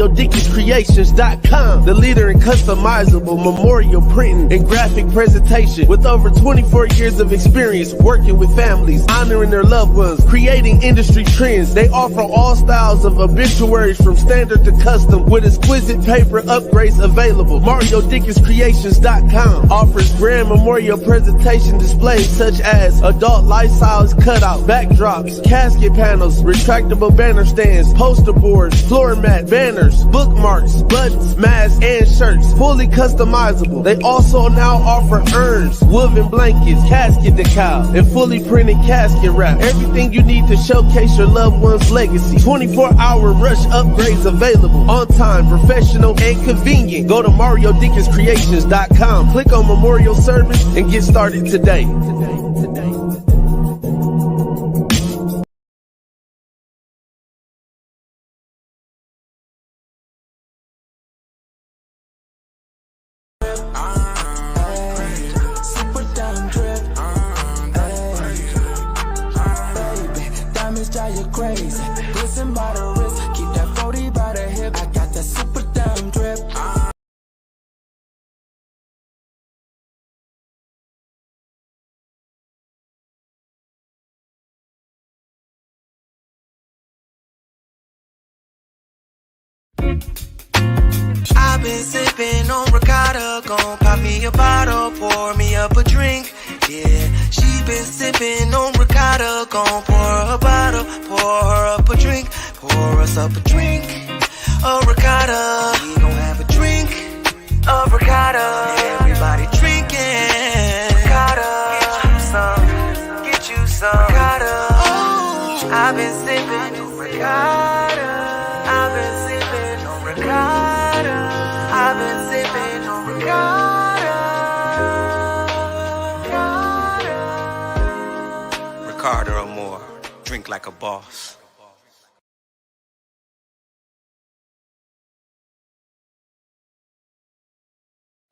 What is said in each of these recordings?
MarioDickinsCreations.com, the leader in customizable memorial printing and graphic presentation. With over 24 years of experience working with families, honoring their loved ones, creating industry trends, they offer all styles of obituaries from standard to custom with exquisite paper upgrades available. MarioDickinsCreations.com offers grand memorial presentation displays such as adult life-size cutout, backdrops, casket panels, retractable banner stands, poster boards, floor mat, banners, bookmarks, buttons, masks, and shirts, fully customizable. They also now offer urns, woven blankets, casket decal, and fully printed casket wrap. Everything you need to showcase your loved one's legacy. 24-hour rush upgrades available. On time, professional, and convenient. Go to MarioDickinsCreations.com, click on Memorial Service, and get started today. Crazy, listen by the wrist, keep that 40 by the hip. I got that super damn drip. I've been sipping on ricotta, gon' pop me a bottle, pour me up a drink. Yeah, she been sipping on ricotta, gon' pour her a bottle, pour her up a drink, pour us up a drink. A ricotta, we gon' have a drink. A ricotta, everybody drinking. Ricotta, get you some ricotta. Oh, I've been sipping on ricotta. I've been sipping on ricotta. I've been sipping on ricotta. Ricotta or more, drink like a boss.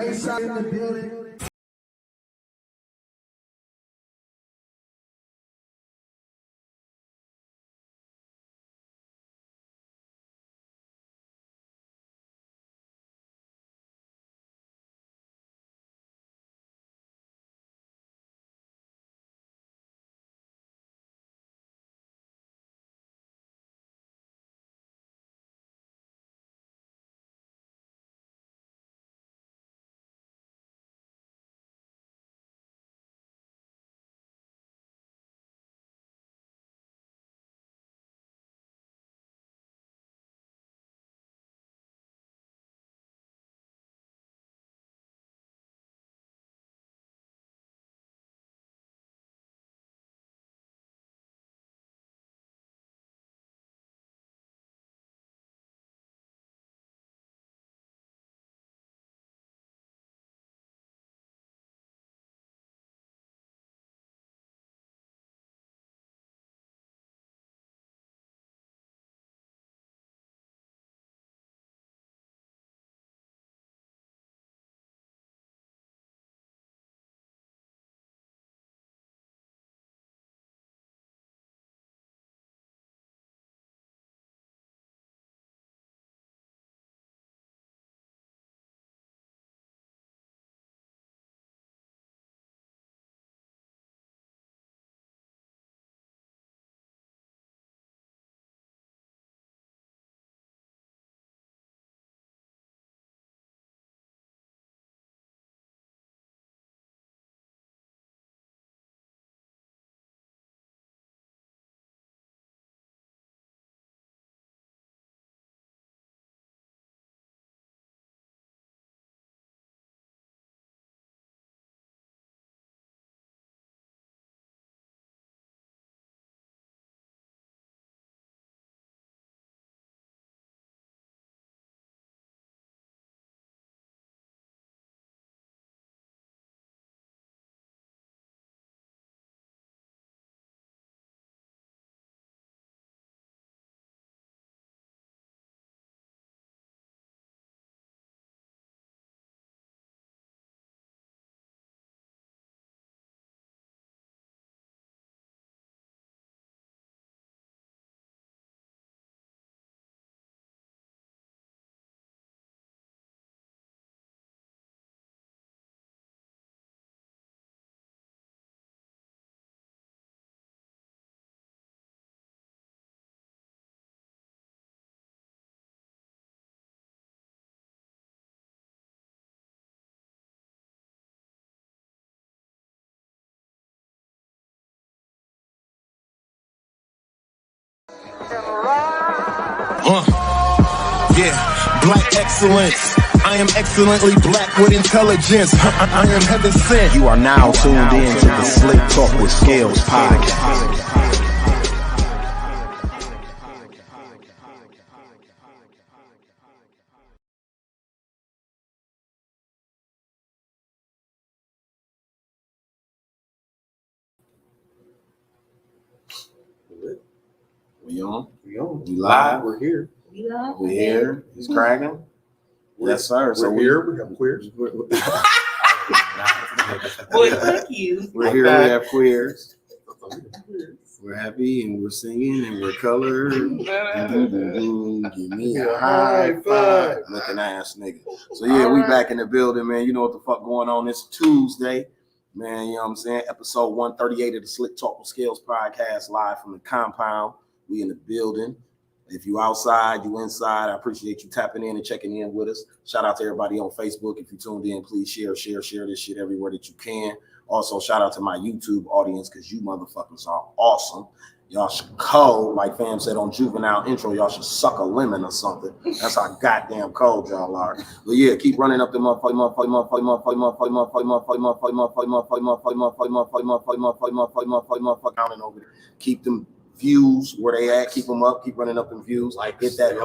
Inside in the building. Yeah, black excellence. I am excellently black with intelligence. I am heaven sent. You are now tuned in to the Slick Talk with Scalez podcast. We on? We on. We live? We're here. We're here. It's cracking. Yes, sir. So we're here. We have queers. Boy, fuck you. We're here. We have queers. We're happy and we're singing and we're colored. Give me a high five. Looking ass nigga. So yeah, we back in the building, man. You know what the fuck going on? It's Tuesday. Man, you know what I'm saying? Episode 138 of the Slick Talk with Scalez podcast, live from the compound. We in the building. If you outside, you inside, I appreciate you tapping in and checking in with us. Shout out to everybody on Facebook. If you tuned in, please share this shit everywhere that you can. Also, shout out to my YouTube audience because you motherfuckers are awesome. Y'all should cold, like fam said on Juvenile intro, y'all should suck a lemon or something. That's how goddamn cold y'all are. But yeah, keep running up the counting over there. Keep them views where they at, keep them up, keep running up them views. Hit that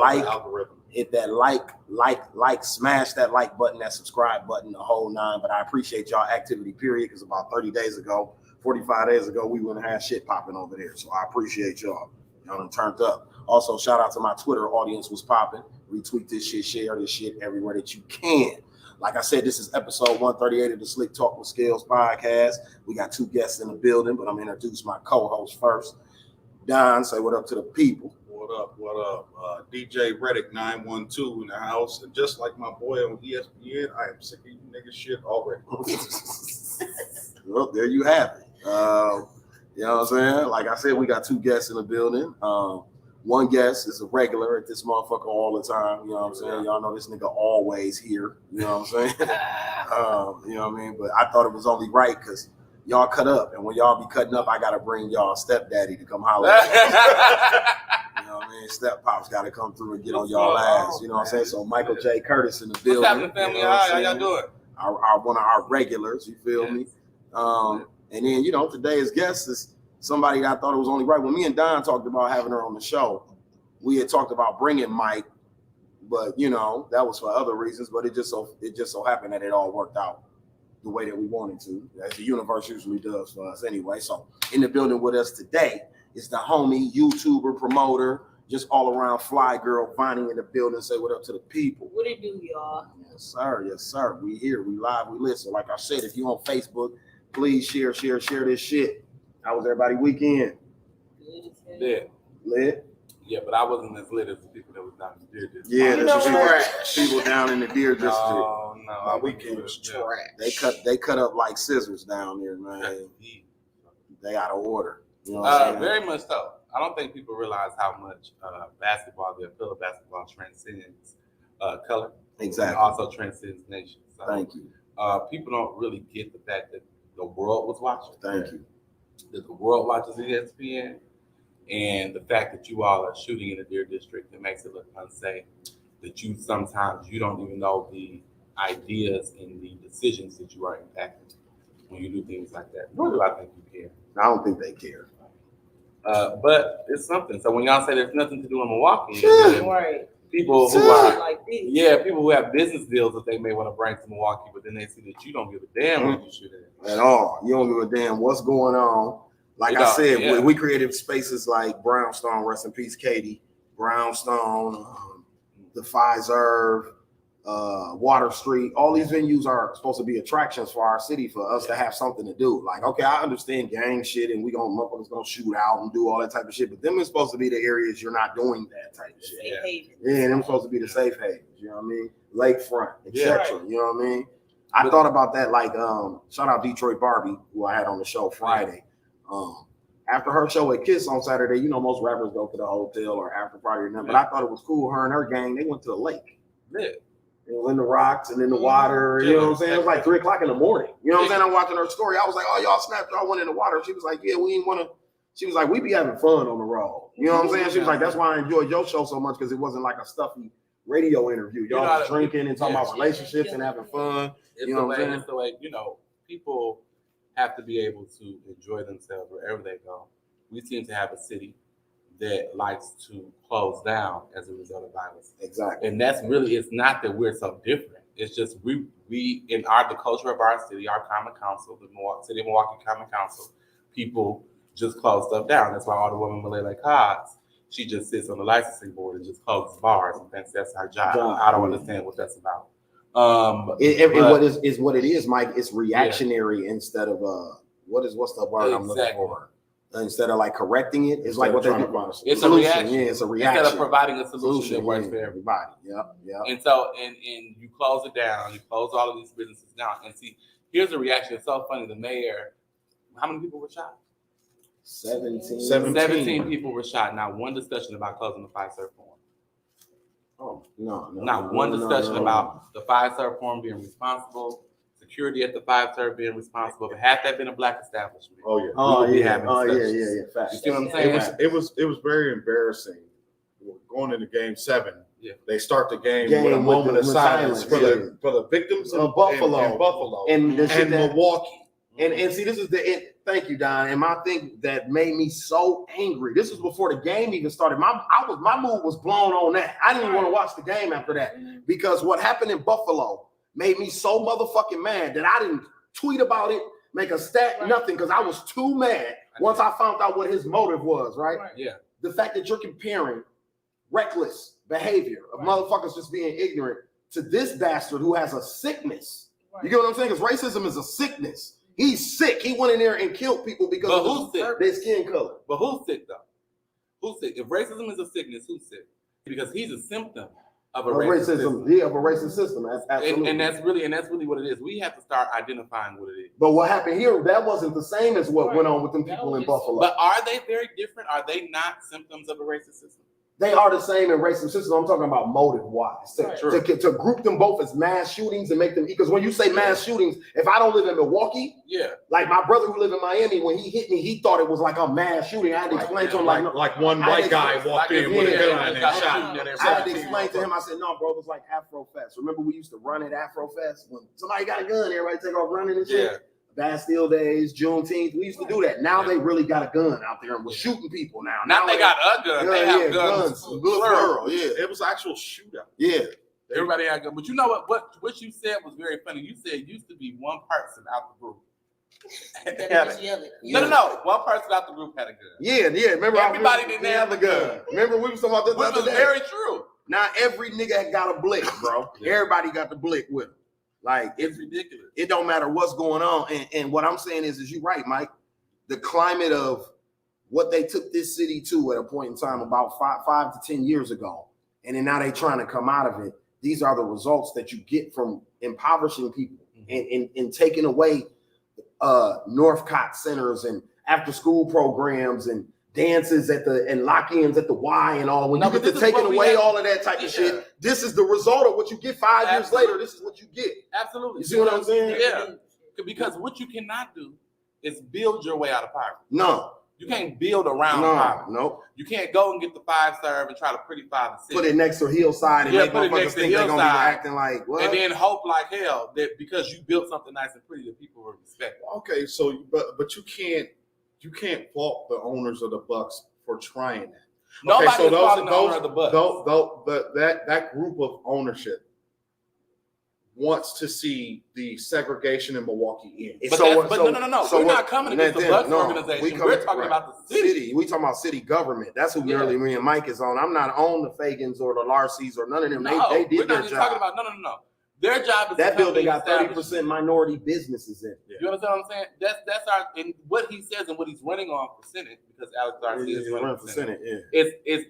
like, smash that like button, that subscribe button, the whole nine. But I appreciate y'all activity, period, because about 45 days ago, we wouldn't have shit popping over there. So I appreciate y'all. Y'all done turned up. Also, shout out to my Twitter audience was popping. Retweet this shit, share this shit everywhere that you can. Like I said, this is episode 138 of the Slick Talk with Scalez podcast. We got two guests in the building, but I'm going to introduce my co-host first. Don, say what up to the people. What up? DJ Reddick 912 in the house. And just like my boy on ESPN, I am sick of you niggas shit already. Well, there you have it. You know what I'm saying? Like I said, we got two guests in the building. One guest is a regular at this motherfucker all the time. You know what I'm saying? Y'all know this nigga always here. You know what I'm saying? You know what I mean? But I thought it was only right because y'all cut up, and when y'all be cutting up, I gotta bring y'all stepdaddy to come holler at you. You know what I mean? Step pops gotta come through and get on y'all ass. You know what I'm saying? So Michael J. Curtis in the building. What's happening, family? You know how y'all doing? Our one of our regulars. You feel me? And then, you know, today's guest is somebody that I thought it was only right. When me and Don talked about having her on the show, we had talked about bringing Mike, but you know, that was for other reasons. But it just so happened that it all worked out the way that we wanted to, as the universe usually does for us anyway. So in the building with us today is the homie, YouTuber, promoter, just all around fly girl, Vonny in the building. Say what up to the people. What it do, y'all? Yes, sir. Yes, sir. We here, we live, we listen. Like I said, if you on Facebook, please share this shit. How was everybody weekend? Lit. Lit? Yeah, but I wasn't as lit as the people that was down in the Deer District. Yeah, that's what people down in the Deer District. No, My weekend was trash. They cut up like scissors down there, man. They out of order. You know what I'm saying? Very much so. I don't think people realize how much basketball, the appeal of basketball transcends color. Exactly. And also transcends nations. So, Thank you. People don't really get the fact that the world was watching. Thank you. That the world watches ESPN, and the fact that you all are shooting in the Deer District, it makes it look unsafe. That you sometimes you don't even know the ideas and the decisions that you are impacting when you do things like that. Nor do I think you care. I don't think they care. But it's something. So when y'all say there's nothing to do in Milwaukee, Right. people who are like this. Yeah, people who have business deals that they may want to bring to Milwaukee, but then they see that you don't give a damn what you should have. At all. You don't give a damn what's going on. Like I said, we created spaces like Brownstone, rest in peace, Katie, Brownstone, the Pfizer, Water Street. All these venues are supposed to be attractions for our city, for us to have something to do. Like, okay, I understand gang shit and motherfuckers gonna shoot out and do all that type of shit, but them is supposed to be the areas you're not doing that type of shit. Yeah, them supposed to be the safe havens, you know what I mean? Lakefront, etc. You know what I mean? I thought about that, like, shout out Detroit Barbie, who I had on the show Friday. After her show at Kiss on Saturday, you know, most rappers go to the hotel or after party or nothing, but I thought it was cool. Her and her gang, they went to the lake. Yeah. It was in the rocks and in the water, you know what I'm saying? It was like 3 o'clock in the morning. You know what I'm saying? I'm watching her story. I was like, oh, y'all snapped, y'all went in the water. She was like, yeah, we didn't want to She was like, we be having fun on the road. You know what I'm saying? She was like, that's why I enjoyed your show so much, because it wasn't like a stuffy radio interview. Y'all was drinking and talking about relationships and having fun. You know what I'm saying? It's the way, people have to be able to enjoy themselves wherever they go. We seem to have a city that likes to close down as a result of violence. Exactly. And that's really, it's not that we're so different. It's just we in the culture of our city, our common council, the City of Milwaukee Common Council, people just close stuff down. That's why Alderwoman Malala Cox, she just sits on the licensing board and just closes bars and thinks that's her job. I don't understand what that's about. What it is, Mike, it's reactionary instead of what's the word I'm looking for? Instead of like correcting it, it's like what they're trying to. It's a reaction. Yeah, it's a reaction. Instead of providing a solution that works for everybody. Yep. And so, and you close it down. You close all of these businesses down. And see, here's a reaction. It's so funny. The mayor, how many people were shot? 17 people were shot. Not one discussion about closing the Fiserv Forum. Oh, no. Not one discussion about the Fiserv Forum being responsible. Security at the Fiserv being responsible. But had that been a black establishment, yeah. Fact. You see what I'm saying? It was very embarrassing. Going into Game 7, they start the game with a moment of silence for the victims of Buffalo and Milwaukee. And see, this is thank you, Don. And my thing that made me so angry. This was before the game even started. My mood was blown on that. I didn't even want to watch the game after that, because what happened in Buffalo made me so motherfucking mad that I didn't tweet about it, make a stat, nothing, because I was too mad once I found out what his motive was, right? Yeah. The fact that you're comparing reckless behavior of motherfuckers just being ignorant to this bastard who has a sickness. You get what I'm saying? Because racism is a sickness. He's sick. He went in there and killed people because of their skin color. But who's sick, though? Who's sick? If racism is a sickness, who's sick? Because he's a symptom of a racist system. Yeah, of a racist system. Absolutely. And that's really what it is. We have to start identifying what it is. But what happened here, that wasn't the same as what went on with them people in Buffalo. But are they very different? Are they not symptoms of a racist system? They are the same in racist systems. I'm talking about motive-wise. To group them both as mass shootings and make them, because when you say mass shootings, if I don't live in Milwaukee, like my brother who lived in Miami, when he hit me, he thought it was like a mass shooting. I had to explain to him like one white guy walked in with a gun and shot. I had to explain to him. I said, no, bro, it was like Afro Fest. Remember we used to run at Afro Fest when somebody got a gun, everybody take off running and shit. Bastille Days, Juneteenth, we used to do that. Now they really got a gun out there and we're shooting people now. Now they got a gun. They have guns. Plural. It was actual shootout. Yeah. Everybody had guns. But you know what you said was very funny. You said it used to be one person out the group. No. One person out the group had a gun. Yeah. Remember, everybody didn't have a gun. Remember, we was talking about this the other day. Very true. Now every nigga got a blick, bro. Everybody got the blick with them. Like, it's ridiculous. It don't matter what's going on. And what I'm saying is you're right, Mike. The climate of what they took this city to at a point in time about 5 to 10 years ago, and then now they trying to come out of it. These are the results that you get from impoverishing people and taking away Northcott centers and after school programs and dances and lock-ins at the Y and all. When you get to taking away all of that type of shit, this is the result of what you get 5 years later. This is what you get. Absolutely. You see what I'm saying? Yeah. Because what you cannot do is build your way out of poverty. No. You can't build around poverty. No. You can't go and get the Fiserv and try to prettify the city. Put it next to Hillside and make motherfuckers think they're going to be acting like, what? And then hope like hell that because you built something nice and pretty that people will respect it. Okay, so, but you can't fault the owners of the Bucks for trying that. Nobody's faulting the owner of the Bucks. That group of ownership wants to see the segregation in Milwaukee end. No. So we're not coming against the Bucks organization. We're talking about the city. We talking about city government. That's who really me and Mike is on. I'm not on the Fagans or the Larcys or none of them. They did their job. Talking about no. Their job is that building got 30% minority businesses in it. You understand what I'm saying? That's our and what he says and what he's running on for Senate, because Alex Garcia is running for Senate. It's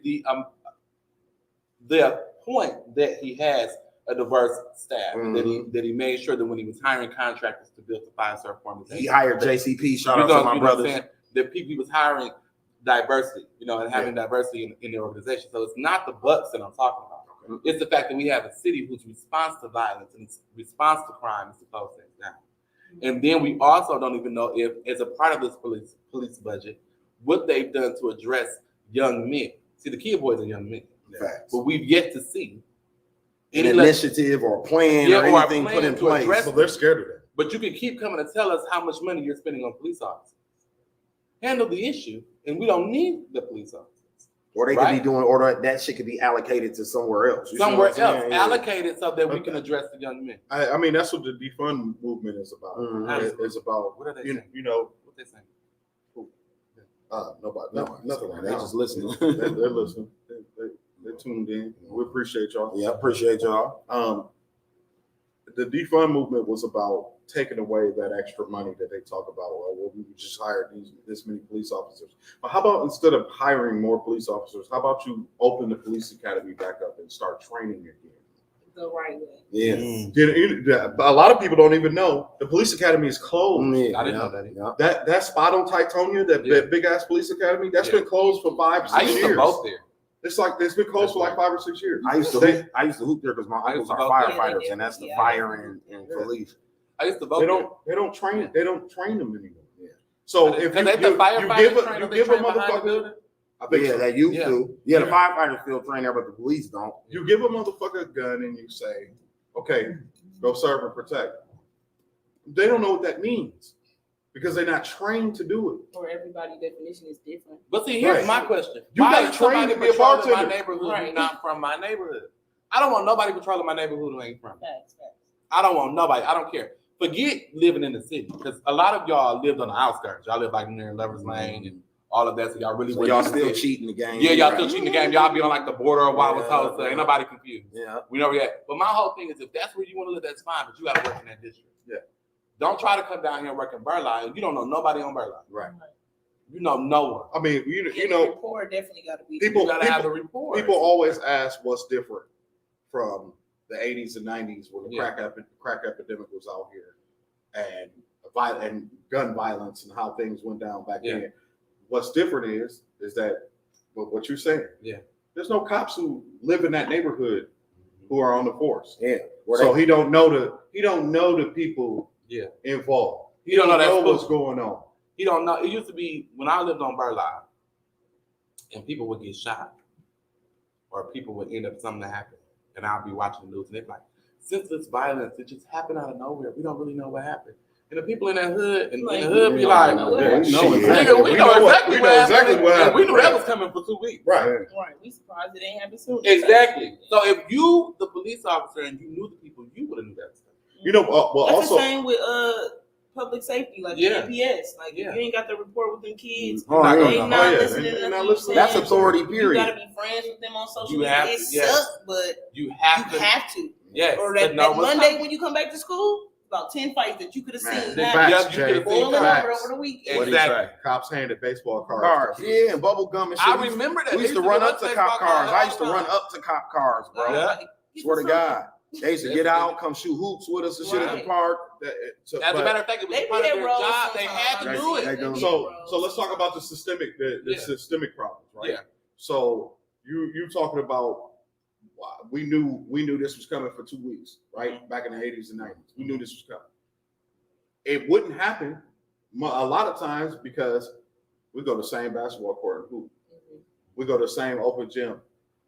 the point that he has a diverse staff, that he made sure that when he was hiring contractors to build the Fiserv organization, he hired JCP. Shout out to my brothers. That he was hiring diversity, and having diversity in the organization. So it's not the Bucks that I'm talking about. It's the fact that we have a city whose response to violence and its response to crime is to close things down. And then we also don't even know if, as a part of this police budget, what they've done to address young men. See, the kid boys are young men. Facts. But we've yet to see An initiative or a plan or anything put in place. Well, they're scared of that. But you can keep coming to tell us how much money you're spending on police officers. Handle the issue, and we don't need the police officers. Or they could be doing, or that shit could be allocated to somewhere else. Allocated so that we can address the young men. I mean, that's what the defund movement is about. It's about, what are they saying? You know, what they saying? Nothing. They just listening. They're listening. They're tuned in. We appreciate y'all. Yeah, appreciate y'all. The defund movement was about taking away that extra money that they talk about. Well, we just hired this many police officers. But how about instead of hiring more police officers, how about you open the police academy back up and start training again? The right way. Yeah. A lot of people don't even know the police academy is closed. Yeah, I didn't know that. That spot on Titonia, that big ass police academy, that's been closed for 5-6 years. I used to vote there. It's like it's been closed for like 5 or 6 years. I used to hoop there because my uncles are firefighters, and that's the fire and police. I used to vote. They don't train them anymore. Yeah. So if you give a motherfucker, I think that used to. Yeah, the firefighters still train there, but the police don't. You give a motherfucker a gun and you say, "Okay, go serve and protect." They don't know what that means because they're not trained to do it. Or everybody's definition is different. But see, here's my question: You why got is trained to be a patrolling bartender? my neighborhood who's not from my neighborhood? I don't want nobody patrolling my neighborhood who ain't from. Facts. I don't want nobody. I don't care. Forget living in the city because a lot of y'all lived on the outskirts. Y'all live like near Lovers Lane and all of that. So y'all really y'all still cheating the game. Yeah, y'all still cheating the game. Y'all be on like the border of Wauwatosa. So ain't nobody confused. Yeah, we know that. But my whole thing is, if that's where you want to live, that's fine. But you got to work in that district. Yeah. Don't try to come down here and work in Burleigh. You don't know nobody on Burleigh. Right. You know no one. I mean, you know, rapport definitely got to be. People got to have the rapport. People always ask what's different from the 80s and 90s when the crack epidemic was out here, and gun violence and how things went down back then. What's different is that what you're saying. Yeah. There's no cops who live in that neighborhood who are on the force. Yeah. So he don't know the people involved. He don't know what's going on. He don't know. It used to be when I lived on Burleigh, and people would get shot, or people would end up something to happen, and I'll be watching the news, and they're like, senseless violence, it just happened out of nowhere. We don't really know what happened. And the people in that hood, be like, nigga, we know exactly what happened. We knew that was coming for 2 weeks. Right. We surprised it ain't happen soon. Exactly. So if you, the police officer, and you knew the people, you would have knew that stuff. You know, well, that's also the same with public safety, like EPS. Like if you ain't got the report with them kids, they not listening to nothing. That's authority, period. You gotta be friends with them on social media. It sucks, but you have to. Yes. Or that Monday when you come back to school, about 10 fights that you could have seen. Facts, over the weekend. Exactly. Cops handed baseball cards. Yeah, and bubble gum and shit. I remember that. We used to run up to cop cars. I used to run up to cop cars, bro. Yeah. Swear to God. They used to get out, come shoot hoops with us and shit at the park. As a matter of fact, it was part of their job. They had to do it. So let's talk about the systemic problems, right? Yeah. So you talking about we knew this was coming for 2 weeks, right? Back in the 80s and 90s, we knew this was coming. It wouldn't happen a lot of times because we go to the same basketball court and hoop. We go to the same open gym.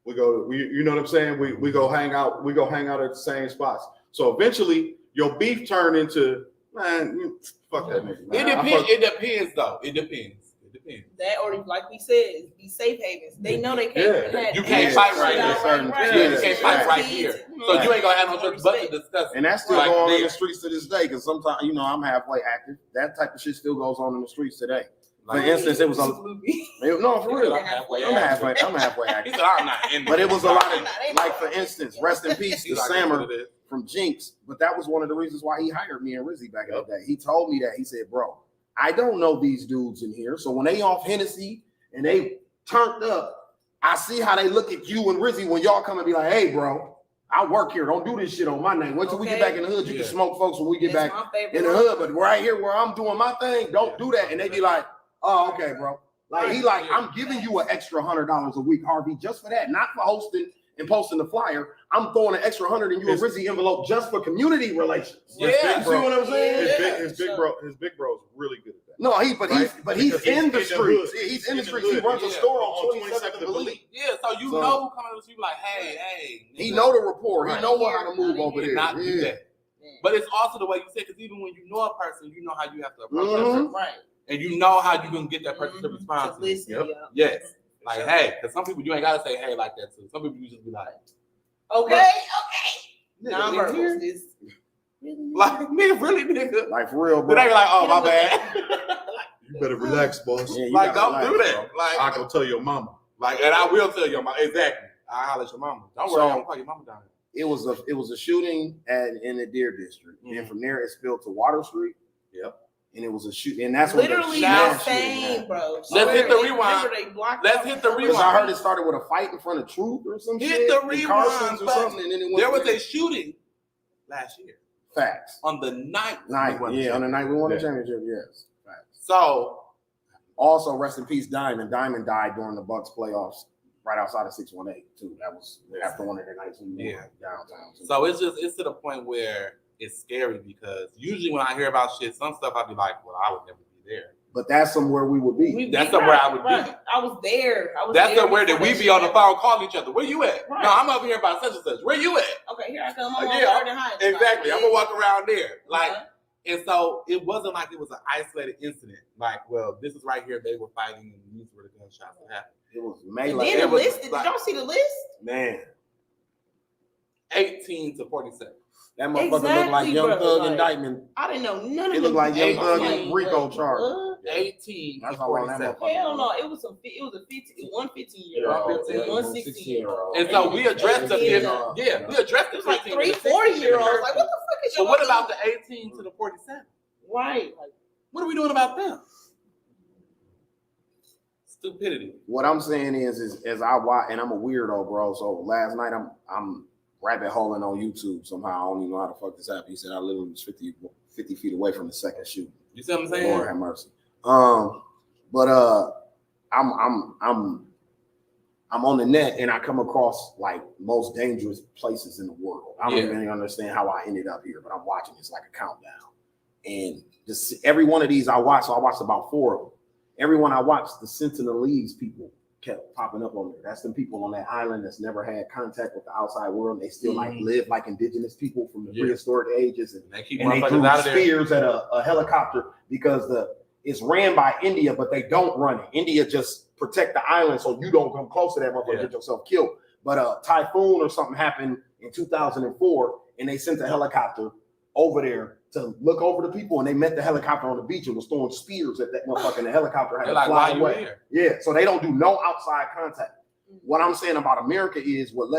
We you know what I'm saying? We go hang out. We go hang out at the same spots. So eventually, your beef turned into fuck that nigga. Man. It depends, though. It depends. That or like we said, be safe havens. They know they can't. You can't fight right here. You can't fight right here. So you ain't gonna have no choice but to discuss it. And that's still going on in the streets to this day. Because sometimes, I'm halfway active. That type of shit still goes on in the streets today. For instance, it was no, for real. I'm halfway active. I'm not in there. But it was a lot of, like, for instance, rest in peace to Sammer from Jinx. But that was one of the reasons why he hired me and Rizzy back in the day. He told me that. He said, bro, I don't know these dudes in here. So when they off Hennessy and they turned up, I see how they look at you and Rizzy when y'all come and be like, hey, bro, I work here. Don't do this shit on my name. Wait till we get back in the hood. You can smoke folks when we get back in the hood. But right here where I'm doing my thing, don't do that. And they be like, oh, okay, bro. Like, I'm giving you an extra $100 a week, Harvey, just for that. Not for hosting and posting the flyer. I'm throwing an extra 100 in you a Rizzy envelope just for community relations. Yeah, you see what I'm saying? His big bro is really good at that. No, he's Because in the he's streets. hood. He's in the the streets. He hood. runs a Yeah. store on 27th 27th and and Belize. Belize. Yeah, so you So- know who coming to you like, hey. He nigga, know the rapport. Right. He know how to move over and there. not do Yeah. that. But it's also the way you say, because even when you know a person, you know how you have to approach that Mhm. person. Right. And you know how you can get that person to respond To to you. listen, Yep. yeah. Yes. Like, hey, because some people you ain't gotta say hey like that to. Some people you just be like, Okay. nigga, Nonverbals in here? is really Like, nigga, really, nigga. Like for real, But bro. they be like, oh, my Hit 'em bad. You better relax, boss. Yeah, you Like, gotta don't do relax, that. bro. Like, I can tell your mama. Like, and I will tell your mom exactly. I holler at your mama. Don't worry, So- I'm gonna call your mama down It was a shooting in the Deer District, and Mhm. from there it spilled to Water Street. Yep. And it was a shoot, and that's when literally the the mass shooting same, happened. bro. Let's hit the Remember rewind. they blocked Let's out hit the Because I rewind. heard it started with a fight in front of Truth or some Hit shit. the in rewind, Carson's or but something, and then it went There was to a shooting last year facts. on the ninth. Night, yeah, on the night we won the Yeah. championship, yes. Facts. So Also, rest in peace, Diamond. Diamond died during the Bucks playoffs, right outside of 618 too. That was after one of their nights we won downtown. Too. So it's to the point where it's scary because usually when I hear about shit, some stuff I'll be like, well, I would never be there. But that's somewhere we would be. That's somewhere I would be. I was there. That's there somewhere that before we that be shit on the happened. phone calling each other. Where you at? Right. No, I'm over here about such and such. Where you at? Okay, here I come. I'm Yeah, on Garden Heights. Exactly. I'm Like, gonna walk around there. Like, uh-huh. and so it wasn't like it was an isolated incident. Like, well, this is right here. They were fighting, and these were the gunshots that happened. It was And melee. then it the was list. Did like- y'all see the list? Man, 18 to 47. that motherfucker looked like Exactly, Young bro. Thug Like, indictment. I didn't know none of It them. looked like people Young Thug was and like, Rico what? charge. 18 That's to how long that 47. motherfucker Hell no, was. it was a 15-year-old, Yeah, and one 16-year-old. And so we addressed the Yeah. we addressed the It was like 15 and 3 the 40-year-olds. Like, 16. what the fuck is So y'all what doing? about the 18 to the 47? Right. Like, What are we doing about them? Stupidity. What I'm saying is as I watch, and I'm a weirdo, bro. So last night I'm rabbit holing on YouTube somehow. I don't even know how the fuck this happened. He said I literally was 50 feet away from the second shooting. You see what I'm saying? Lord have mercy. But I'm on the net and I come across like most dangerous places in the world. I don't even understand how I ended up here, but I'm watching. It's like a countdown. And just every one of these I watched, so I watched about 4 of them. Every one I watched, the Sentinelese people kept popping up on there. That's the people on that island that's never had contact with the outside world. They still like live like indigenous people from the prehistoric ages, and they keep they motherfuckers threw out of there. spears at a helicopter because it's ran by India, but they don't run it. India just protect the island so you don't come close to that motherfucker, get yourself killed. But a typhoon or something happened in 2004, and they sent a helicopter over there to look over the people, and they met the helicopter on the beach and was throwing spears at that motherfucker, and the helicopter had They're to like, fly why you away. here? Yeah, so they don't do no outside contact. What I'm saying about America is what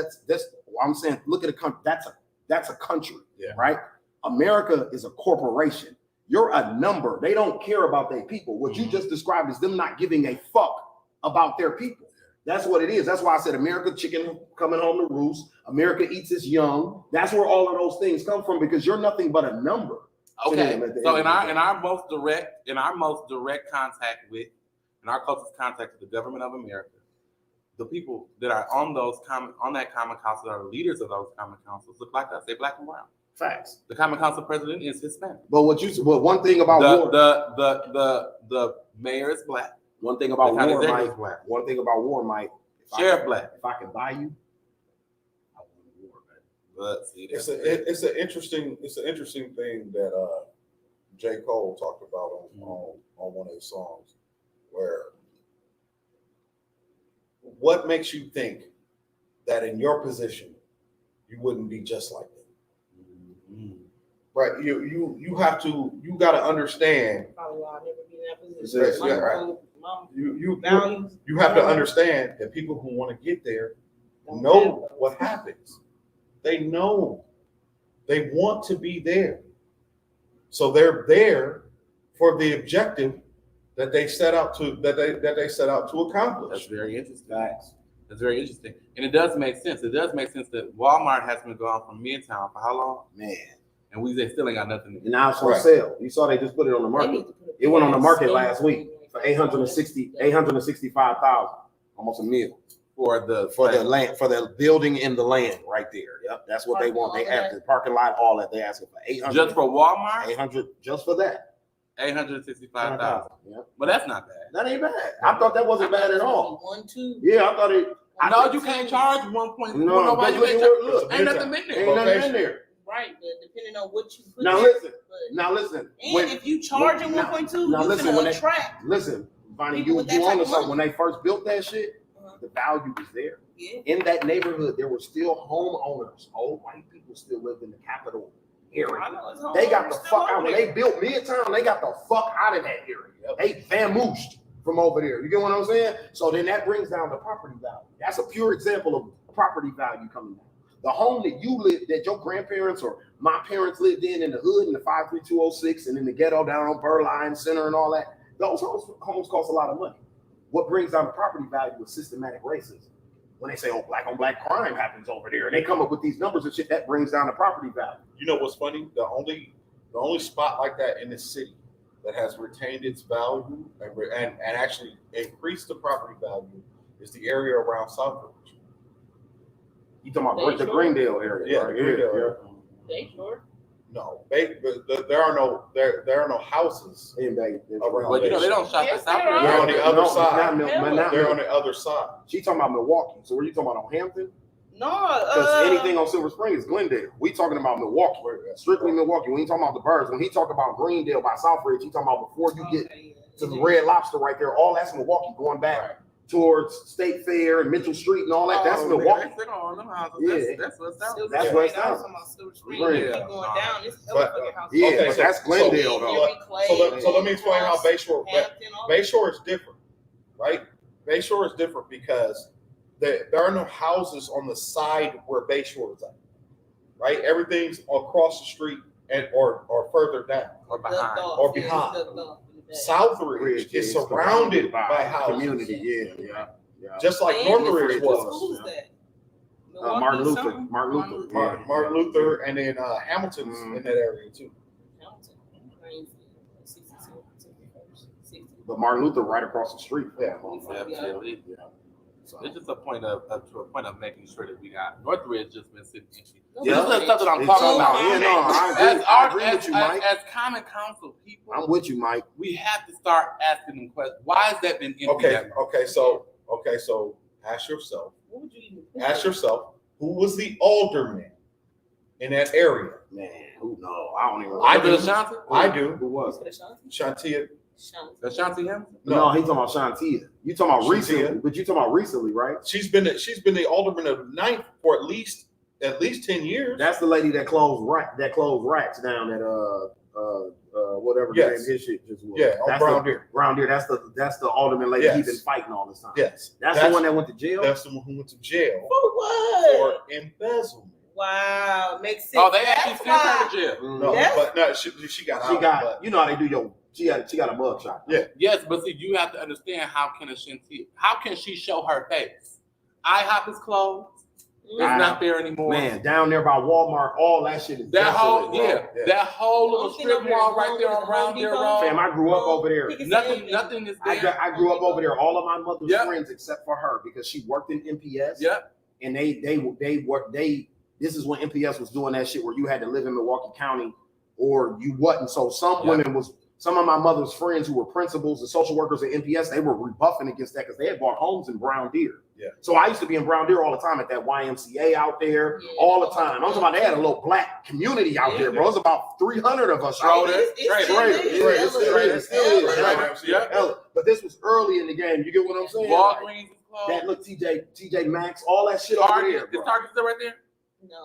I'm saying, look at a country. That's a country, right? America is a corporation. You're a number. They don't care about their people. What you just described is them not giving a fuck about their people. That's what it is. That's why I said America chicken coming home to roost. America eats its young. That's where all of those things come from, because you're nothing but a number. Okay. So in our most direct contact with, in our closest contact with the government of America, the people that are on that common council, are the leaders of those common councils, look like us. They're black and brown. Facts. The common council president is Hispanic. But one thing about war, the mayor is black. One thing about The county war, executive Mike. is black. One thing about war, Mike. Sheriff black. If I can buy you, I want war, man. But see, It's an interesting thing that J. Cole talked about on one of his songs, where what makes you think that in your position you wouldn't be just like them? Right. You got to understand. probably why I'll never be in that position. Yeah, right. You have to understand that people who want to get there know what happens. They know. They want to be there. So they're there for the objective that they set out to accomplish. That's very interesting. That's very interesting. And it does make sense. It does make sense that Walmart has been gone from Midtown for how long? Man. And we still ain't got nothing to do. And now it's on sale. You saw they just put it on the market. It went on the market last week for $865,000, almost $1 million for the land, for the building in the land right there. Yep, that's what they want. They asked the parking lot, all that. They asking for $800 Just for Walmart? $800 just for that. 865,000. But that's not bad. That ain't bad. I thought that wasn't bad at all. 1, 2. Yeah, I thought it. No, you can't charge 1.2. No, Nobody look, ain't nothing in there. Ain't nothing in there. Right, but depending on what you put Now in, listen. but- Now listen. And if you charging 1.2, now you listen, finna when they- attract. Listen, Vonny, people you with that on type to of something. money. When they first built that shit, the value was there. Yeah. In that neighborhood, there were still homeowners. Old white people still lived in the capital area. I know it's They got the still fuck out. over When there. they built Midtown, they got the fuck out of that area. They vamooshed from over there. You get what I'm saying? So then that brings down the property value. That's a pure example of property value coming down. The home that you lived, that your grandparents or my parents lived in the hood in the 53206 and in the ghetto down on Burline Center and all that, those homes cost a lot of money. What brings down the property value is systematic racism. When they say, oh, black on black crime happens over there, and they come up with these numbers and shit, that brings down the property value. You know what's funny? The only spot like that in the city that has retained its value and actually increased the property value is the area around Southbridge. You talking about the Greendale area? Yeah, right? Greendale area. They sure. No, there are no houses around. Well, you know they don't shop Yes, at there are. They're on the other side. Not They're on the other side. She talking about Milwaukee. So what are you talking about on Hampton? No, Because anything on Silver Spring is Glendale. We talking about Milwaukee, strictly Milwaukee. We ain't talking about the birds. When he talk about Greendale by Southridge, he talking about before you get to the Red Lobster right there. All that's Milwaukee going back towards State Fair and Mitchell Street and all that. That's Milwaukee. That's what's out. That's what's down. Yeah, but that's Glendale though. So let me explain how Bayshore is different, right? Bayshore is different because there are no houses on the side where Bayshore is at, right? Everything's across the street or further down Or behind. or behind. Southridge is surrounded by houses. Community, yeah. Just like Northridge What was. school is that? Martin Luther. Martin Luther, and then Hamilton's in that area too. But Martin Luther right across the street. Yeah. Absolutely. So it's just a point of making sure that we got Northridge just been sitting empty. Yeah, This is stuff that I'm talking about. Yeah, no, I agree with you, Mike. As common council people, I'm with you, Mike. we have to start asking them questions. Why has that been empty? Okay, so ask yourself, who was the alderman in that area? Man, who knows? I don't even. I do. Who was? Shantia. Ashanti Hampton? No, he's talking about Shantia. You talking about recently, Shantia. but you talking about recently, right? She's been the alderman of Ninth for at least 10 years. That's the lady that closed racks down at whatever the name of his shit just was. Yeah, on that's Brown Deer. Brown Deer. That's the alderman lady he's been fighting all this time. Yes. That's the one that went to jail. That's the one who went to jail For what? for embezzlement. Wow, makes sense. Oh, they actually sent her to jail. No, but no, she got out. She got. You know how they do she got a mug shot. Yeah. Yes, but see, you have to understand how can she show her face? IHOP is closed. It's not there anymore. Man, down there by Walmart, all that shit is that whole desolate, bro. that whole little strip mall right there on Brown Deer Road. Fam, I grew up over there. Nothing is there. I grew up over there. All of my mother's friends, except for her, because she worked in MPS. Yep. And they worked. This is when MPS was doing that shit where you had to live in Milwaukee County or you wasn't. So some of my mother's friends who were principals and social workers at MPS, they were rebuffing against that because they had bought homes in Brown Deer. Yeah. So I used to be in Brown Deer all the time at that YMCA out there, all the time. I'm talking about they had a little black community out there, bro. It was about 300 of us out there. But this was early in the game. You get what I'm saying? Walgreens is closed. That look, TJ Maxx, all that shit over there. Is Target still right there?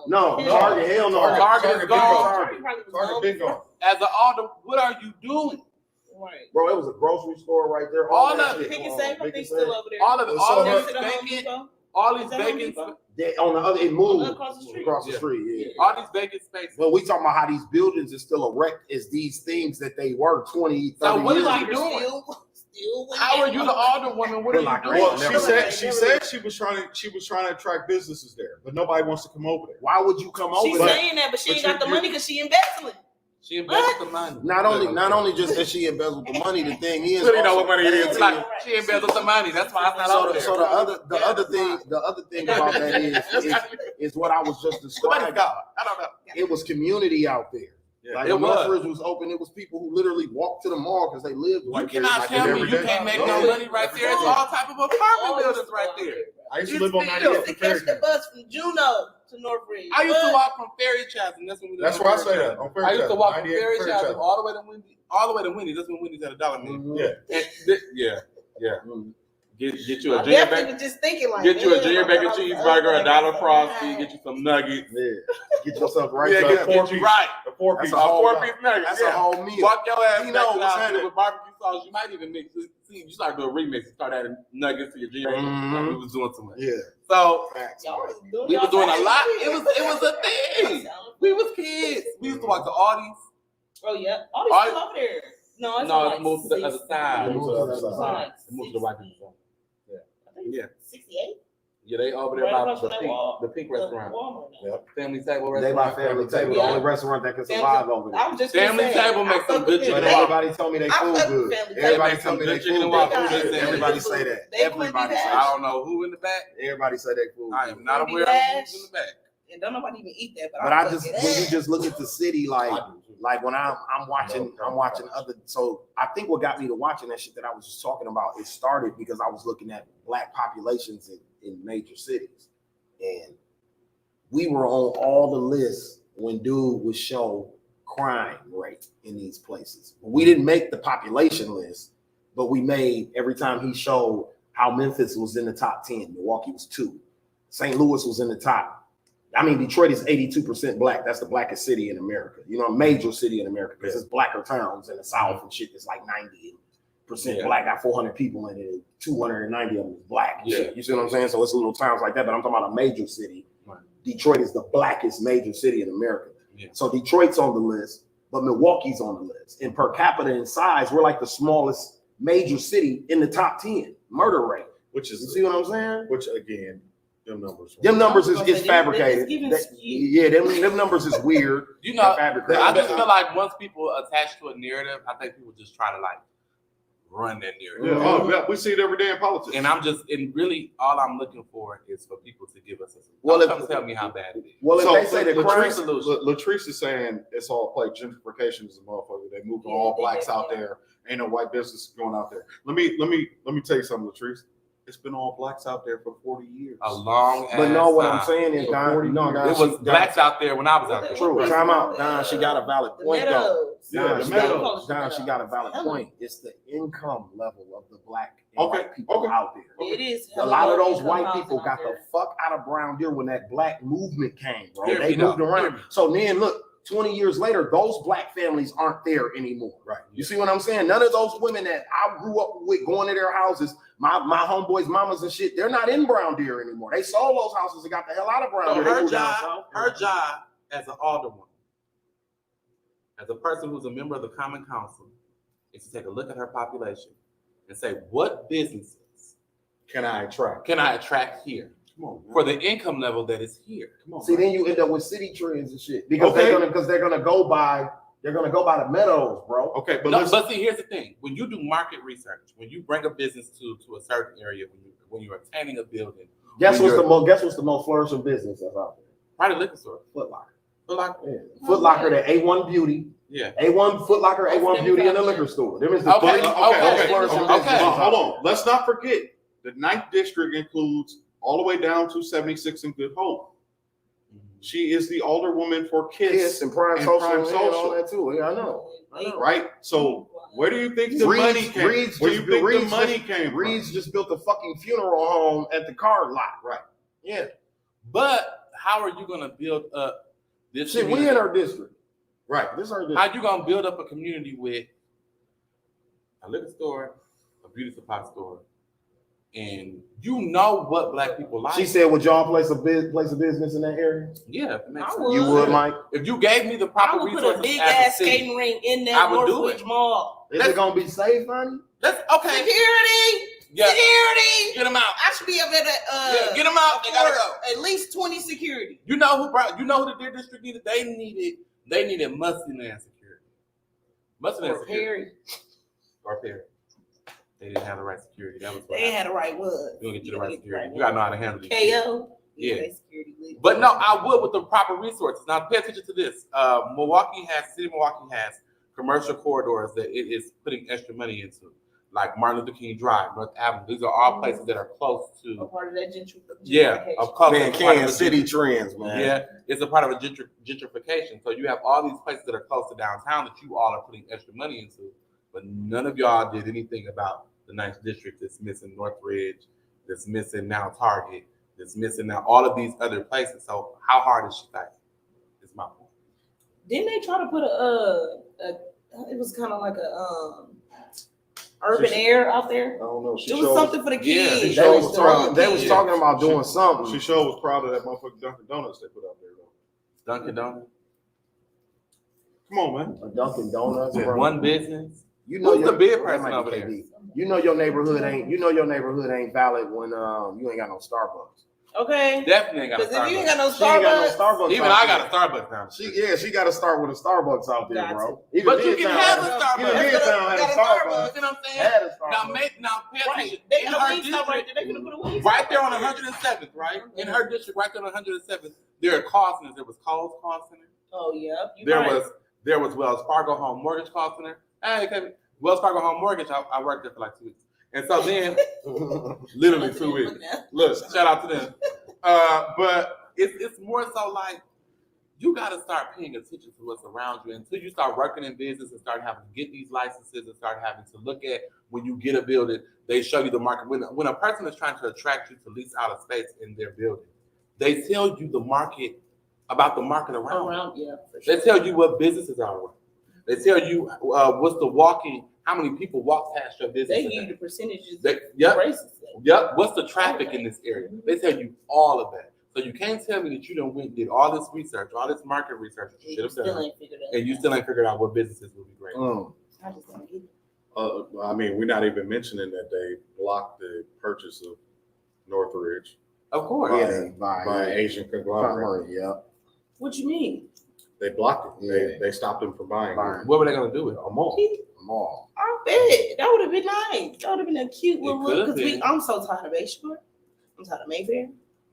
No, Target, hell no. Target is gone. Target been gone. As an alder, what are you doing? Right. Bro, it was a grocery store right there. All that of it. shit. Pick and save, I think still over there. All these vacant on the other, it moved across the street. All these vacant spaces. But we talking about how these buildings are still erect as these things that they were 20, 30 So what years are you ago. doing? How are you the alderwoman? What are you doing? Well, she said she was trying to attract businesses there, but nobody wants to come over there. Why would you come over She's there? saying that, but she ain't got the money because she embezzling. She embezzled the money. Not only just that she embezzled the money, the thing is, you know what money it is. Like, she embezzled the money. That's why it's not over there. So the other thing about that is what I was just describing. I don't know. It was community out there. Yeah. Like It when was. Northridge was open, it was people who literally walked to the mall because they lived You right there. cannot like tell me every you day. can't make No, no yeah. money right there. It's all type of apartment buildings right there. I used to It's live on still- 98 To for catch the Ferry. bus from Juneau to Northridge. I used to What? walk from Ferry Chasm. That's when we lived That's on where I Ferry say that. Chasm. On Ferry I used to Chasm, walk from 98 Ferry Ferry Chasm Chasm. all the way to Wendy's. That's when Wendy's had a dollar menu. Yeah. And yeah. Get you a I junior definitely bacon. was just thinking like, Get you a damn, junior I bacon thought I was cheeseburger, a ugly. dollar frosty. Get you some nuggets. Yeah. Get yourself right Yeah, to get a you 4-piece. right. The 4 That's piece. a whole 4-piece nuggets. That's yeah. a whole meal. Walk your ass You back know what's down happening? with barbecue sauce. You might even mix. See, you start doing remix. You start adding nuggets to your junior bacon. Mhm. We was doing too much. Yeah. So Facts. Y'all was doing we y'all was doing a thing. lot. It was a thing. We was kids. We used to walk to Aldi's. Oh yeah, all these All- still over there. No, it's No, on it's like moved to the other 60. side. It moved to the other It's on side. like It moved to the white 60. people. I think it's Yeah. 68. Yeah, they over there Right by across the from that pink, wall. the pink The restaurant. Walmart now. Yep. Family Table They restaurant. by Family Table, the Yeah. only restaurant that can Family- survive over I there. was just Family gonna say, Table makes I some fuck good with chicken But them. and everybody told me they I food fuck with good. Family Table. Everybody They told me make they some good chicken food and good. waffles. They say Everybody that. say that. They Everybody put me say I that. don't know who in the back. Everybody say they food I good. am not Wendy aware of Dash. who's in the back. And don't nobody even eat that. But I just when you just look at the city, like when I'm watching other. So I think what got me to watching that shit that I was just talking about, it started because I was looking at black populations in major cities, and we were on all the lists when dude would show crime rate in these places. We didn't make the population list, but we made every time he showed how Memphis was in the top 10, Milwaukee was 2, St. Louis was in the top. I mean, Detroit is 82% black. That's the blackest city in America. You know, a major city in America because it's blacker towns in the South and shit. It's like 90% black. Got 400 people in it. 290 of them is black. And shit. You see what I'm saying? So it's little towns like that. But I'm talking about a major city. Right. Detroit is the blackest major city in America. Yeah. So Detroit's on the list, but Milwaukee's on the list. And per capita in size, we're like the smallest major city in the top 10 murder rate. Which You is see what I'm saying? which again, them numbers. Them numbers is It's fabricated. giving That- skew. yeah, them numbers is weird. You know, fabricated. I just feel like once people attach to a narrative, I think people just try to like run that narrative. Yeah, oh, yeah, we see it every day in politics. And really all I'm looking for is for people to give us a Well, don't if- come tell me how bad it is. Well, if they say the crime, Latrice is saying it's all play. Gentrification is a motherfucker. They moved all blacks out there. Ain't no white business going out there. Let me tell you something, Latrice. It's been all blacks out there for 40 years. A long but no, what I'm time. saying is, Don, no, Don, It was blacks out there when I was out there. True. Time out, Don. She got a valid The point though. Meadows. Yeah, Don, the she Meadows. got a valid point. It's the income level of the black and Okay, white people okay. out there. It is. A lot of those hella white low-income people got housing the fuck out of Brown Deer when that black movement came, bro. Hear They me, moved dog. Hear around. me. So then look, 20 years later, those black families aren't there anymore. Right. You see what I'm saying? None of those women that I grew up with going to their houses, my homeboys, mamas and shit, they're not in Brown Deer anymore. They sold those houses and got the hell out of Brown So Deer. They her moved down job, south. as an alderwoman, as a person who's a member of the Common Council, is to take a look at her population and say, what businesses Can I attract? can I attract here Come on, man. for the income level that is here? Come on. See, man. then you end up with city trends and shit because Okay. they're gonna go by the meadows, bro. Okay, but No, listen. but see, here's the thing: when you do market research, when you bring a business to a certain area, when you're obtaining a building, Guess when what's the most flourishing business that's out there? probably liquor store, Foot Locker. but like, Yeah. Foot Locker, the A1 Beauty. yeah, A1 Foot Locker, A1 Let me Beauty, and the find liquor store. Them is the Okay, three okay, most flourishing okay. businesses. Hold on. Let's not forget the 9th district includes all the way down to 76 and Good Hope. She is the alderwoman for Kiss KISS, and Prime and Social Prime and Social. all that too. Yeah, I know. right? So where do you think the Reed's- money came? Reed's Where do just you think Reed's the money just- came from? Reed's just built a fucking funeral home at the car lot. Right. Yeah. but how are you going to build up this? Shit, we community? in our district. Right. This is our district. How you gonna build up a community with a liquor store, a beauty supply store, and you know what black people like? She said, would y'all place a business in that area? yeah, it makes I sense. would. You would, Mike? If you gave me the I proper would put resources a big as a ass city, skating ring in I that would do Northridge it. Mall. Is it gonna be safe, honey? That's okay. Security! Yeah, Security! get them out. I should be able to Yeah, get them out. They gotta go. at least 20 security. You know who the Deer District needed? They needed Mustard Man security. Mustard Man Or security. Perry. Or Perry. They didn't have the right security. That was what They happened. had the right word. You don't get you the right security. You gotta know how to handle these. KO. Yeah. Security lit. But no, I would with the proper resources. Now pay attention to this. City of Milwaukee has commercial corridors that it is putting extra money into, like Martin Luther King Drive, North Avenue. These are all places that are close to A part of that gentrification. Yeah, of course. Man, Kansas City trends, man. Yeah, it's a part of a gentrification. So you have all these places that are close to downtown that you all are putting extra money into, but none of y'all did anything about the 9th district that's missing Northridge, that's missing now Target, that's missing now all of these other places. So how hard is she fighting? Is my point. Didn't they try to put it was kind of like a urban air out there? I don't know. It was something for the kids. They was talking about doing something. She sure was proud of that motherfucking Dunkin' Donuts they put out there though. Dunkin' Donuts? Come on, man. A Dunkin' Donuts, bro. One business. You know who's the big person over there? You know your neighborhood ain't valid when you ain't got no Starbucks. Okay. Definitely ain't got a Because if you ain't Starbucks. got no She ain't got no Starbucks, Starbucks. Even out I there. got a Starbucks now. She got to start with a Starbucks out there, Got bro. But you can have a Starbucks. Even Midtown had a Starbucks. You know what I'm saying? Had a Starbucks. Now pay attention. they In got her a wing stop right district, there. They could have put a wing right there on 107th, right? In her district, right there on 107th, there are call centers. There was Kohl's call center. Oh, yep. There was Wells Fargo Home Mortgage call center. Hey, Kevin, Wells Fargo Home Mortgage. I worked there for like 2 weeks, and so then literally 2 weeks. Look, shout out to them. But it's more so like you got to start paying attention to what's around you until you start working in business and start having to get these licenses and start having to look at when you get a building. They show you the market. When a person is trying to attract you to lease out a space in their building, they tell you the market about the market around. Yeah, for sure. They tell you what businesses are worth. They tell you what's the walking, how many people walk past your business. They give you the percentages. Yep. Races. Yep. What's the traffic in this area? They tell you all of that. So you can't tell me that you done did all this research, all this market research that you should have done, and you still ain't figured out what businesses would be great. I just don't get it. I mean, we're not even mentioning that they blocked the purchase of Northridge Of course. by an Asian conglomerate. Yeah. What you mean? They blocked it. Yeah. They stopped them from buying it. What were they gonna do with it? A mall. Mall. I bet that would have been nice. That would have been a cute little look. could've been. I'm so tired of Bayshore. I'm tired of Mayfair.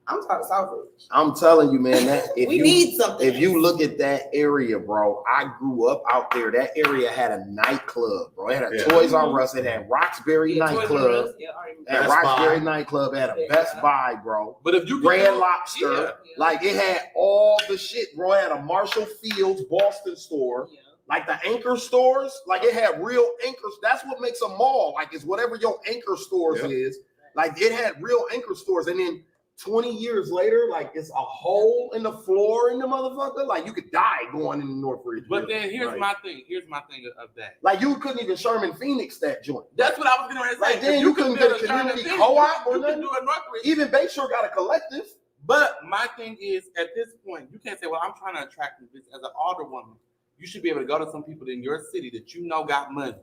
I'm tired of Southridge. I'm telling you, man, that We need something. If you look at that area, bro, I grew up out there. That area had a nightclub, bro. It had a Yeah. Toys R Us. It had Roxbury nightclub. Yeah, I remember. At Best Roxbury Buy. nightclub, it had a Yeah. Best Buy, bro. But if you Red can, Lobster, Yeah. like it had all the shit, bro. It had a Marshall Fields Boston store, Yeah. like the anchor stores, like it had real anchors. That's what makes a mall. Like it's whatever your anchor stores Yeah. is. Like it had real anchor stores, and then 20 years later, like it's a hole in the floor in the motherfucker. Like you could die going in the Northridge. But then here's Right. my thing. Here's my thing of that. Like you couldn't even Sherman Phoenix that joint. That's what I was getting ready to say. Like, then If you can couldn't build get a Sherman community Phoenix, co-op or you nothing? can do a Northridge. Even Bayshore got a collective. But my thing is, at this point, you can't say, well, I'm trying to attract this as an older woman. You should be able to go to some people in your city that you know got money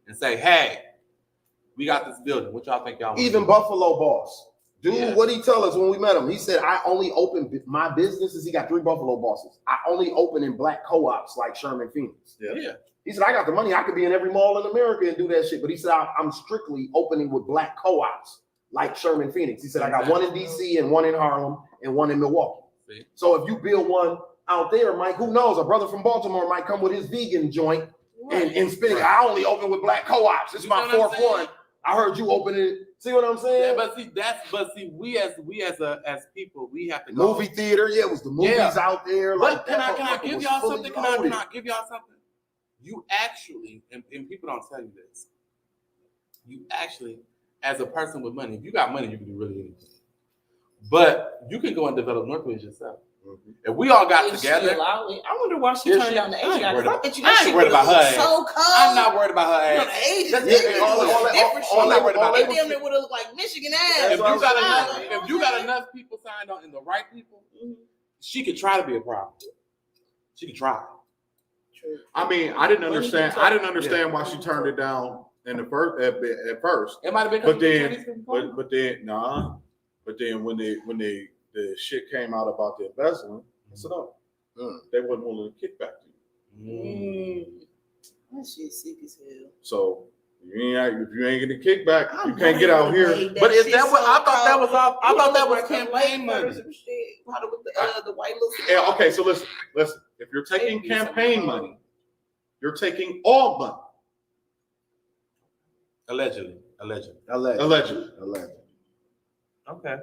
and say, hey, we got this building. What y'all think y'all want? Even Buffalo Boss. Dude, Yeah. what he tell us when we met him? He said, I only open my businesses. He got 3 Buffalo bosses. I only open in black co-ops like Sherman Phoenix. Yeah. He said, I got the money. I could be in every mall in America and do that shit. But he said, I'm strictly opening with black co-ops like Sherman Phoenix. He said, I got one in DC and one in Harlem and one in Milwaukee. See? So if you build one out there, Mike, who knows? A brother from Baltimore might come with his vegan joint and spin it. I only open with black co-ops. This is You my know what I'm 4th saying? one. I heard you open it. See what I'm Yeah, saying? we as people, we have to go. Movie theater, yeah, it was the movies Yeah. out there. But Like can that I motherfucker give was y'all fully something? Can I loaded. give y'all something? You actually, and people don't tell you this, you actually, as a person with money, if you got money, you can do really anything. But you can go and develop Northridge yourself. Mm-hmm. If we all got Is she together, allowed it? I wonder why she Is turned she? down the I ain't Asian guy. worried 'Cause I about- bet you I that ain't shit worried about would've her looked ass. so cold. I'm not worried about her You know, ass. the Asians, That's they different. look All different shit. I'm not worried about They her. damn near would have looked like Michigan ass. If you what I'm got saying. enough, You know if you what got I'm enough people signed on and the right people, Mhm. she could try to be a problem. She could try. True. I mean, I didn't understand why she turned it down in the first at first. It might have been. But then when the shit came out about the embezzling, I said, oh, they wasn't willing to kick back to you. That shit sick as hell. So If you ain't getting a kickback, you can't get out here. But is that what I thought that was all? I thought that was campaign money. The white little. Yeah, okay, so listen. If you're taking campaign money, you're taking all money. Allegedly. Okay.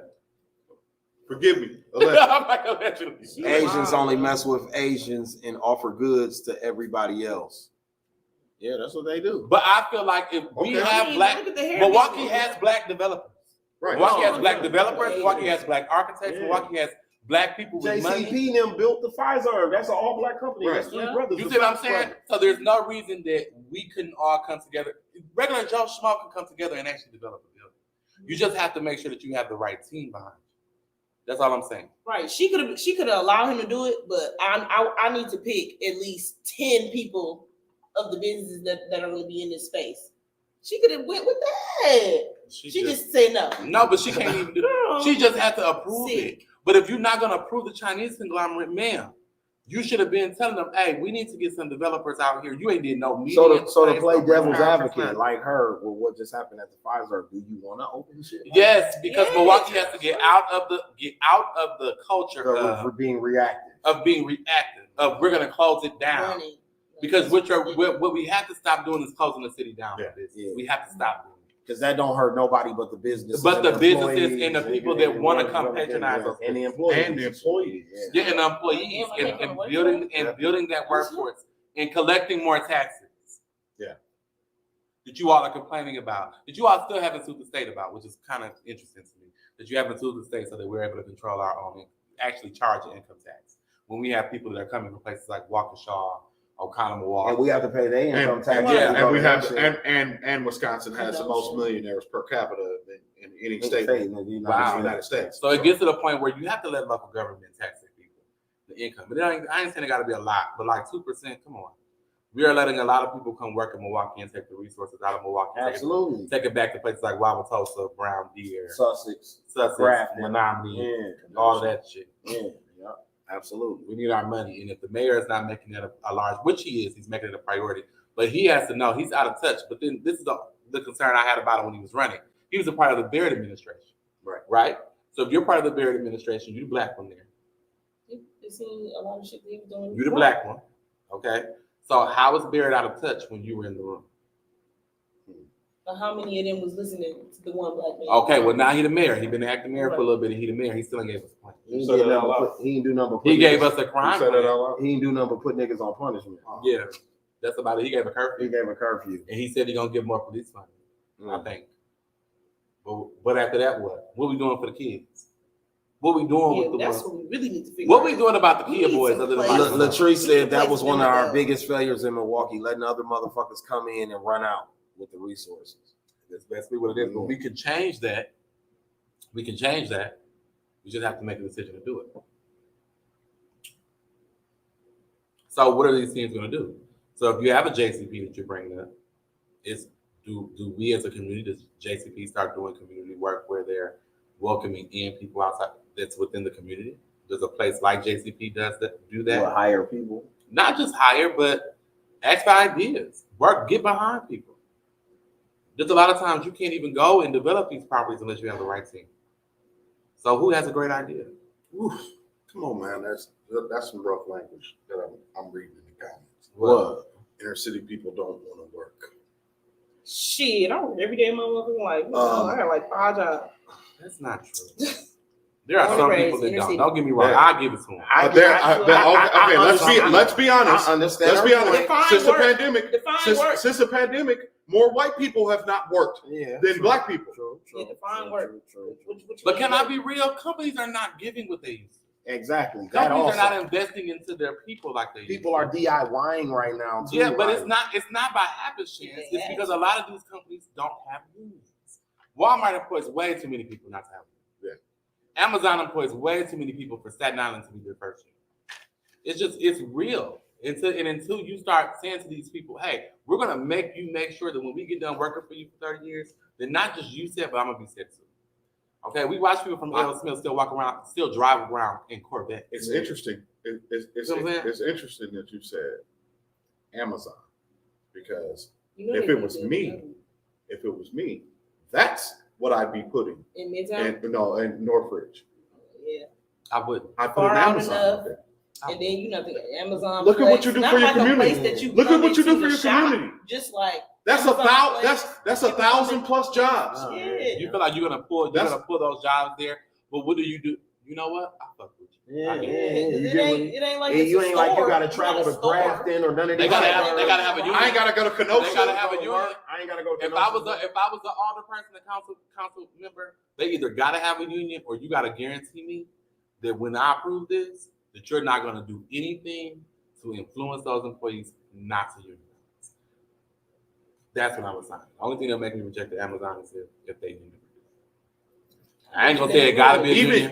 Forgive me. Allegedly. I'm like allegedly. Asians only mess with Asians and offer goods to everybody else. Yeah, that's what they do. But I feel like if we have Milwaukee has black developers. Right. Milwaukee has black developers. Milwaukee has black architects. Milwaukee has black people with money. JCP them built the Pfizer. That's an all-black company. Right. That's three brothers. You see what I'm saying? So there's no reason that we couldn't all come together. Regular Joe Schmo can come together and actually develop a building. You just have to make sure that you have the right team behind you. That's all I'm saying. Right. She could have allowed him to do it, but I need to pick at least 10 people of the businesses that are going to be in this space. She could have went with that. She just said no. No, but she can't even do it. She just had to approve it. But if you're not going to approve the Chinese conglomerate, ma'am, you should have been telling them, hey, we need to get some developers out here. You ain't did no media. So to play devil's advocate, like her, with what just happened at the Pfizer, do you want to open shit? Yes, because Milwaukee has to get out of the culture of being reactive. Of we're going to close it down. Because what we have to stop doing is closing the city down. Yeah. We have to stop doing it. Because that don't hurt nobody but the businesses. But the businesses and the people that want to come patronize us. And the employees. And the employees. Yeah, and the employees. And building that workforce and collecting more taxes. Yeah. That you all are complaining about. That you all still haven't sued the state about, which is kind of interesting to me. That you haven't sued the state so that we're able to control our own, actually charge an income tax. When we have people that are coming from places like Waukesha, Oconomowoc. And we have to pay their income tax. And we have and Wisconsin has the most millionaires per capita in any state in the United States. So it gets to the point where you have to let local government tax their people, the income. But I ain't saying it got to be a lot, but like 2%, come on. We are letting a lot of people come work in Milwaukee and take the resources out of Milwaukee. Absolutely. Take it back to places like Wauwatosa, Brown Deer, Sussex, Menominee, all of that shit. Yeah. Absolutely. We need our money. And if the mayor is not making that a large, which he is, he's making it a priority. But he has to know he's out of touch. But then this is the concern I had about him when he was running. He was a part of the Barrett administration. Right? So if you're part of the Barrett administration, you're the black one there. You seen a lot of shit that he was doing. You're the black one. Okay? So how was Barrett out of touch when you were in the room? How many of them was listening to the one black man? Okay, well now he the mayor. He been acting mayor for a little bit, and he the mayor. He still ain't gave us a plan. He ain't do nothing. He gave us a crime plan. He ain't do nothing but put niggas on punishment. Yeah, that's about it. He gave a curfew. And he said he gonna give more police money. I think. But after that, what? What we doing for the kids? What we doing with the that's what we really need to figure out. What we doing about the kid boys? Other than Latrice said that was one of our biggest failures in Milwaukee, letting other motherfuckers come in and run out with the resources. That's basically what it is. But we can change that. We just have to make a decision to do it. So what are these teams going to do? So if you have a JCP that you're bringing up, do we as a community, does JCP start doing community work where they're welcoming in people outside that's within the community? Does a place like JCP do that? Or hire people? Not just hire, but ask for ideas. Get behind people. There's a lot of times you can't even go and develop these properties unless you have the right team. So who has a great idea? Oof. Come on, man. That's some rough language that I'm reading in the comments. What? Inner city people don't want to work. Shit, I work every day in my motherfucking life. I got like 5 jobs. That's not true. There are some people that don't. Don't get me wrong. Yeah. I'll give it to them. Let's be honest. I understand. Let's be honest. Since the pandemic, more white people have not worked than black people. True. Define work. But can I be real? Companies are not giving what they used to. Exactly. Companies are not investing into their people like they used to. People are DIYing right now too. Yeah, but it's not by happenstance. It's because a lot of these companies don't have unions. Walmart employs way too many people not to have unions. Yeah. Amazon employs way too many people for Staten Island to be their first union. It's real. Until you start saying to these people, hey, we're going to make you make sure that when we get done working for you for 30 years, that not just you said, but I'm going to be said too. Okay, we watch people from L. Smith still drive around in Corvette. It's interesting. It's interesting that you said Amazon, because if it was me, if it was me, that's what I'd be putting In Midtown? in Northridge. Yeah. I wouldn't. I put Far an out Amazon enough. out there. And then Amazon. Look at what Flex, you do not for your like a community. place that you Look at come what you do into for to your shop, community. Just like That's Amazon Flex, that's 1,000 plus jobs. Yeah. You feel like you're gonna pull those jobs there, but what do? You know what? I fuck with you. Yeah, I get yeah, it. It ain't like it's you a ain't like you store. gotta It's travel not a to store. Grafton or none of They these. gotta have a union. I ain't gotta go to Kenosha. They gotta have a union. I ain't gotta go to If I was an alder person, a council member, they either gotta have a union or you gotta guarantee me that when I approve this, that you're not gonna do anything to influence those employees not to unionize. That's what I was saying. The only thing that'll make me reject the Amazon is if they unionize. I ain't gonna say it gotta be a union.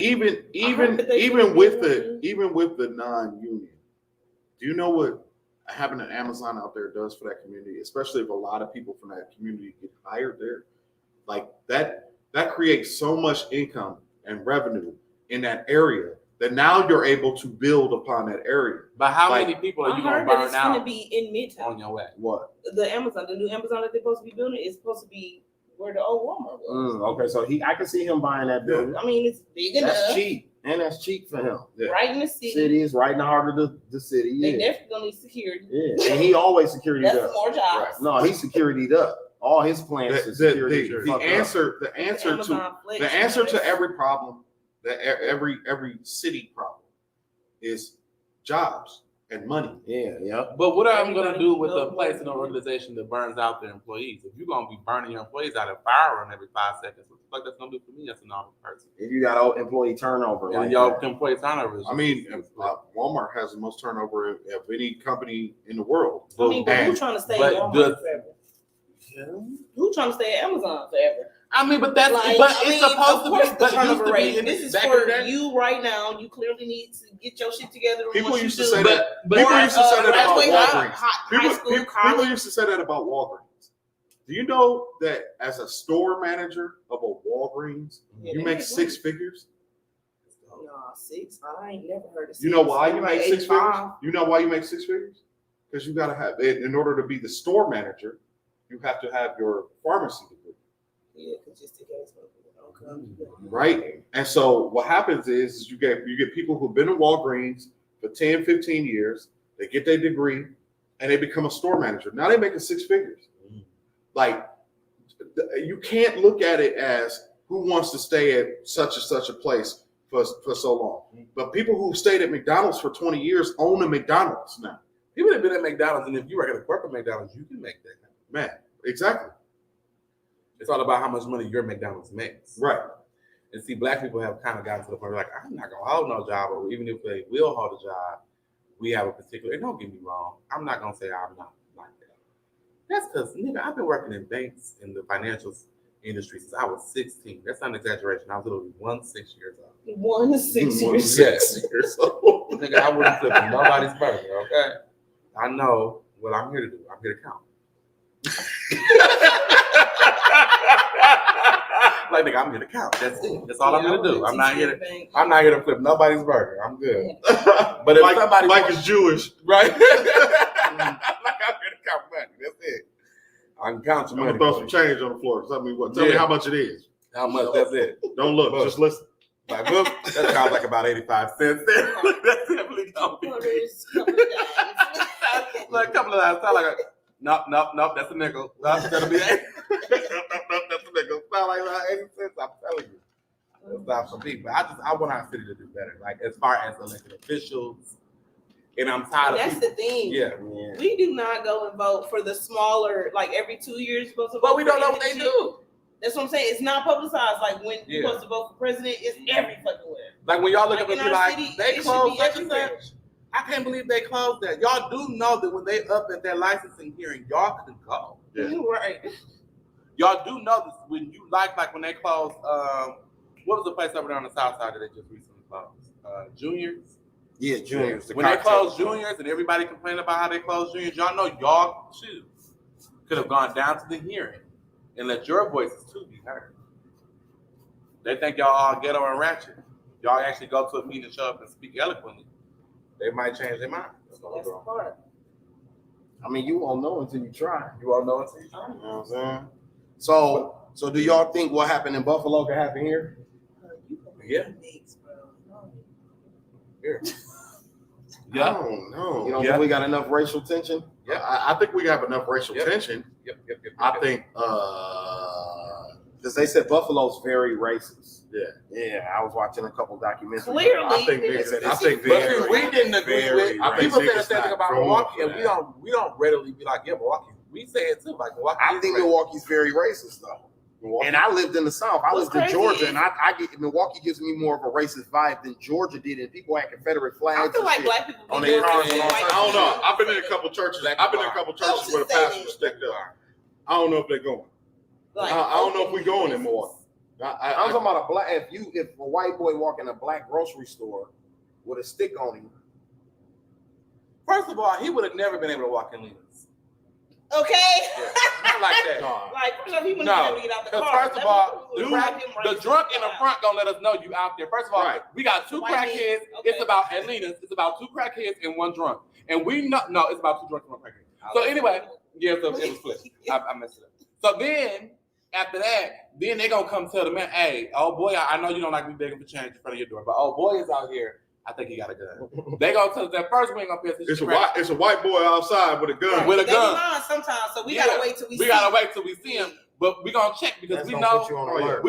Even with the non-union, do you know what having an Amazon out there does for that community, especially if a lot of people from that community get hired there? Like that creates so much income and revenue in that area that now you're able to build upon that area. But how many people are you gonna burn it's gonna out be in Midtown. on your way? What? The new Amazon that they're supposed to be building is supposed to be where the old Walmart was. Okay, so I can see him buying that building. I mean, it's big enough. That's cheap, and that's cheap for him. Yeah. Right in the city. City is right in the heart of the city. They Yeah, definitely gonna need security. yeah, and he always security That's up. more jobs. No, he's securityed up. All his plans is security. The answer to every problem, that every city problem, is jobs and money. Yeah. But what am I gonna do with a place in an organization that burns out their employees? If you're gonna be burning your employees out and firing every 5 seconds, what the fuck that's gonna do for me as a normal person? If you got employee turnover, And your employee turnover is I mean, Walmart has the most turnover of any company in the world. I mean, but who's trying to stay at Walmart forever? Who's trying to stay at Amazon forever? I mean, but that's Like, it's supposed to be. the turnover rate. In This is back for in the day. you right now. You clearly need to get your shit together. People used to do. say that. But People used to say that about graduate Walgreens. high school, People college. used to say that about Walgreens. Do you know that as a store manager of a Walgreens, you make 6 figures? Nah, 6. I ain't never heard of 6. You know why you Like make 6 figures? 85. You know why you make 6 figures? Because you gotta have, in order to be the store manager, you have to have your pharmacy degree. Yeah, because just in case people don't come. Right? And so what happens is you get people who've been in Walgreens for 10, 15 years, they get their degree, and they become a store manager. Now they're making 6 figures. Like, you can't look at it as who wants to stay at such and such a place for so long. But people who stayed at McDonald's for 20 years own a McDonald's now. People have been at McDonald's, and if you work at a corporate McDonald's, you can make that. Man, exactly. It's all about how much money your McDonald's makes. Right. And see, black people have kind of gotten to the point where like, I'm not gonna hold no job, or even if they will hold a job, we have a particular. And don't get me wrong, I'm not gonna say I'm not like that. That's because nigga, I've been working in banks in the financial industry since I was 16. That's not an exaggeration. I was literally 6 years old. 6 years. Yes. Nigga, I wouldn't flip nobody's burger. Okay. I know what I'm here to do. I'm here to count. Like nigga, I'm here to count. That's it. That's all I'm gonna do. I'm not here to flip nobody's burger. I'm good. But if somebody Mike is Jewish, right? Like I'm here to count money. That's it. I can count your I'm money. gonna throw some change on the floor. Tell me how much it is. How much? That's it. Don't look, just listen. Like, whoop, that sounds like about 85 cents. That's definitely gonna be. Like a couple of times, sound like a nope. That's a nickel. That'll be 8. Nope, that's a nickel. Sound like about 80 cents. I'm telling you, it's not for me. But I want our city to do better. Like as far as elected officials, and I'm tired of. That's the thing. Yeah. We do not go and vote for the smaller. Like every 2 years, supposed to. But we don't know what they do. That's what I'm saying. It's not publicized. Like when you're supposed to vote for president, it's every fucking where. Like when y'all look up and be like, city, they closed such and such. I can't believe they closed that. Y'all do know that when they up at their licensing hearing, y'all can go. Yeah. Right. Y'all do know this when you like when they closed. What was the place over there on the south side that they just recently closed? Juniors. Yeah, Juniors. When they closed Juniors and everybody complained about how they closed Juniors, y'all know y'all too could have gone down to the hearing and let your voices too be heard. They think y'all all ghetto and ratchet. Y'all actually go to a meeting and show up and speak eloquently. They might change their mind. That's the part. I mean, you won't know until you try. You won't know until you try. You know what I'm saying? So do y'all think what happened in Buffalo can happen here? Yeah. I don't know. You don't think we got enough racial tension? Yeah, I think we have enough racial tension. Yep. I think Because they said Buffalo's very racist. Yeah. I was watching a couple documentaries. Clearly, I think But we didn't agree with. People say the same thing about Milwaukee, and we don't readily be like, yeah, Milwaukee. We say it too, like Milwaukee. I think Milwaukee's very racist though. And I lived in the South. I lived in Georgia, and I get Milwaukee gives me more of a racist vibe than Georgia did, and people had Confederate flags. I feel like black people on their cars. I don't know. I've been in a couple churches. Where the pastors sticked up. I don't know if they're going. I don't know if we're going in Milwaukee. I'm talking about a black. If a white boy walk in a black grocery store with a stick on him. First of all, he would have never been able to walk in Lena's. Okay. Yeah, not like that. Like, he wouldn't be able to get out the car. First of all, the drunk in the front gonna let us know you out there. First of all, we got two crackheads. Okay. It's about at Lena's. It's about two crackheads and one drunk, and we know it's about two drunks and one crackhead. So anyway, so it was flipped. I messed it up. So then after that, then they gonna come tell the man, hey, oh boy, I know you don't like me begging for change in front of your door, but oh boy is out here. I think he got a gun. They gonna tell us that first we ain't gonna piss. It's a white boy outside with a gun. Right. With a gun. Sometimes, so we gotta wait till we see him. But we gonna check because we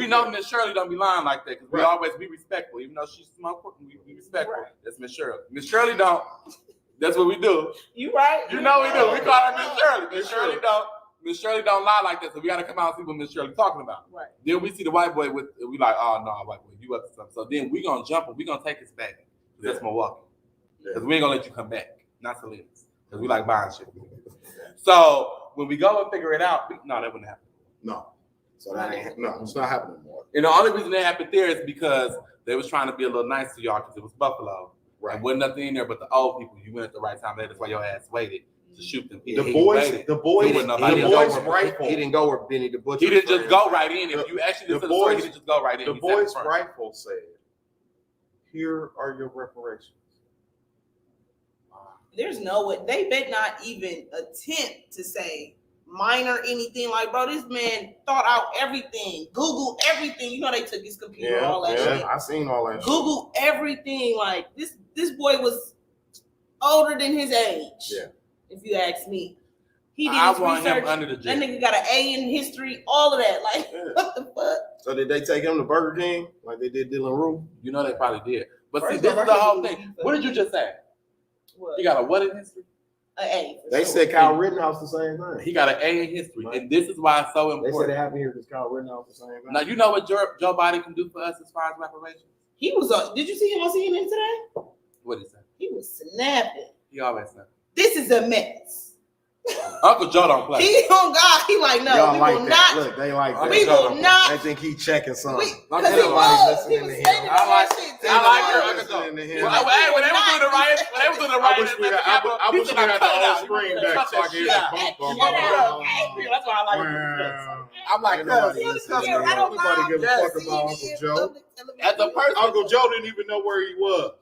know Miss Shirley don't be lying like that because we always be respectful. Even though she smoke, we respectful. Right. That's Miss Shirley. Miss Shirley don't. That's what we do. You right. You know we do. We call her Miss Shirley. Miss Shirley don't. Miss Shirley don't lie like that, so we gotta come out and see what Miss Shirley talking about. Right. Then we see the white boy we like, oh no, white boy, you up to something. So then we gonna jump him. We gonna take his back. That's Milwaukee. Because we ain't gonna let you come back. Not Salinas. Because we like buying shit. So when we go and figure it out, no, that wouldn't happen. No. So that ain't it's not happening more. And the only reason that happened there is because they was trying to be a little nice to y'all because it was Buffalo. Right. And wasn't nothing in there but the old people. You went at the right time. That's why your ass waited to shoot them. The boys rifle. He didn't go where Benny the Butcher. He didn't just go right in. If you actually listen to the story, he didn't just go right in. The boys' rifle said, here are your reparations. There's no way. They bet not even attempt to say minor anything. Like, bro, this man thought out everything. Google everything. You know they took his computer, all that shit. I seen all that Google everything. Like, this boy was older than his age. Yeah. If you ask me. He did his research. Him under the jail. That nigga got an A in history, all of that. Like, what the fuck? So did they take him to Burger King like they did Dylan Rue? You know they probably did. But see, this is the whole thing. What did you just say? What? He got a what in history? An A. They said Kyle Rittenhouse the same thing. He got an A in history. Right. And this is why it's so important. They said it happened here because Kyle Rittenhouse the same thing. Now, you know what Joe Biden can do for us as far as reparations? He was did you see him on CNN today? What did he say? He was snapping. He always snapping. This is a mess. Uncle Joe don't play. He on God. He like, no, y'all we like will that. not. Look, they like that. We will not. They think he checking something. Because he was listening to him. I like her. Uncle Joe. Hey, when they was doing the riots, I wish we had the whole screen back so I could hear the bump. That's why I like it. I'm like, nobody give a fuck about Uncle Joe. As a person, Uncle Joe didn't even know where he was.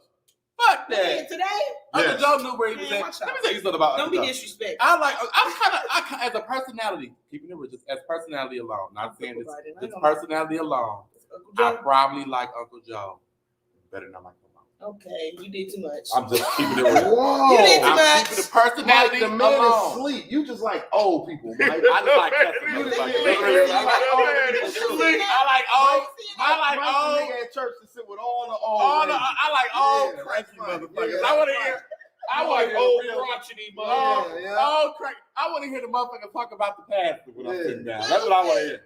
Fuck that. Today? Uncle Joe knew where he was at. Let me tell you something about Don't be disrespectful. I as a personality, keeping it real, just as personality alone, not saying this, just personality alone, I probably like Uncle Joe better than I like him. Okay, you did too much. I'm just keeping it real. Whoa. You did too much. I'm keeping the personality Mike, the man alone. is asleep. You just like old people, Mike. I just like cussing. I like old. Nigga at church to sit with all the old. I like old cranky motherfuckers. I want to hear. I like old crotchety motherfuckers. Old cranky. I want to hear the motherfucker talk about the past when I'm sitting down. That's what I want to hear.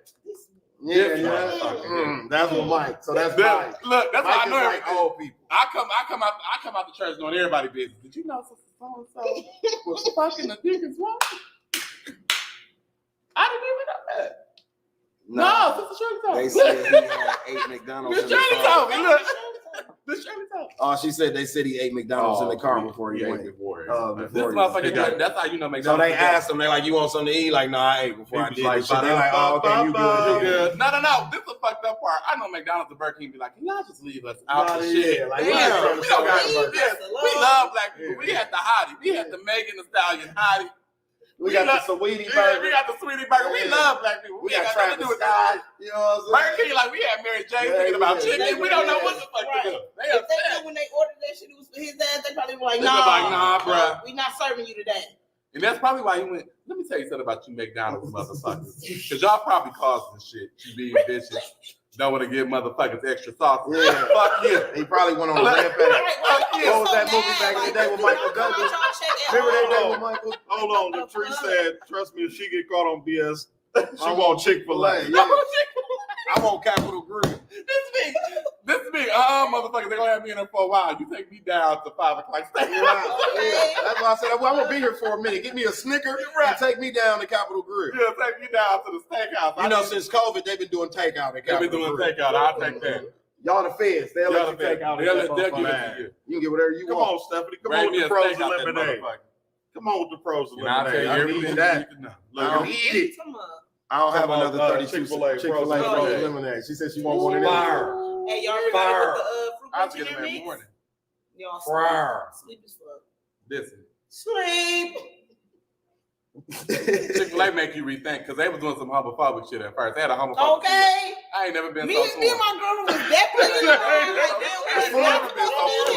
That's what Mike. So that's Mike. Look, that's why I know like old people. I come out the church knowing everybody business. Did you know Sister So and So was fucking the deacon's wife? I didn't even know that. No, Sister Shirley told me. They said he had 8 McDonald's. Miss Shirley told me. Look, Miss Shirley told me. Oh, she said they said he ate McDonald's in the car before he went. This motherfucker, that's how you know McDonald's. So they asked him, they're like, you want something to eat? Like, no, I ate before I did this shit. They're like, oh, okay, you good. No. This is the fucked up part. I know McDonald's and Burger King be like, can y'all just leave us out the shit? Like, we love black people. We had the hottie. We had the Megan Thee Stallion hottie. We got the Sweetie Yeah, Burger. we got the Sweetie Burger. We love black people. We got ain't nothing to Travis do with Scott. that. You know what I'm Burger saying? King, like we had Mary J Yeah, thinking about yeah. chicken. We don't know what the fuck to do. They If they upset. knew when they ordered that shit, it was for his ass. They probably were like, They was like, nah, bruh. we not serving you today. And that's probably why he went, let me tell you something about you McDonald's motherfuckers. Because y'all probably caused this shit. You being bitches. Don't want to give motherfuckers extra sauce. Yeah. Fuck you. He probably went on a rampage. What was that movie back in the day with Michael Douglas? Remember that day with Michael? Hold on. Latrice said, trust me, if she get caught on BS, she want Chick-fil-A. Yeah. I want Capital Grill. This is me. Motherfuckers, they're gonna have me in there for a while. You take me down to 5 o'clock. Stay Yeah. That's why I said, well, I'm gonna be here for a minute. Give me a Snicker and take me down to Capital Grill. Yeah, take me down to the steakhouse. You know, since COVID, they've been doing takeout at they've Capital been doing Grill. takeout. I'll take that. Y'all the feds. They'll let you take out. They'll give it to you. You can get whatever you Come want. on, Stephanie. Come Bring on me with a the pros steak out and that lemonade. motherfucker. Come on with the pros and And I'll tell you lemonade. I everything need you that. need to know. I don't Eat it. I don't have Come on, another 32 Chick-fil-A Chick-fil-A frozen frozen lemonade. lemonade. She said she want one of them. Fire. Hey, y'all ever Fire. got the fruit I'll punch get in them your in the mix? morning. Y'all Fire. sleep as fuck. Listen, Sleep. Chick-fil-A make you rethink because they was doing some homophobic shit at first. They had a homophobic shit. Okay. I ain't never been Me so and torn. my girlfriend was definitely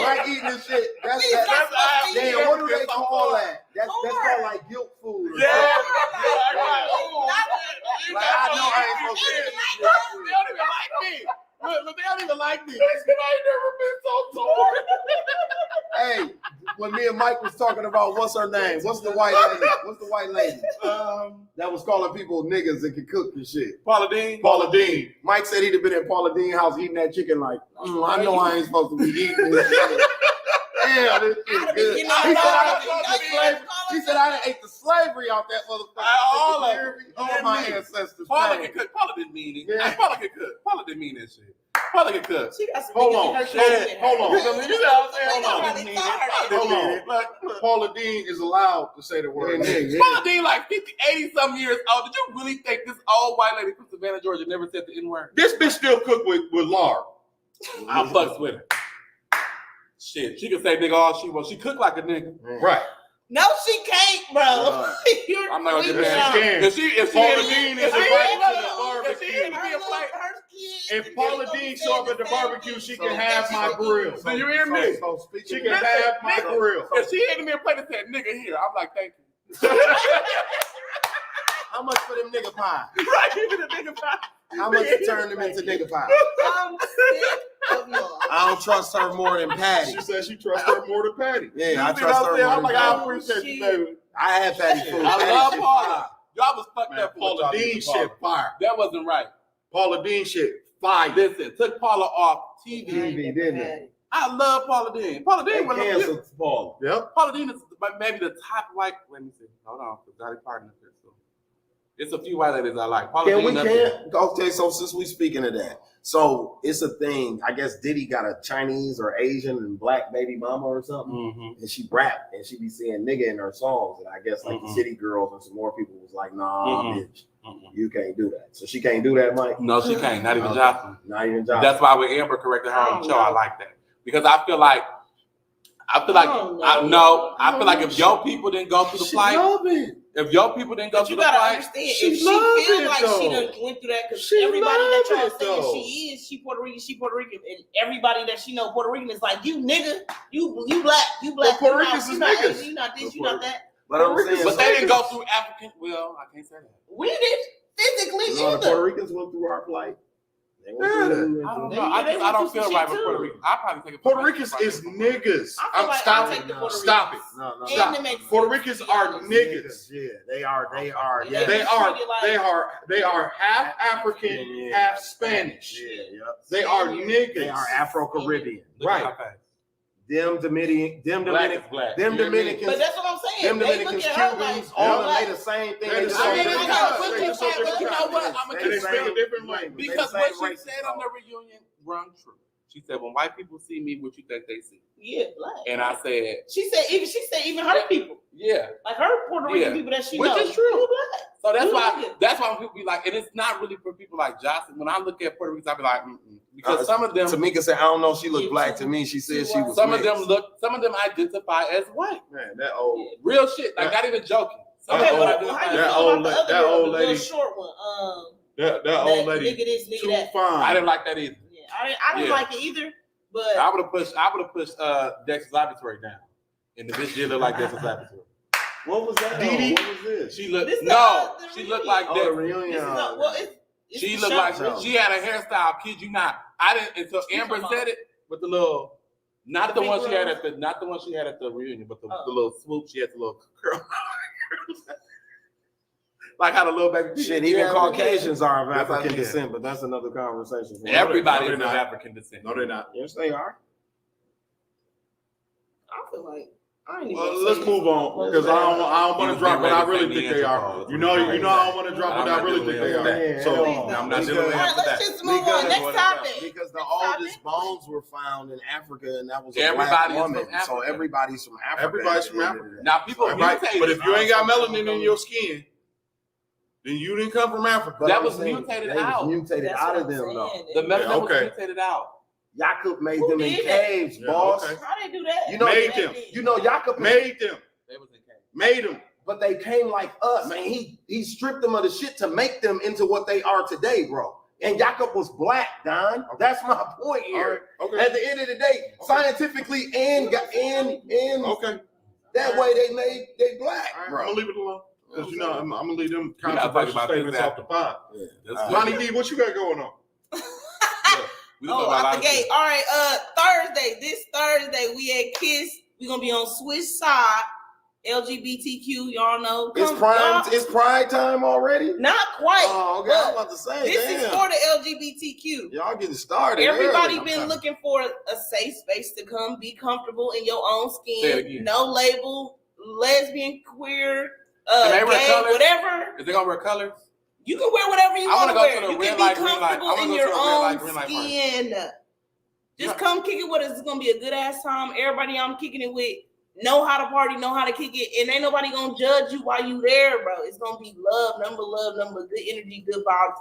Like eating this shit. That's damn, what do they call that? That's called like guilt food. Or Yeah. something. Like, I know I ain't supposed to eat this They don't even like me. Look, they don't even like me. I ain't never been so torn. Hey, when me and Mike was talking about what's her name? What's the white lady? What's the white lady? That was calling people niggas that can cook and shit. Paula Dean. Paula Dean. Mike said he'd have been at Paula Dean's house eating that chicken like, I know I ain't supposed to be eating this shit. Damn, this shit good. He said I done ate the slavery out that motherfucker. All of it. All my ancestors. Paula paid. can cook. Paula didn't mean it. Yeah. Hey, Paula can cook. Paula didn't mean that shit. Paula can cook. She got some Hold niggas on. in her Shit. closet. Hold on. You know what I'm saying? Hold on. They don't really Hold on. Look. Paula Dean is allowed to say the word. Yeah. Paula Dean like 50, 80 some years old. Did you really think this old white lady from Savannah, Georgia never said the N-word? This bitch still cook with lard. I fucks with her. Shit, she can say nigga all she wants. She cook like a nigga. Right. No, she can't, bro. You're I'm not gonna get freaking that. out. can. If she Paula had Dean if is she invited had- to the if barbecue. she had to be a plate. If Paula Dean show up at the barbecue, she can have my grill. Do you hear me? She can have my grill. If she had to be a plate that said nigga here, I'm like, thank you. How much for them nigga pie? Right, give it a nigga pie. How much you turn them into nigga pie? I'm sick of y'all. I don't trust her more than Patty. She said she trusts her more than Patty. Yeah, I You see trust what her I'm saying? more I'm than like, I Patty. appreciate you, baby. I had Patty food. I Patty love shit Paula. Y'all was fucked Man, up. Paula Dean shit fire. That wasn't right. Paula Dean shit fire. Listen, took Paula off TV. TV, didn't it? I love Paula Dean. Paula They Dean was canceled Paul. Yep. Paula Dean is maybe the top white. Let me see. Hold on, because Dolly Parton is here too. It's a few white ladies I like. Paula Can Dean we up there. can't? Okay, so since we speaking of that, so it's a thing. I guess Diddy got a Chinese or Asian and black baby mama or something, Mhm. and she rap and she be saying nigga in her songs, and I guess like the City Girls and some more people was like, nah, bitch, you can't do that. So she can't do that, Mike. No, she can't. Not even Okay. Jocelyn. Not even Jocelyn. That's why when Amber corrected her on the show, I like that because I feel like if your people didn't go through the She flight, love it. if your people didn't go But through you the gotta flight, understand, she if she love feel it, like though. she done went through that, because She everybody that y'all love it, saying though. she Puerto Rican, and everybody that she know Puerto Rican is like, you nigga, you black, But Puerto you Ricans not, is you not niggas. Asian, you not this, you not that. But I'm saying, but they didn't go through African. Well, I can't say that. We didn't physically you know, the either. Puerto Ricans went through our flight. They went through I don't They- know. I they don't went through feel some right shit with Puerto too. Rican. I probably take a Puerto Ricans is niggas. I feel like Stop I'll take the it. Puerto Stop it. Ricans. No, And Stop. it makes Puerto sense. Ricans are niggas. Yeah, they are. Yeah. They are half African, half Spanish. Yeah, yep. They are niggas. They are Afro-Caribbean. Right. Them Dominicans, Black. them Dominicans, But that's what I'm saying. them They Dominicans, look at her like, Cubans, all of them, black. they the same thing. They're They the the same same thing. race. But you know what? I'm They gonna They the speak a same- different language. they the because same what she race. said on the reunion rung true. She said, "When white people see me, what you think they see?" Yeah, black. And I said, She said even her people, "Yeah." like her Puerto Rican Yeah. people that she Which knows, is true. you black. So that's You why nigga. when people be like, and it's not really for people like Jocelyn. When I look at Puerto Ricans, I be like, because some of them, Tamika said, I don't know if she looked black to me. She said she was some mixed. of them identify as white. Man, that old. Real shit, like not even joking. Okay, That well, old- how you that feel old about the la- other that girl, old the lady- little short one? That old lady, Nigga this, nigga too that. fine. I didn't like that either. Yeah, I didn't Yeah. like it either. But I would have pushed Dexter's Laboratory down. And the bitch did look like Dexter's Laboratory. What was that? Dee Dee? What was this? She looked This the she looked like Oh, the Dexter. reunion. this is not, well, it's She the looked show, like really. she had a hairstyle. Kid you not. I didn't until Amber said it with the little, not the one she had at the reunion, but the little swoop. She had the little curl. Like how the little baby. Shit, even Caucasians are of That's how African she is. descent, but that's another conversation. Everybody No, is they're of not. African descent. No, they're not. Yes, they are. I feel like I ain't even. Well, let's move on because I don't want to drop what I really think they are. You know, I don't want to drop what I really think they are. So I'm not doing All right, after that. let's just move on. Next topic. Because the Next oldest topic. bones were found in Africa, and that was a Everybody black is woman. from Africa. So everybody's from Africa. Everybody's from Africa. Now people right, mutated. but if you ain't got melanin in your skin, then you didn't come from Africa. But That I'm was saying mutated they was out. mutated That's out what of I'm them, saying. though. The melanin was okay. mutated out. Jacob made Who them in did that? caves, Yeah, boss. okay. How they do that? You know, Made them. You know, Jacob Made them. They was in Canada. Made them. but they came like us, man. He stripped them of the shit to make them into what they are today, bro. And Jacob was black, Don. That's my point here. Okay. At the end of the day, scientifically and Okay. that way they black, I'm bro. gonna leave it alone because you know I'm gonna leave them We gotta talk controversial about statements this off the pod. Yeah. That's Lonnie D, what you got going on? We can Oh, talk about a out lot the of gate. shit. All right, Thursday. This Thursday, we at Kiss. We're gonna be on Switch side. LGBTQ, y'all know. It's prime time already. Not quite. Oh, okay. I was but about to say, this damn. is for the LGBTQ. Y'all getting started. Everybody early. been looking for a safe space to come be comfortable in your own Say it skin. again. No label, lesbian, queer, Can they wear gay, colors? whatever. Is they gonna wear colors? You can wear whatever you I want to wanna go wear. to the You red can light, be green light. I comfortable wanna in go your to the red light, own green light skin. Just Yeah. come kick it with us. It's gonna be a good ass time. Everybody I'm kicking it with know how to party, know how to kick it, and ain't nobody gonna judge you while you there, bro. It's gonna be love, good energy, good vibes.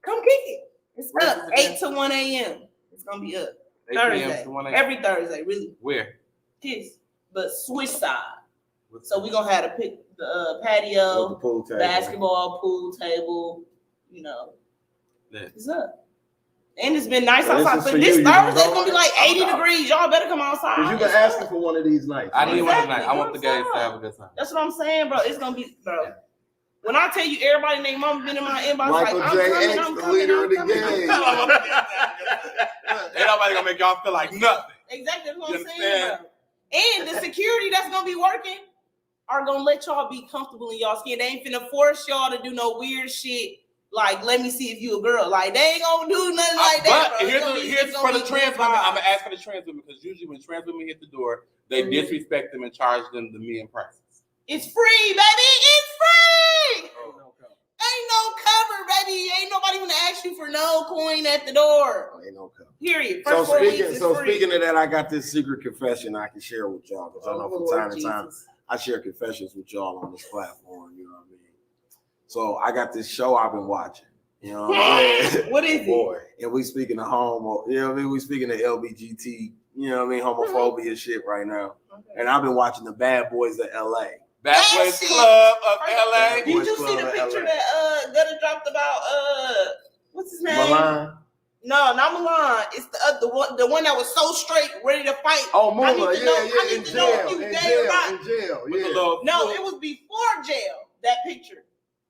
Come kick it. It's Where's up this again? 8 to 1 a.m. It's gonna be up 8 p.m. Thursday, to 1 a.m. every Thursday, really. Where? Kiss, but switch side. So we gonna have the patio, With the pool table. basketball, pool table. You know, Yeah. it's up. And it's been nice So this outside. is But for this you. You gonna Thursday's go gonna be on like it? 80 degrees. Y'all better come outside. Because you've been It's asking up. for one of these nights. I need one Exactly. tonight. I want the guys to Outside. have a good time. That's what I'm saying, bro. It's gonna be, bro. When I tell you everybody and their mama been in my inbox, Michael like, J. I'm coming, X, I'm the coming, leader I'm of the coming, I'm game. coming. Ain't nobody gonna make y'all feel like nothing. Exactly what You I'm saying, understand? bro. And the security that's gonna be working are gonna let y'all be comfortable in y'all skin. They ain't finna force y'all to do no weird shit. Like, let me see if you a girl. Like, they ain't gonna do nothing like that. But Bro. here's for the trans women. I'm gonna ask for the trans women because usually when trans women hit the door, they Mhm. disrespect them and charge them the men prices. It's free, baby. It's free. Ain't no cover, baby. Ain't nobody gonna ask you for no coin at the door. Oh, ain't no cover. Period. So First 4 weeks is free. speaking of that, I got this secret confession I can share with y'all because I know Oh, from time Lord to time Jesus. I share confessions with y'all on this platform. You know what I mean? So I got this show I've been watching. You know what I'm saying? What is it? Boy, and we speaking of homo. You know what I mean? We speaking of LBGT. You know what I mean? Homophobia shit right now. And I've been watching the Bad Boys of LA. Bad That Boys shit. Club of LA. Did you Boys see Club the of picture LA. that Gutter dropped about what's his name? Milan. No, not Milan. It's the one that was so straight, ready to fight. Oh, I need Mula. to know- I Yeah, need in to know if you jail. In gay or not. jail. In jail. With the Yeah. little No, it was before jail. That picture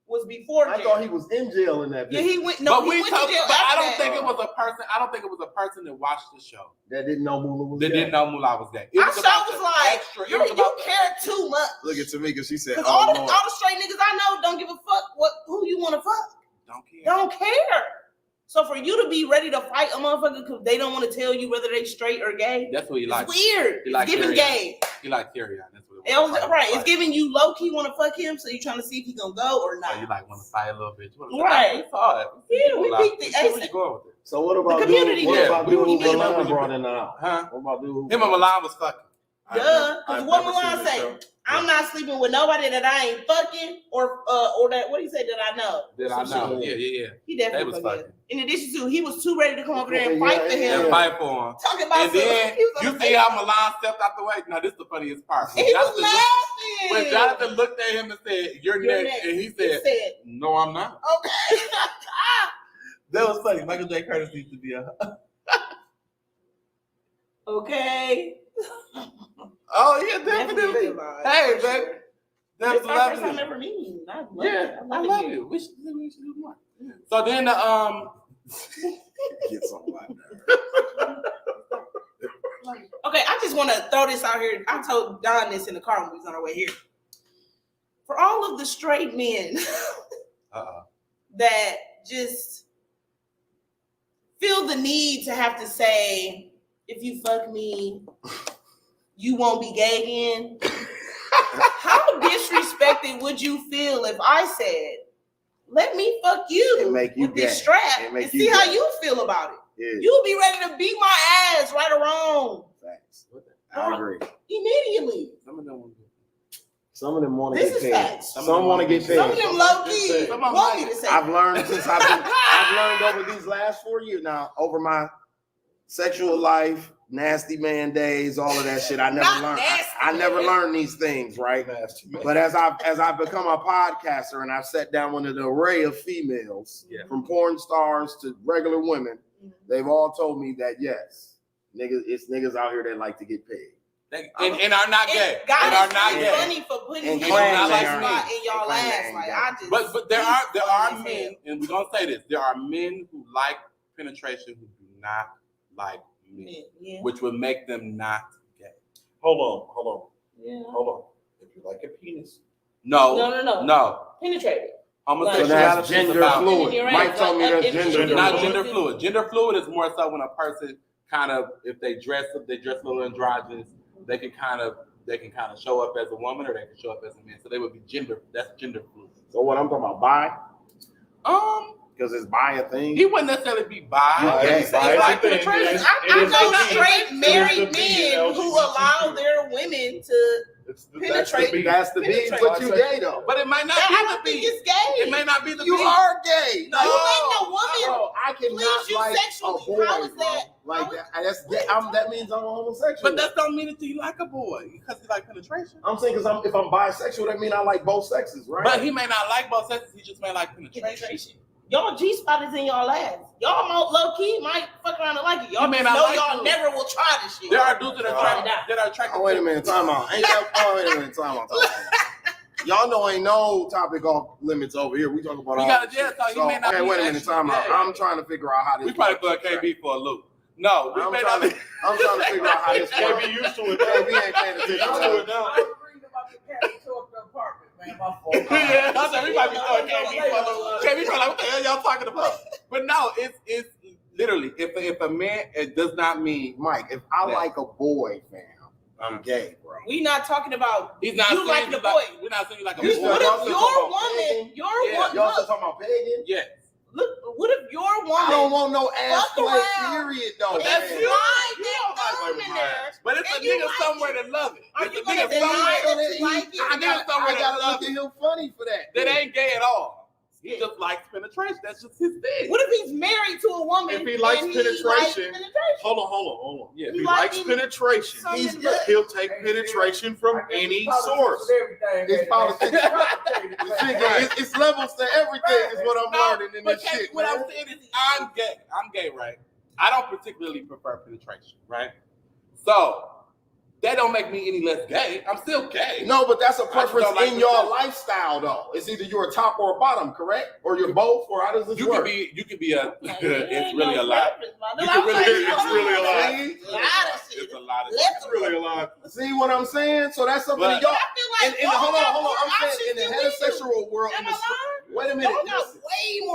was before jail. I thought he was in jail in that Yeah, video. he went. No, but he we went talk, to jail. but I after don't that. think it was a person. I don't think it was a person that watched the show That didn't know Mula was that gay. didn't know Moolah was gay. It I was sure about was the like, extra. It you was about the care too much. Look at Tamika. She said, Because "Oh all Lord." the straight niggas I know don't give a fuck who you want to fuck. Don't care. Don't care. So for you to be ready to fight a motherfucker because they don't want to tell you whether they straight or gay, That's what he likes. it's weird. He It's like giving carry-on. gay. He like carry on. That's what It was, right. It's giving you low key want to fuck him, so you trying to see if he gonna go or So not. you like want to fight a little bit. Right. We saw it. Yeah, we peeked it. Where you going with it? So what about The community dude? What did. about We dude need who to know Milan who- brought in the house? Huh? What about dude? Him and Milan was fucking. Duh. Because I've what never seen Milan this say? show. I'm not sleeping with nobody that I ain't fucking or that. What do you say that I know? That I Some know. shit. Yeah. He They definitely was fucking. fucking. In addition to, he was too ready to come over there and Yeah, fight for him. And fight for him. Talking about And then he was you on see the how Milan stepped out the way. Now this is the funniest part. and he was Jonathan laughing. when Jonathan looked at him and said, "You're next," and he said, "No, I'm not." Okay. That was funny. Michael J. Curtis needs to be a. Okay. Oh yeah, definitely. Hey, baby. That's our first time ever meeting. I love you. We should do more. So then Get something like that. Okay, I just want to throw this out here. I told Don this in the car when we was on our way here. For all of the straight men that just feel the need to have to say, if you fuck me, you won't be gay again. How disrespected would you feel if I said, let me fuck you, make you with this strap and see how you feel about it? Yeah. You'll be ready to beat my ass, right or wrong. Facts. I agree. Immediately. Some of them want to get paid. Facts. Some want to get paid. Some of them low key want me to say. I've learned I've learned over these last 4 years now, over my sexual life, nasty man days, all of that shit. I never learned these things, right? But as I've become a podcaster and I've sat down with an array of females, from porn stars to regular women, they've all told me that yes, it's niggas out here that like to get paid. And are not gay. God are not gay. Funny for putting him in y'all ass. Like I just. But there are men, and we're gonna say this: there are men who like penetration who do not like men, which would make them not gay. Hold on. Yeah. Hold on. If you like a penis. No. Penetrated. Homosexuality so that's gender fluid. Mike told me that's gender. Not gender fluid. Gender fluid is more so when a person kind of, if they dress a little androgynous, they can kind of show up as a woman or they can show up as a man. So they would be that's gender fluid. So what I'm talking about, bi? Because it's bi a thing. He wouldn't necessarily be bi. Okay. I know straight married men who allow their women to penetrate. That's the beat, but you gay though. But it might not I be don't the think beat. it's gay. It may not be the You beat. are gay. No, you ain't no woman. Bro, I cannot you like sexually. a boy, How is that? Like that's gay. That means I'm a homosexual. But that don't mean that you like a boy because you like penetration. I'm saying because if I'm bisexual, that means I like both sexes, right? But he may not like both sexes. He just may like penetration. Y'all G-spot is in y'all ass. Y'all low key might fuck around and like it. Y'all may know not like y'all never will try this shit. There are dudes that are attracted. Oh, wait a minute, time out. Wait a minute, time out. Y'all know ain't no topic off limits over here. We talk about all this shit. Wait a minute, time out. I'm trying to figure out how this. We probably put KB for a loop. No, I'm trying to figure out how this works. KB used to it. KB ain't paying attention to it now. Yeah, I said we might be throwing KB for like, what the hell y'all talking about? But no, it's literally if a man, it does not mean Mike. If I like a boy, fam, I'm gay, bro. We not talking about he's not you like the boy. We're not saying you like a What boy. if your woman, y'all still talking about pagan? Yes. Look, what if your woman? I don't want no ass play, period, though. That's you. But it's a nigga somewhere that love it. Are you gonna deny that you like it? I gotta look at him funny for that. That ain't gay at all. He just likes penetration. That's just his thing. What if he's married to a woman? If he likes penetration, hold on. Yeah, if he likes penetration, he'll take penetration from any source. It's politics. It's levels to everything. Is what I'm learning in this shit. What I'm saying is, I'm gay. I'm gay, right? I don't particularly prefer penetration, right? So that don't make me any less gay. I'm still gay. No, but that's a preference in your lifestyle, though. It's either you're a top or a bottom, correct? Or you're both, or how does this work? You could be a. It's really a lot. It's really a lot. It's a lot. It's really a lot. See what I'm saying? So that's something that y'all. Hold on. I'm saying in the heterosexual world. Wait a minute.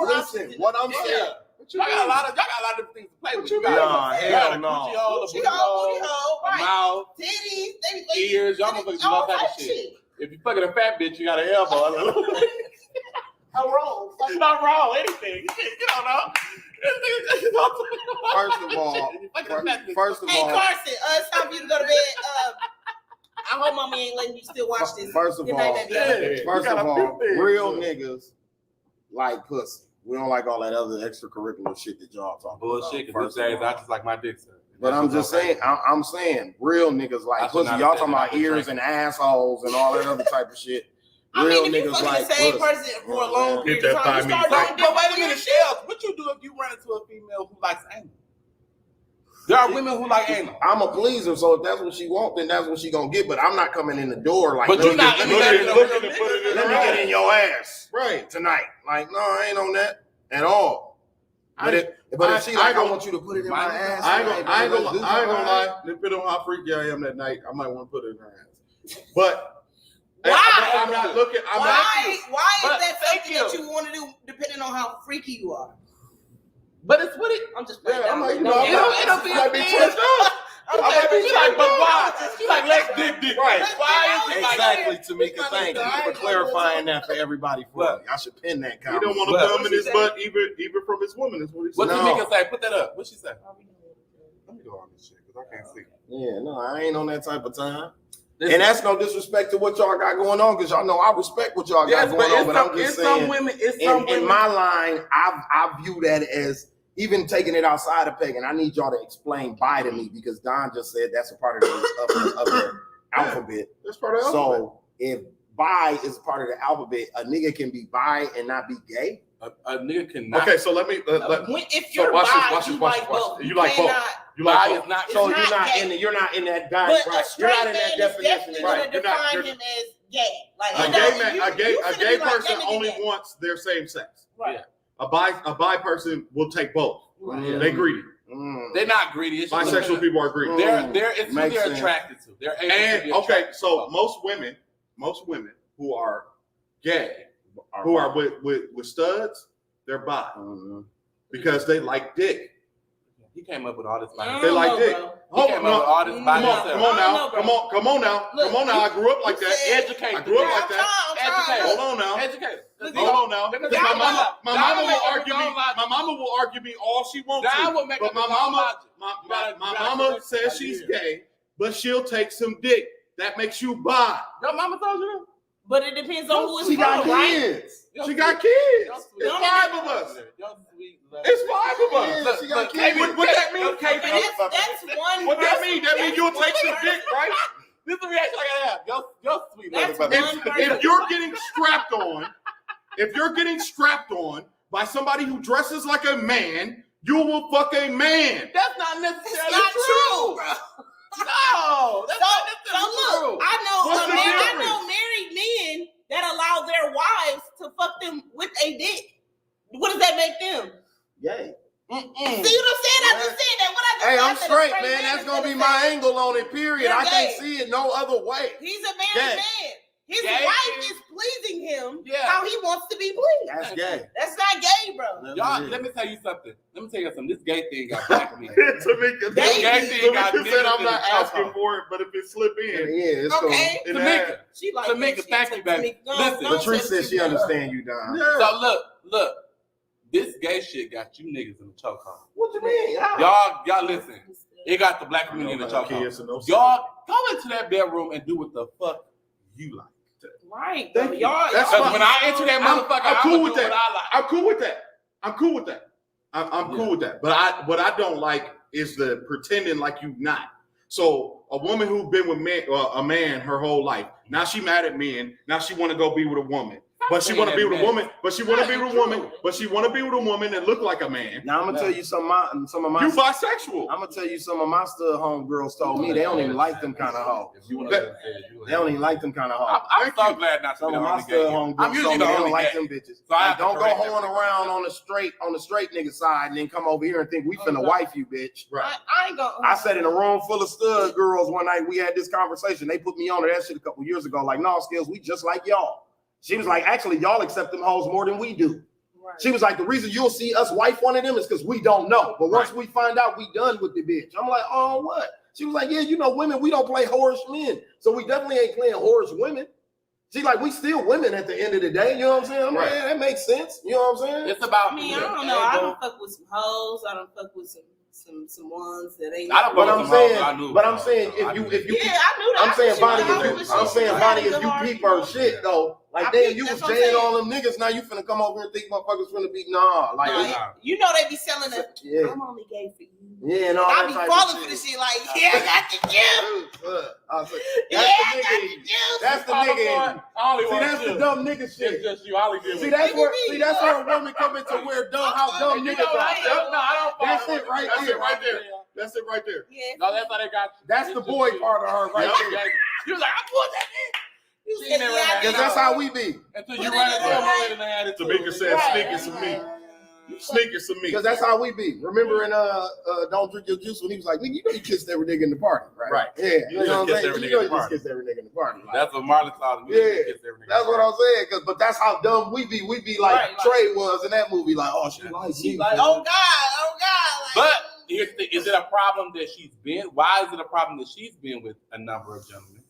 Listen. What I'm saying. Y'all got a lot of different things to play with. Nah, hell no. Booty hole, a mouth, titties, ears. Y'all motherfuckers do all type of shit. If you fucking a fat bitch, you got an elbow. A roll. That's not wrong. Anything. You don't know. First of all, hey Carson, it's time for you to go to bed. I hope mommy ain't letting you still watch this. First of all, real niggas like pussy. We don't like all that other extracurricular shit that y'all talk about. Bullshit, because these days I just like my dick sucked. But I'm just saying, I'm saying real niggas like pussy. Y'all talking about ears and assholes and all that other type of shit. Real if you niggas fucking like the same pussy. person for a long period of time, you start But doing wait a minute, Shell. What you do if you run into a female who likes anal? There are women who like anal. I'm a pleaser, so if that's what she want, then that's what she gonna get. But I'm not coming in the door like, But you're not looking to put it in let me get in your ass right tonight. Like, no, I ain't on that at all. But if she like, I want you to put it in my ass. I ain't gonna lie. Depending on how freaky I am that night, I might want to put it in her ass. But why? I'm not looking. Why is that something that you want to do depending on how freaky you are? But it's what it. I'm just playing. I'm like, It don't be might be twist up. but why? She like, let's dig. Right. Why is it like Exactly, Tamika. Thank you for clarifying that for everybody. For me. I should pin that He comment. don't want to come in his butt even from his woman. Is what he What said. Tamika say? Put that up. What she say? Let me go on this shit because I can't see. Yeah, no, I ain't on that type of time. And that's no disrespect to what y'all got going on, because y'all know I respect what y'all got going on. But I'm just saying, in my line, I view that as even taking it outside of pegging. I need y'all to explain bi to me, because Don just said that's a part of the alphabet. That's part of the alphabet. So if bi is part of the alphabet, a nigga can be bi and not be gay. A nigga cannot. Okay, so let me. If you're bi, you like both. You like both. You like both. Not. So It's not you're not in that guy. But Right. a You're straight not in that man is definition. definitely Right. going to define him as gay. Like A gay person only wants their same sex. Right. A bi person will take both. Right. They greedy. They're not greedy. It's just Bisexual people are greedy. It's who they're attracted to. They're able to be attracted so to. most women who are gay, who are with studs, they're bi because they like dick. He came up with all this by They like dick. He came up with all this by himself. Come on now. I grew up like that. Educate. I grew up like that. Educate. Hold on now. Educate. Hold on now. My mama will argue me all she wants to. But my mama says she's gay, but she'll take some dick. That makes you bi. Your mama told you that? But it depends on who it's She got from, right? kids. She got kids. It's 5 of us. It's 5 of us. She got kids. What that mean, KB? That's one. What that mean? That means you'll take some dick, right? This is the reaction I gotta have. Yo, sweet motherfucker. If you're getting strapped on by somebody who dresses like a man, you will fuck a man. That's not necessarily Not true, bro. No, that's not necessarily true. Look, I know married men that allow their wives to fuck them with a dick. What does that make them? Gay. See what I'm saying? I just said that. What I just Hey, said, I'm straight, man. That's gonna be my angle on it. Period. I can't see it no other way. He's a married man. His wife is pleasing him how he wants to be pleased. That's gay. That's not gay, bro. Y'all, let me tell you something. This gay thing got back me. Tamika said I'm not asking for it, but if it slip in, it's okay. Tamika, she like Tamika, thank you, baby. Listen, Patrice says she understand you, Don. So look. This gay shit got you niggas in the chokehold. What you mean? Y'all listen. It got the black community in the chokehold. Y'all go into that bedroom and do what the fuck you like. Right. Y'all. That's when I enter that motherfucker, I'm cool with that. I'm cool with that. I'm cool with that. But what I don't like is the pretending like you not. So a woman who's been with a man her whole life, now she mad at men. Now she want to go be with a woman. But she want to be with a woman. But she want to be with a woman. But she want to be with a woman that look like a man. Now I'm gonna tell you some of my. You bisexual. I'm gonna tell you some of my stud home girls told me they don't even like them kind of hoes. They don't even like them kind of hoes. I'm so glad not to Some be of the my only stud gay. home girls I'm told usually me the they don't only like gay. them bitches. So I like, don't go hoeing around on the straight nigga side and then come over here and think we finna wife you, bitch. Right. I ain't gonna. I sat in a room full of stud girls one night. We had this conversation. They put me on to that shit a couple years ago. Like, no, Scalez, we just like y'all. She was like, actually, y'all accept them hoes more than we do. Right. She was like, the reason you'll see us wife one of them is because we don't know. But once we find out, we done with the bitch. I'm like, oh, what? She was like, yeah, you know, women, we don't play whorish men. So we definitely ain't playing whorish women. She like, we still women at the end of the day. You know what I'm saying? I'm like, yeah, that makes sense. You know what I'm saying? It's about I don't know. I don't fuck with some hoes. I don't fuck with some ones that ain't. But I'm saying, if you, yeah, I knew that. I'm saying, Vonny, if you peep her shit though, Like, damn, you was jaying all them niggas. Now you finna come over here and think motherfuckers finna be you know they be selling the. Yeah. I'm only gay for you. Yeah, and all I that be type falling of for shit. this shit. Like, yeah, I got the juice. That's the nigga. See, that's the dumb nigga shit. It's just you. I only deal See, with that's where a woman come into where how dumb niggas are. I don't That's it right there. That's it right there. Yeah. No, that's how they got you. That's the boy part of her right there. You was like, I pulled that in. You said, Because that's how we be. Until you run into a and had it. Tamika said, sneaking some meat. Sneaking some meat. Because that's how we be. Remember in Don't Drink Your Juice when he was like, nigga, you know you kissed every nigga in the party, right? Right. Yeah. You know what I'm saying? You know you just kissed every nigga in the party. That's what Marlon taught me. Yeah. That's what I'm saying. But that's how dumb we be. We be like Trey was in that movie. Like, oh, she likes me. Like, oh God. Like, but here's the thing. Is it a problem that she's been? Why is it a problem that she's been with a number of gentlemen?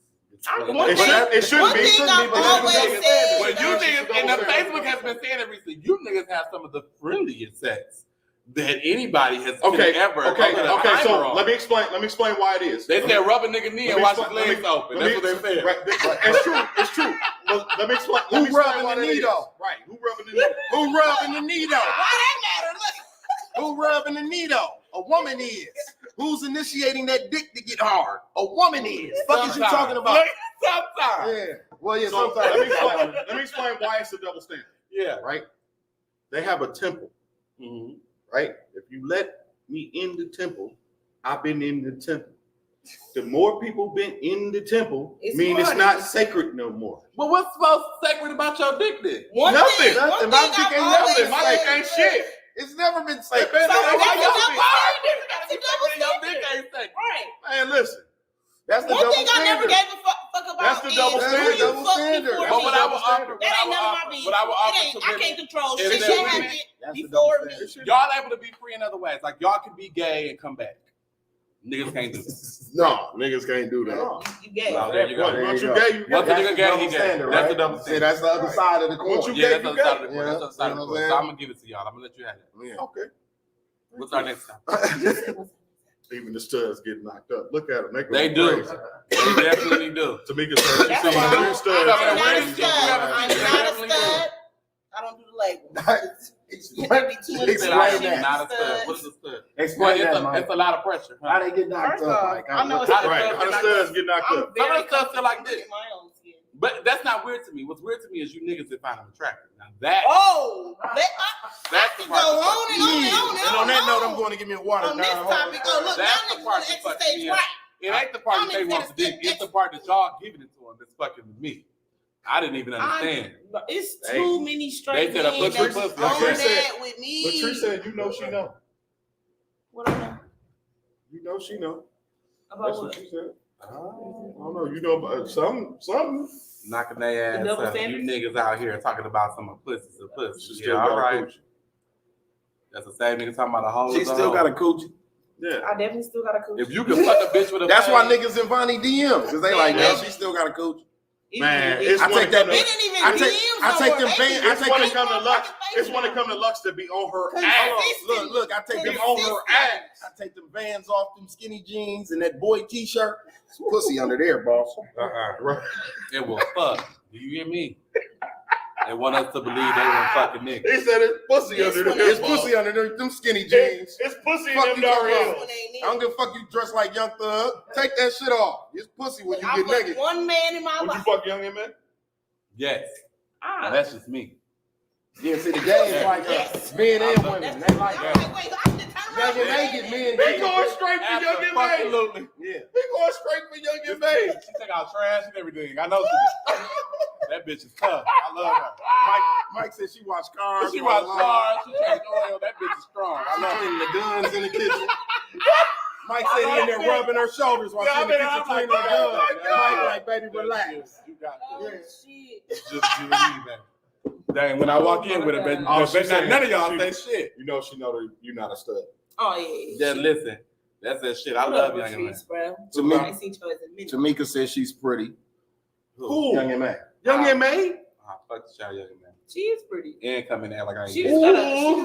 It shouldn't be. Well, you niggas, and the Facebook has been saying it recently. You niggas have some of the friendliest sex that anybody has ever. Okay. So let me explain why it is. They said rub a nigga knee and watch his legs open. That's what they said. Right. It's true. Well, let me explain. Who rubbing the knee though? Right. Who rubbing the knee? Who rubbing the knee though? why that matter? Look. Who rubbing the knee though? A woman is. Who's initiating that dick to get hard? A woman is. Fuck is you talking about? Sometimes. Yeah. Well, yeah. So Sometimes. let me explain why it's a double standard. Yeah. Right. They have a temple. Mm-hmm. Right. If you let me in the temple, I've been in the temple. The more people been in the temple, it's not sacred no more. But what's supposed sacred about your dick then? Nothing. My dick ain't nothing. My dick ain't shit. It's never been sacred. Your dick ain't sacred. Right. Man, listen. That's the One double thing I never standard. gave a fuck about. That's the double is standard. who you fuck Standard. before But me. what I would offer, That ain't none of my business. what I would offer to I can't women control is shit that that women- happened That's the before double me. standard. y'all able to be free in other ways. Like y'all can be gay and come back. Niggas can't do this. No, niggas can't do that. You gay. No, there you go. Once you gay, you Once gay. a nigga gay, he gay. Standard, That's right? the double See, standard. that's the other side of the coin. Once you Yeah, gay, that's the you other side of the gay. coin. That's the other side of the You know coin. what I'm So I'm gonna give it to y'all. I'm gonna let you have it. Yeah. Okay. What's our next time? Even the studs get knocked up. Look at them. They do. They definitely do. Tamika said she seen I'm two studs. not a Where stud. did you ever I'm see not a that? stud. I don't do the label. Explain Explain that. Not a stud. What's a stud? Explain that, Mike. It's a lot of pressure. How they get knocked First up, off, Mike? I know it's Right. How the studs get knocked I'm up? Some very of the stuff feel like this. in my own skin. But that's not weird to me. What's weird to me is you niggas that find them attractive. Now that Oh, that's the go part. on that and fucks on me. and on and And on. on that note, I'm going to give me a water. On this topic, look, That's y'all the niggas part want to that fucks exercise me up. right. It ain't the part that they Y'all want to niggas do. It's the part that y'all giving it to them that's fucking with me. I didn't even understand. It's too many straight they said a men pussy that's pussy. on Latrice that with me. Latrice said, you know she know. What I know? You know she know. About That's what? what she said. I don't know. You know about something. Knocking their ass double up. You standard? niggas out here talking about some pussies or pussy. She Yeah, still all got a right. coochie. That's the same nigga talking about a hole. She still got a coochie. Yeah. I definitely still got a coochie. If you can fuck a bitch with a That's why fade- niggas in Vonny DMs, because they like, yeah, she still got a coochie. Man, It it's I when take it that come to- didn't even I take- DMs I take no them more. ban- They I It's take when them- it come to Lux. It's when it come come to Lux to be on her Cause ass. Hold on, look, I take them Be on her ass. I take them Vans off, them skinny jeans, and that boy t-shirt. It's pussy under there, boss. Right. It will fuck. Do you hear me? They want us to believe they were fucking niggas. They said it's pussy This under one there. It's pussy under them skinny jeans. It's pussy in Fuck them you talking dark about? heels. I don't give a fuck you dress like Young Thug. Take that shit off. It's pussy when you I get fucked naked. one man in my Would you life. fuck young man? Yes. Now, that's just me. Yeah, see, the game's like Yes. men and women. That's They like I'm that. like, wait, I have to turn around. Young and May get men. He going straight for young and May. Absolutely. Yeah. He going straight for young and May. She take out trash and everything. I know she did. That bitch is tough. I love her. Mike said she watched Cars. She watched Cars. She changed oil. That bitch is strong. I I love her. cleaning the guns in the kitchen. Mike said he in there rubbing her shoulders while she in the kitchen cleaning the guns. Mike like, baby, relax. You got Oh, this. shit. It's just you and me, man. Dang, when I walk in with it, baby, Oh, she but saying- none of y'all she- say shit. You know she know that you're not a stud. Oh, yeah. Just listen. That's that shit. I love young and man. bro. To me- I ain't seen you as a minute. Tamika says she's pretty. Who? Young and May. Young and May? Ah, fuck the shout young and man. She is pretty. And come in there like I ain't She gay. just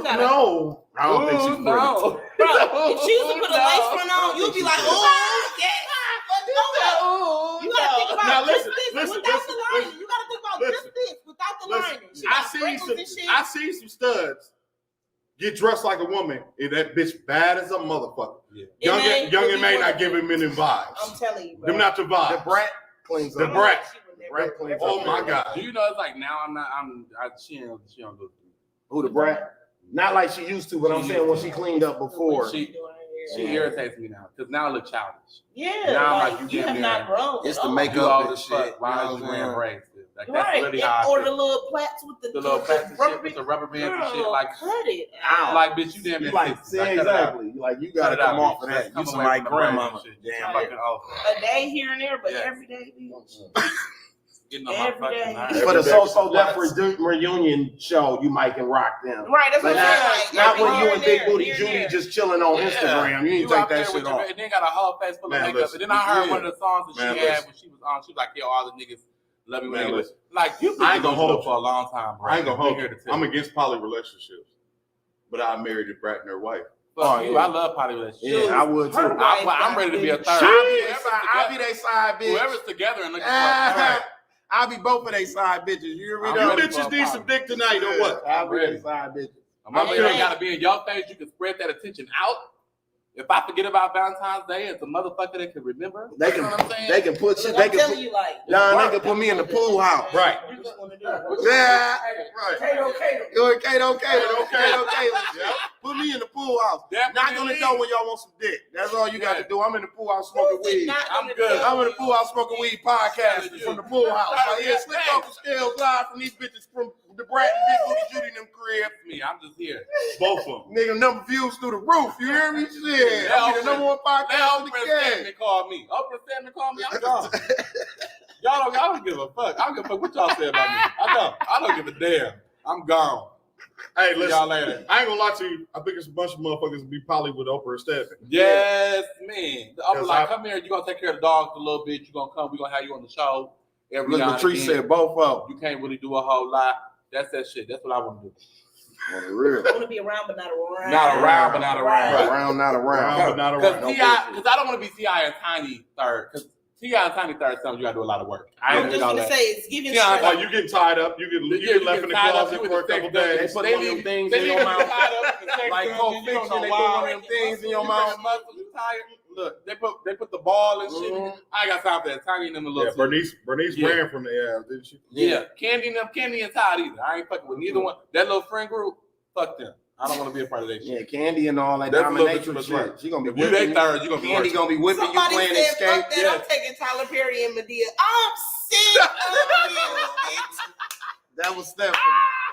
gotta, No. I don't think she's pretty. No. bro, if she was to put a lace front on, you'd be like, oh, yeah. You gotta think about Now just listen, this listen, without listen, the lining. You gotta think about listen. just this without the lining. She I got see freckles some. and shit. I see some studs get dressed like a woman, and that bitch bad as a motherfucker. Yeah. Young and may not give him any vibes. I'm telling you, bro. Them not the vibes. The brat cleans The up. brat. Brat cleans Oh up. my god. Do you know it's like now she don't go through. Who, the brat? Not like she used to, but I'm saying when she cleaned up before. She irritates me now because now I look childish. Yeah, Now I'm like, like, you you have damn not near- grown. It's at the all. makeup You old and as fuck. shit. Why You are know you what I'm wearing saying? braids? Like that's Right, really how I or the feel. little plaits with The little plaits and shit with the rubber bands and shit. Girl, Like, cut it Ow. out. like bitch, you damn near You like, 60. see, Like, cut it out. exactly. You like, you gotta Cut it out, come off bitch. of Let's that. come You some away like from the braids and grandmama. shit. Damn. Fucking old. A day here and there, but Yes. every day, bitch. Getting on my Every fucking day. nerves. For the Every So day. Deaf reunion show, you might can rock them. Right, that's But what I'm not, saying. Like, not every when here you and Big there, Booty here and Judy there. just chilling on Instagram. You ain't out take that there with shit your- off. And then got a whole face full of Man, makeup. listen. And then I heard Yeah. one of the songs that Man, she had listen. when she was on. She was like, "Yo, all the niggas love me when Man, they listen. like you." I ain't gonna hold you. for a long time, bro. I ain't gonna We're hold here you. to tell I'm you. against poly relationships, but I married a brat and her wife. Fuck Oh, you. yeah. I love poly relationships. Yeah, I would too. Her wife I'm ready to be a got third. I'll be their side bitch. Whoever's together and looking for a third. I'll be both of their side bitches. You hear me? I'm though? ready You bitches for a need poly. some dick tonight or what? I'll be ready. their side bitches. My I'm shit ready. gotta be in your face. You can spread that attention out. If I forget about Valentine's Day, it's a motherfucker that can remember. They You can, know what I'm saying? they can put shit. Look, They I'm can telling put, you, like, they can put me in the pool house. Right. you just want to do Yeah, it. right. Kato. Go Kato. Yeah. Put me in the pool house. Knock on the Definitely. door when y'all want some dick. That's all you got to do. I'm in the pool house smoking weed. I'm good. I'm in the pool house smoking weed podcasting from the pool house. Like, yeah, Slicktalk with Scalez live from these bitches from the Brat and Big Booty Judy and them crib. Me, I'm just here. Both of them. Nigga, number views through the roof. You hear me? Shit. I'm the number one Now podcast in the Oprah game. Stedman called me. Oprah Stedman called me. I'm gone. Y'all don't give a fuck. I don't give a fuck what y'all say about me. I don't give a damn. I'm gone. Hey, See listen. y'all later. I ain't gonna lie to you. I think it's a bunch of motherfuckers be poly with Oprah and Stedman. Yes, man. I'm Because like, come here. You gonna take care of the dogs a little bit. You gonna come. We gonna have you on the show. Every Look, now and Latrice again. said both of them. You can't really do a whole lot. That's that shit. That's what I want to do. On the real. I want to be around, but not around. Not around, but not around. Right. Around, not Around, around. but not Because around. No because I don't want to be T.I. and Tiny third. Because T.I. and Tiny third, something you gotta do a lot of work. I I'm ain't just doing all gonna that. say it's giving Yeah, strength. Like you getting tied up, you get left in the closet for a couple days. They put one of them things in your mouth. Like Pulp Fiction, they put one of them things in your mouth. Look, they put the ball and shit. Mhm. I ain't got time for that. Tiny and them a Yeah, little. Bernice Yeah. ran from the air, didn't she? Yeah, Candy and Todd either. I ain't fucking with neither one. That little friend group, fuck them. I don't want to be a part of that Yeah, shit. Candy and all that That's a little bit dominatrix too much shit. work. She gonna be If you they whipping third, you gonna be Candy working. gonna be whipping Somebody you playing said, escape. fuck that, I'm taking Tyler Perry and Medea. I'm sick of you, bitch. That was Stephanie.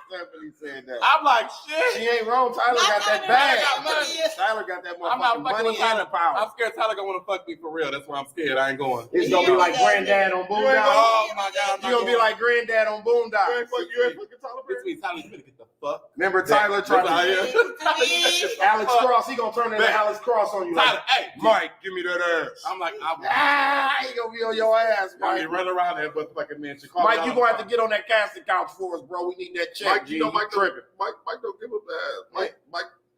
Stephanie said that. I'm like, shit. She ain't wrong. Tyler got that I bag. got money. Tyler got that I'm not motherfucking fucking money with and Tyler. the power. I'm scared Tyler gonna want to fuck me for real. That's why I'm scared. I ain't going. It's gonna be like Granddad on Oh Boondocks. my god, You gonna be like Granddad on You Boondocks. ain't fucking Tyler It's Perry. me, Tyler. You better get the fuck. Remember Tyler tried That's how to Alex Cross. He gonna turn into Man. Alex Cross on you. Tyler, Like, hey, Mike, give me that ass. I'm like, I'm He gonna be on your ass, gonna Mike. run around that motherfucking mansion. Mike, you gonna have to get on that casting couch for us, bro. We need that check. Mike, you know Mike tripping. Mike don't give a damn.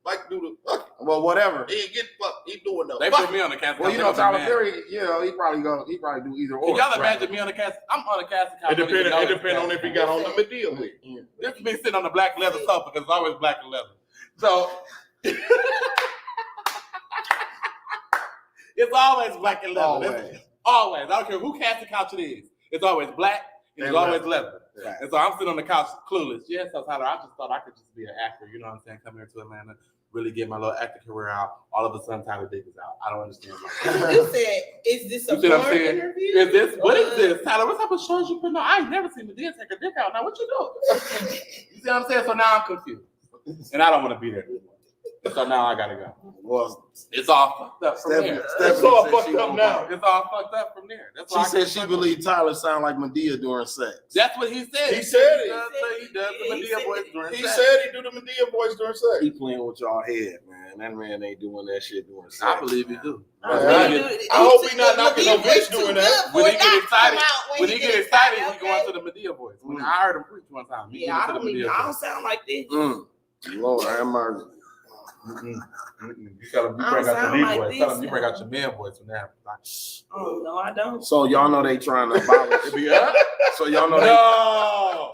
Mike do the fuck. Well, whatever. He ain't getting fucked. He doing the They fuck. put me on the cast. Well, you know Tyler Perry. You know he probably do either or. Can y'all imagine me on the cast? I'm on the cast. It depends on if he got on the Medea with. This is me sitting on the black leather sofa because it's always black and leather. So it's always black and leather. Always. I don't care who cast the couch it is. It's always black and it's always leather. Right. And so I'm sitting on the couch clueless. Yes, so Tyler, I just thought I could just be an actor. You know what I'm saying? Come here to Atlanta, really get my little acting career out. All of a sudden, Tyler Dick is out. I don't understand. You said, is this a You see what I'm porn saying? interview? Is this what is this, Tyler? What type of shows you putting on? I ain't never seen Medea take a dick out. Now what you doing? You see what I'm saying? So now I'm confused, and I don't want to be there anymore. So now I gotta go. Well, It's all fucked up from there. It's all fucked up now. It's all fucked up from there. That's why She said she believed Tyler sound like Medea during sex. That's what he said. He said it. He does the Medea voice during He sex. said he do the Medea voice during sex. He playing with y'all head, man. That man ain't doing that shit during sex. I believe he do. I hope he not knocking no bitch doing that. When he get excited, when he go into the Medea voice. When I heard him preach one time. He Yeah, went into the Medea I don't voice. sound like this. Lord have mercy. You tell him you I bring don't out sound your like voice. Tell him this you bring out your man voice from now. Like, Oh, no, I don't. So y'all know they trying to abolish. it be up. So y'all know No.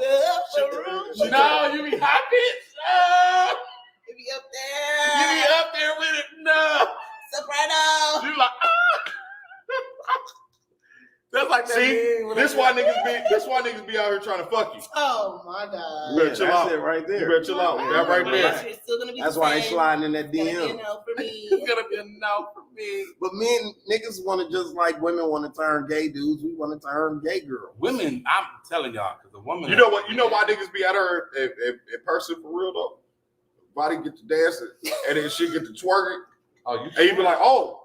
No, you be hot bitch. It be up You there. be up there with it. No. Soprano. You like, That's like that. See, meme when this they- why niggas be out here trying to fuck you. Oh my God. You better chill that's out. it right there. You better chill out. That right My there. answer is still gonna be That's the why they same. sliding in that It's gonna be a DM. no for me. It's gonna be a no for me. But men, niggas want to just like women want to turn gay dudes. We want to turn gay girls. Women, I'm telling y'all, because a woman. You know what? You know why niggas be at her in person for real though? Body get to dancing and then she get to twerking. Oh, you. And you be like, oh,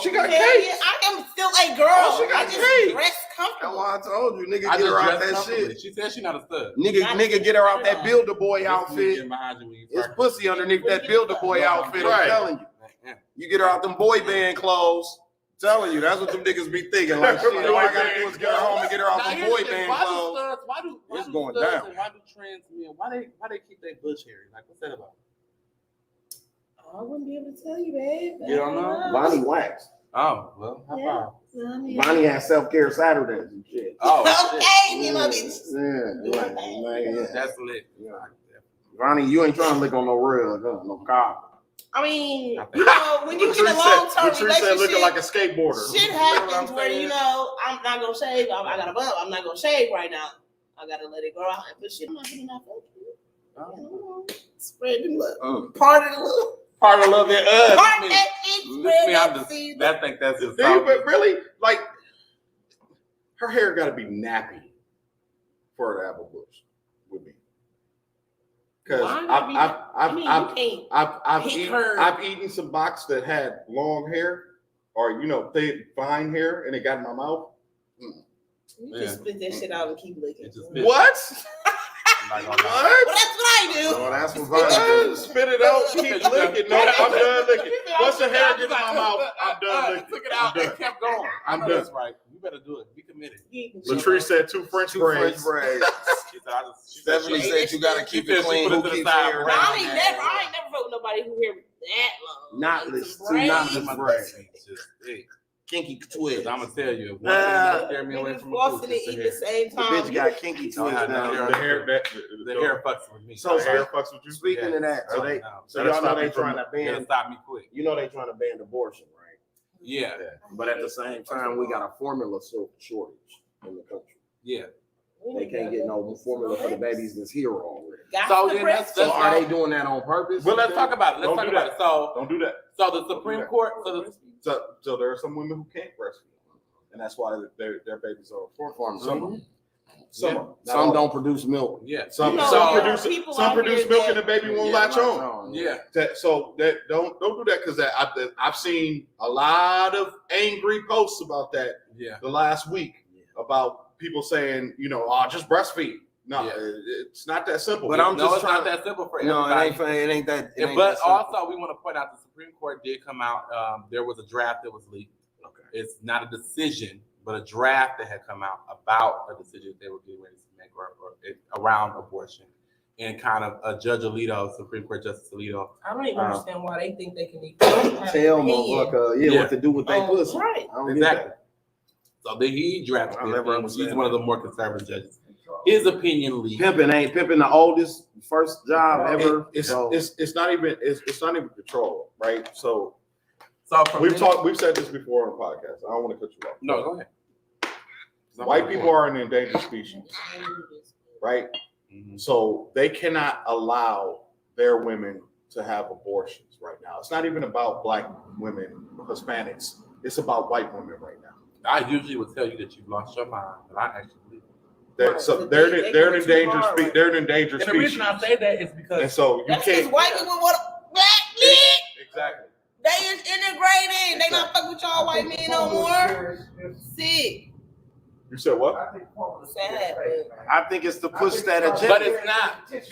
she got Hell cake. yeah, I am still a girl. Oh, she got I just cake. dress That's comfortable. why I told you, nigga, I get just her out dressed that comfortably. shit. She said she not a stud. Nigga, get her out that Builder Boy outfit. It's pussy underneath that Builder Boy outfit. I'm Right. telling you. You get her out them boy band clothes. Telling you, that's what them niggas be thinking. Like, shit, all I gotta do is get her home and get her out them boy band clothes. Why It's do going studs down. and why do trans men? Why they keep their bush hairy? Like, what's that about? I wouldn't be able to tell you, babe. You don't know? Vonny wax. Oh, well, how Yeah. about? Vonny has self-care Saturdays and shit. Oh, Okay, me my bitch. Yeah. that's lit. Vonny, you ain't trying to lick on no real, no cop. I mean, you know, when you get a Latrice long-term said looking relationship, like a skateboarder. shit happens where, you know, I'm not gonna shave. I got a butt. I'm not gonna shave right now. I gotta let it grow out and put shit. I'm not gonna not fuck you. Spread the love. Part of the love. Part of love and us. Part Me. that it Me, spread I'm that just, seed. I think that's just Dude, but really, like, her hair got to be nappy for her to have a bush with me. Because Why not be- I mean, you can't I've eaten some box that had long hair or, you know, thick, fine hair, and it got in my mouth. You just spit that shit out and keep licking. It just What? I'm not gonna lie. Well, What? that's what I do. No, that's what What? Vonny do. Spit it out, keep licking. No, I'm done licking. Once the hair gets in my mouth, I'm done licking. Took it I'm out done. and kept going. I'm I know done. that's right. You better do it. Be committed. Latrice said two French braids. She said, Stephanie said you gotta keep it clean. Who keeps hair No, I around ain't that? never fucked with nobody who hair that long. Knotless, Some two knotless braids. braids. Just, hey, Kinky twist. I'm gonna tell you, one thing that scared me away Niggas from a flossing pooch and is the eating hair. the same The time. bitch got kinky twist Don't have no down hair. The there. hair, The hair fucks with me. So the hair fucks with you. Speaking of that, so they, so That'll y'all know stop they you from- trying to You gotta ban. stop me quick. You know they trying to ban abortion, right? Yeah, But at the same time, we got a formula shortage in the country. yeah. They can't get no formula for the babies that's here already. So then that's- So are they doing that on purpose? Well, let's talk about it. Don't Let's talk do about that. it. So, Don't do that. so the Supreme Court, So there are some women who can't breastfeed, and that's why their babies are formula. Some don't produce milk. yeah. Some You know, some there are produce people some out produce here milk that- and the baby won't latch on. Yeah. So that don't do that because I've seen a lot of angry posts about that Yeah. the last week about people saying, you know, oh, just breastfeed. No, Yeah. it's not that simple. But I'm No, just it's not trying. that simple for No, everybody. it ain't that. It ain't But that simple. also, we want to point out the Supreme Court did come out. There was a draft that was leaked. Okay. It's not a decision, but a draft that had come out about a decision they were getting ready to make around abortion. And kind of Judge Alito, Supreme Court Justice Alito. I don't even understand why they think they can even Tell motherfucker, what to do with their pussy. Right. I don't get Exactly. that. So then he drafted I'll it. never and He's understand one of the more conservative judges. His opinion leaked. Pimping the oldest first job ever. It's So- it's not even control, right? So So from we've said this before on the podcast. I don't want to cut you off. No, go ahead. White people are an endangered species, right? Mhm. So they cannot allow their women to have abortions right now. It's not even about black women, Hispanics. It's about white women right now. I usually would tell you that you've lost your mind, but I actually believe it. They're an endangered species. They're an endangered And the reason species. I say that is because And so you That's because can't white people want black men. exactly. They is integrating. They not fuck with y'all white men no more. Sick. You said what? Sad. I think it's to push that But agenda. it's not.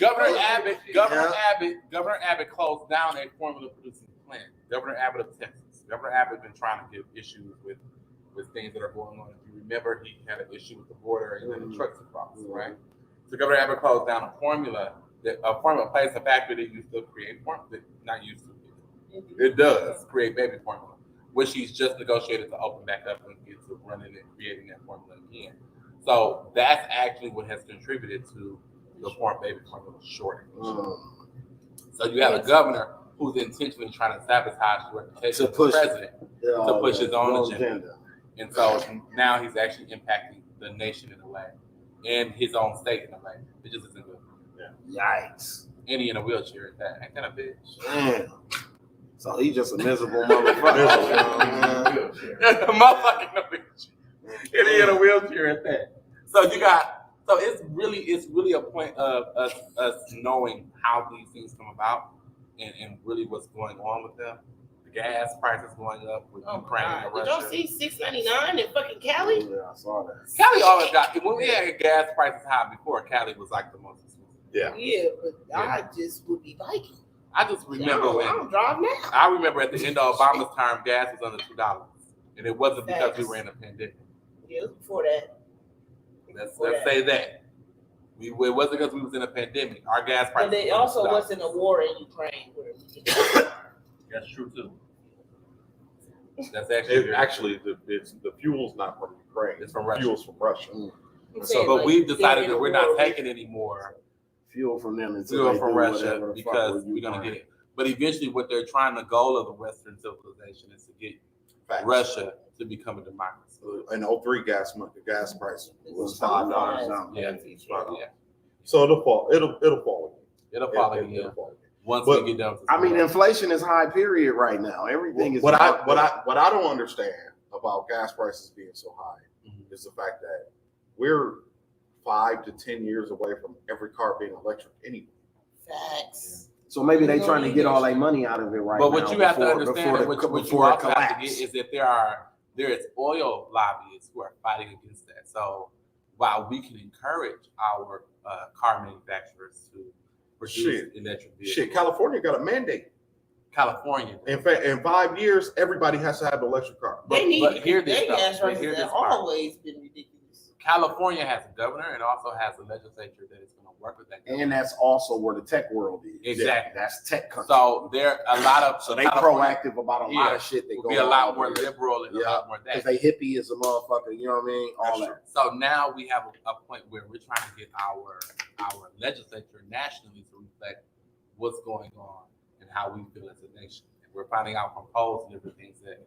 Governor Abbott closed down a formula producing plant. Governor Abbott of Texas. Governor Abbott been trying to get issues with things that are going on. If you remember, he had an issue with the border and then the trucks across, right? So Governor Abbott closed down a formula plays a factory that used to create formula, not used to. It does create baby formula, which he's just negotiated to open back up and get to running and creating that formula again. So that's actually what has contributed to the foreign baby formula shortage. So you have a governor who's intentionally trying to sabotage the reputation of the president to push his own agenda. And so now he's actually impacting the nation in a way, and his own state in a way. It just isn't good. Yeah. Yikes. And he in a wheelchair at that. Ain't that a bitch? Damn. So he's just a miserable motherfucker. Motherfucking no bitch. And he in a wheelchair at that. So it's really a point of us knowing how these things come about and really what's going on with them. The gas prices going up with Ukraine and Russia. Did y'all see $6.99 in fucking Cali? Yeah, I saw that. Cali always got, when we had gas prices high before, Cali was like the most expensive. Yeah, but I just would be biking. I just remember I don't drive now. I remember at the end of Obama's term, gas was under $2. And it wasn't because we were in a pandemic. Yeah, it was before that. Let's say that. It wasn't because we was in a pandemic. Our gas prices. But there also wasn't a war in Ukraine. That's true too. That's actually the fuel's not from Ukraine. It's from Russia. Fuel's from Russia. So, but we've decided that we're not taking any more fuel from them until from Russia because we're gonna get it. But eventually, what they're trying, the goal of the Western civilization is to get Russia to become a democracy. And 03 gas price was $5. Yeah. So it'll fall. It'll fall. It'll fall again. Once we get down to I mean, inflation is high period right now. Everything is what I don't understand about gas prices being so high is the fact that we're 5 to 10 years away from every car being electric anyway. Facts. So maybe they're trying to get all their money out of it right now. But what you have to understand, what you also have to get is that there is oil lobbyists who are fighting against that. So while we can encourage our car manufacturers to produce electric vehicles, California got a mandate. California. In fact, in 5 years, everybody has to have an electric car. But hear this gas prices have always been ridiculous. California has a governor and also has a legislature that is going to work with that governor. And that's also where the tech world is. Exactly. That's tech country. So there are a lot of they proactive about a lot of shit. They will be a lot more liberal and a lot more that. Because they hippie is a motherfucker, you know what I mean? All that. So now we have a point where we're trying to get our legislature nationally to reflect what's going on and how we feel as a nation. And we're finding out from polls and different things that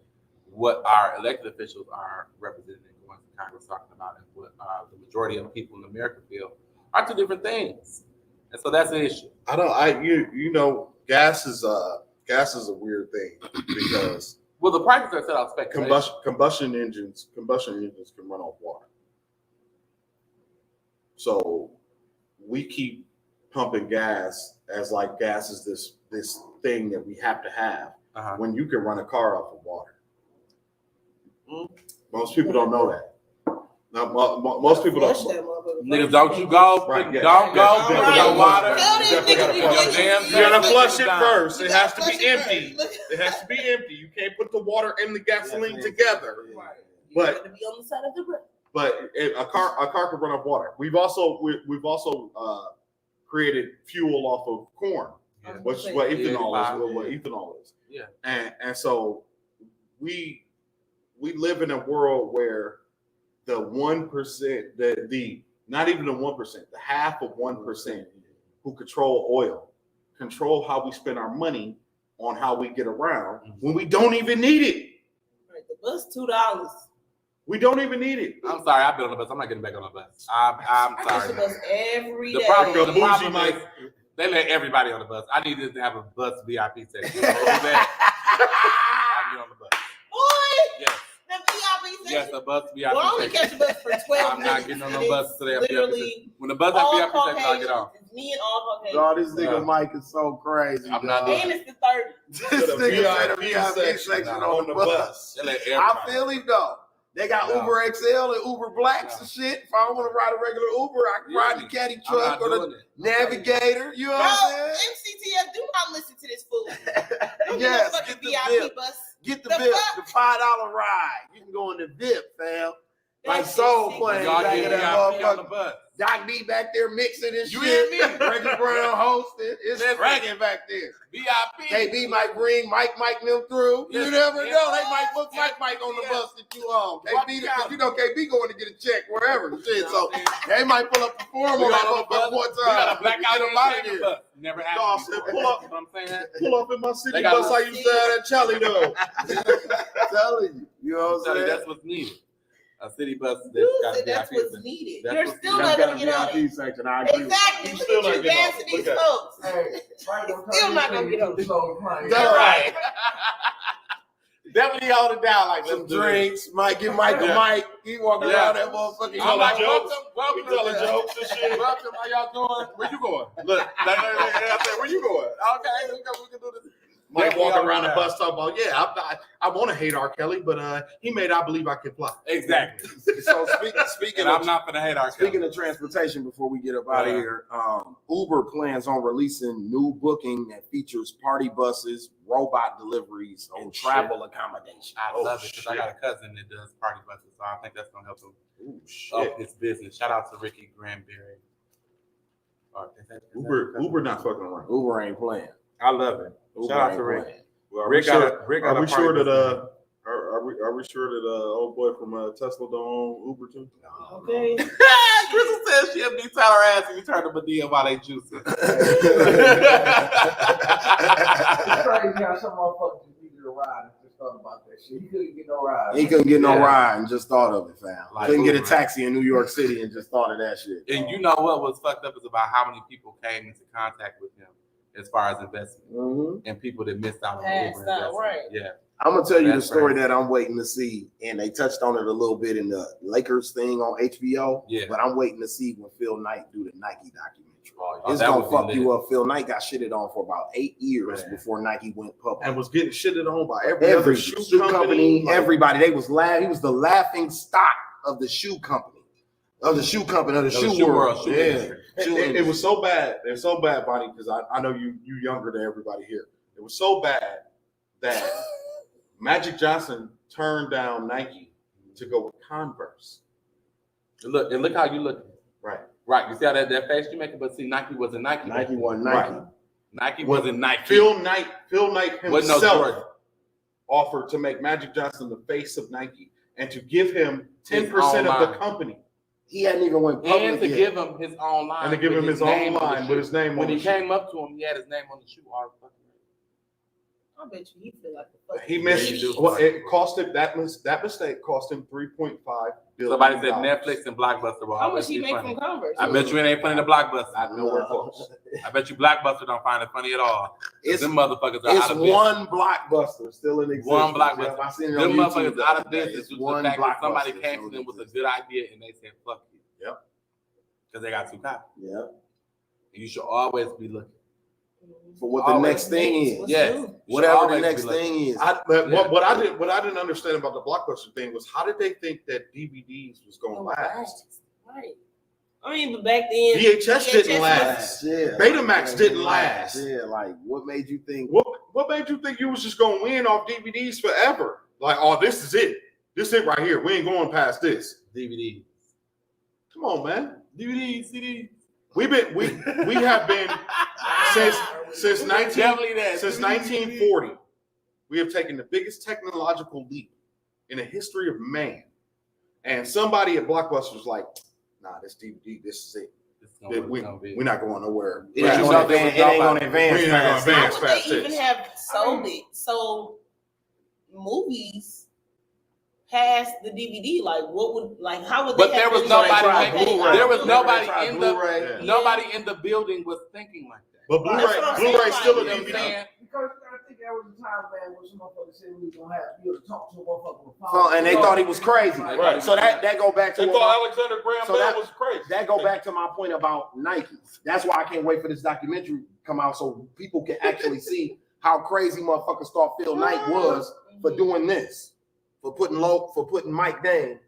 what our elected officials are representing and going to Congress talking about and what the majority of people in America feel are two different things. And so that's an issue. Gas is a weird thing because well, the prices are set out speculation. Combustion engines can run off water. So we keep pumping gas as like gas is this thing that we have to have when you can run a car off of water. Most people don't know that. Now, most people don't. Niggas, don't you go? Right, don't go. Put water. You gotta flush it first. It has to be empty. It has to be empty. You can't put the water and the gasoline together. But be on the side of the road. But a car can run off water. We've also created fuel off of corn, which is what ethanol is. Yeah. And so we live in a world where the 1%, the not even the 1%, the half of 1% who control oil, control how we spend our money on how we get around when we don't even need it. Right, the bus $2. We don't even need it. I'm sorry, I've been on the bus. I'm not getting back on the bus. I'm sorry. I the bus every day. The problem is they let everybody on the bus. I needed to have a bus VIP section. I get on the bus. Boy, yes. The VIP section. Yes, the bus VIP section. Well, I only catch a bus for 12 I'm not getting on no bus today. Literally, when the bus has VIP section, I'll get on. It's me and all Caucasians. God, this nigga Mike is so crazy. I'm not doing and it's the 30. This nigga said a VIP section on the bus. I feel him though. They got Uber XL and Uber Blacks and shit. If I don't want to ride a regular Uber, I can ride the caddy truck or the Navigator. You know what I'm saying? MCTF, do not listen to this fool. Yes, get the VIP bus. Get the VIP, the $5 ride. You can go in the VIP, fam. Like Soul playing back of that motherfucker. Doc D back there mixing and You shit. hear me? Reggie Brown hosting. It's Listen. cracking back there. VIP. KB might bring Mike them through. You Listen, never yeah. know. They might book Mike on the bus that you on. KB, because you know KB going to get a check wherever. Shit. So they might pull up perform on that motherfucker one time. We got a black out Get 'em out of here. here. Never No, happened. I said, before. pull up. You know what I'm saying? Pull up in my city They got bus. a- I used to have that Charlie though. I'm telling you. You know what I'm saying? That's what's needed. A city bus that's You got said that's VIP. what's needed. That's You're what's still needed. not Got gonna a get on it. VIP section. I agree. Exactly. You Look still at not you getting on gassing it. these Look at folks. Still not gonna get on it. That's right. Definitely hold it down like Some let's do drinks. Might give Mike a mic. He walking Yeah. around that motherfucker. You I'm telling like, jokes? welcome, You telling jokes and shit. welcome. How y'all doing? Where you going? Look, I said, where you going? Okay, we can do this. Mike Definitely walking around the now. bus talking about, yeah, I want to hate R. Kelly, but he made I Believe I Can Fly. Exactly. So speaking And of I'm not gonna hate our Speaking of transportation, before we get up out of here, Uber plans on releasing new booking that features party buses, robot deliveries, and travel accommodation. I love it because I got a cousin that does party buses, so I think that's gonna help him up his business. Shout out to Ricky Granberry. Uber not fucking around. Uber ain't playing. I love it. Uber Shout out ain't to Rick. playing. Well, Rick got are a we party sure that business. are we sure that old boy from Tesla don't own Uber too? Okay. Crystal says she'll be tell her ass if you turn the Medea while they juicing. It's crazy how some motherfuckers just needed a ride and just thought about that shit. He couldn't get no ride. He couldn't get no Yeah. ride and just thought of it, fam. Like Couldn't get a Uber. taxi in New York City and just thought of that shit. And you know what was fucked up is about how many people came into contact with him as far as investment and people that missed out on the Passed Uber out, investment. right. Yeah. I'm gonna tell you the That's story right. that I'm waiting to see, and they touched on it a little bit in the Lakers thing on HBO. Yeah. But I'm waiting to see when Phil Knight do the Nike documentary. Oh, It's that gonna would be fuck lit. you up. Phil Knight got shitted on for about 8 years Man. before Nike went public. And was getting shitted on by every other Every shoe company, like- everybody. They was he was the laughing stock of the shoe company, of the shoe world. shoe Yeah. industry. It was so bad. It was so bad, Vonny, because I know you younger than everybody here. It was so bad that Magic Johnson turned down Nike to go with Converse. Look how you look. Right. Right. You see how that face you making, but see Nike wasn't Nike. Nike wasn't Nike. Right. Nike wasn't Nike. Phil Knight Wasn't no himself Jordan. offered to make Magic Johnson the face of Nike and to give him 10% His of own the line. company. He hadn't even went public And to yet. give him his own line. And to give with him his own name on the line with shoe. his name When on he the shoe. came up to him, he had his name on the shoe. All fucking I bet you he feel like the fuck. He Yeah, missed. you do. Well, it cost him that mistake cost him $3.5 billion. Somebody said Netflix and Blockbuster will How always much he be make funny. from Converse? I bet you it ain't funny to Blockbuster. Not nowhere close. I bet you Blockbuster don't find it funny at all. It's, Them motherfuckers are it's out of business. one Blockbuster still in existence. One Blockbuster. I seen it on Them YouTube motherfuckers the out other of day. business It's due to the fact that somebody Blockbuster came still to them with a exists. good idea and they said, fuck you. Yep. Because they got 2 copies. Yeah. And you should always be looking. For what the Always next thing is. What's Yes. new? You should Whatever the always next be looking. thing is. But Yeah. what I didn't understand about the Blockbuster thing was how did they think that DVDs was going to last? Right. I mean, but back then, VHS didn't last. Yeah. Betamax didn't last. Yeah, like what made you think? What made you think you was just going to win off DVDs forever? Like, oh, this is it. This is it right here. We ain't going past this. DVD. Come on, man. DVD, CD. We have been since 1940. We have taken the biggest technological leap in the history of man. And somebody at Blockbuster was like, nah, this DVD, this is it. We're not going nowhere. It ain't gonna advance. We ain't gonna past advance. how would past they even this. have sold it? So movies past the DVD, like what would how would they? But there have was been nobody. like that? Blu-ray. There was nobody Blu-ray. in the Blu-ray. nobody in the building was thinking like that. But That's what I'm saying, Blu-ray's still a You know what I'm DVD. saying? Because you gotta think that was a time, man, where some motherfuckers said we was gonna have to be able to talk to a motherfucker with So, and they thought he was crazy. Right. So that go back to They what thought Alexander Graham So Bell that- was crazy. that go back to my point about Nike. That's why I can't wait for this documentary to come out so people can actually see how crazy motherfuckers thought Phil Knight was for doing this, for putting Mike Dane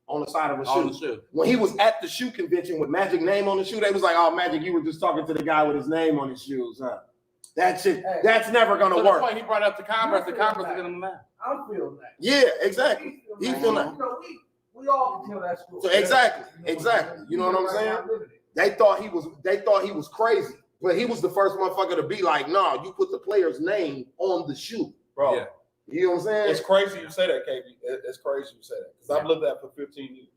on the side of a On the shoe. shoe. When he was at the shoe convention with Magic name on the shoe, they was like, "Oh, Magic, you were just talking to the guy with his name on his shoes, huh?" That shit, that's never To gonna the work. point he brought up the Converse is gonna laugh. I'm feeling that. Yeah, exactly. He feel like You know, We all can tell that story. So exactly. You know what I'm saying? They thought he was crazy, but he was the first motherfucker to be like, "No, you put the player's name on the shoe, bro." Yeah. You know what I'm saying? It's crazy you say that, KB. It's crazy you say that because I've lived that for 15 years.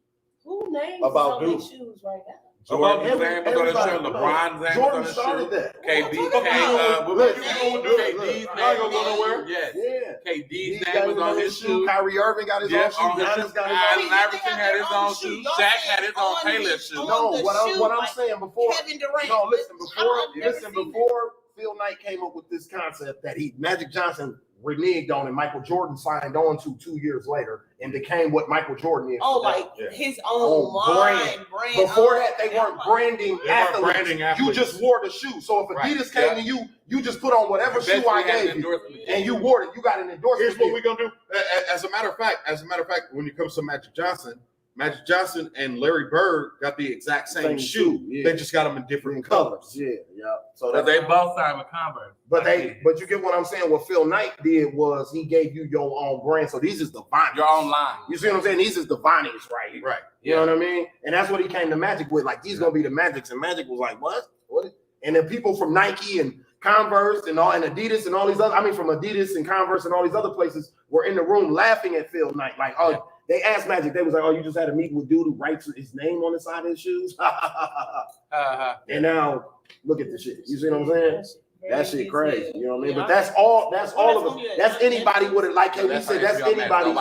Who names About on their Duke. shoes right now? Jordan James was on the everybody- show. LeBron James Jordan was on started the show. that. KD, Look, what look, you doing? KD's I ain't name gonna was go on nowhere. Yes. Yeah. KD's He name was on his shoe. Kyrie Irving got his Yeah, own shoe. on his Giannis shoe. got Allen his own shoe. Iverson had his own shoe. Y'all Shaq said had his own on Payless the- shoe. on No, the what shoe, I'm like saying before. Kevin Durant. No, listen, I've never seen before Phil Knight came up with this concept that Magic Johnson reneged on and Michael Jordan signed on to 2 years later and became what Michael Jordan is. Oh, today. like Yeah. his own line, brand. Before that, they weren't branding They weren't athletes. branding You athletes. just wore the shoe. So if Adidas came to you, you just put on whatever shoe I gave you, and you wore it. You got an endorsement. Here's what we're gonna do. As a matter of fact, when it comes to Magic Johnson and Larry Bird got the exact same shoe. Yeah. They just got them in different colors. Yeah. So But they both signed with Converse. But you get what I'm saying. What Phil Knight did was he gave you your own brand. So these is the Vonnies. Your own line. You see what I'm saying? These is the Vonnies right here. Right. You know what I mean? And that's what he came to Magic with. Like, these gonna be the Magics. And Magic was like, what? And then people from Nike and Converse and Adidas and all these other, from Adidas and Converse and all these other places were in the room laughing at Phil Knight. Like, they asked Magic, they was like, you just had a meeting with dude who writes his name on the side of his shoes. And now look at the shit. You see what I'm saying? That shit crazy. You know what I mean? But that's all of it. That's anybody with it. Like he said, that's anybody.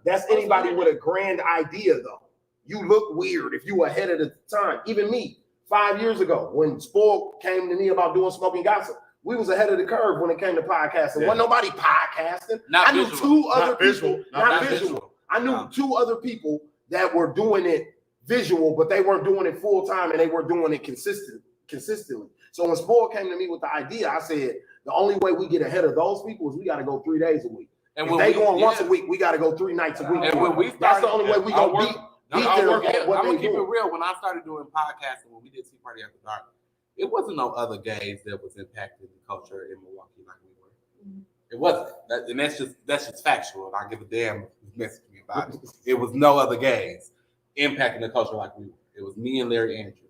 That's anybody with a grand idea, though. You look weird if you were ahead of the time. Even me, 5 years ago, when Spoil came to me about doing Smoking Gossip, we was ahead of the curve when it came to podcasting. Wasn't nobody podcasting. I knew two other people, not visual. I knew two other people that were doing it visual, but they weren't doing it full time and they were doing it consistently. So when Spoil came to me with the idea, I said, the only way we get ahead of those people is we got to go 3 days a week. And if they going once a week, we got to go 3 nights a week. And when we started, that's the only way we gonna beat I'm gonna keep doing. it real. When I started doing podcasting, when we did Tea Party After Dark, it wasn't no other gays that was impacting the culture in Milwaukee like we were. It wasn't, and that's just factual. And I give a damn who's messaging me about it. It was no other gays impacting the culture like we were. It was me and Larry Andrew,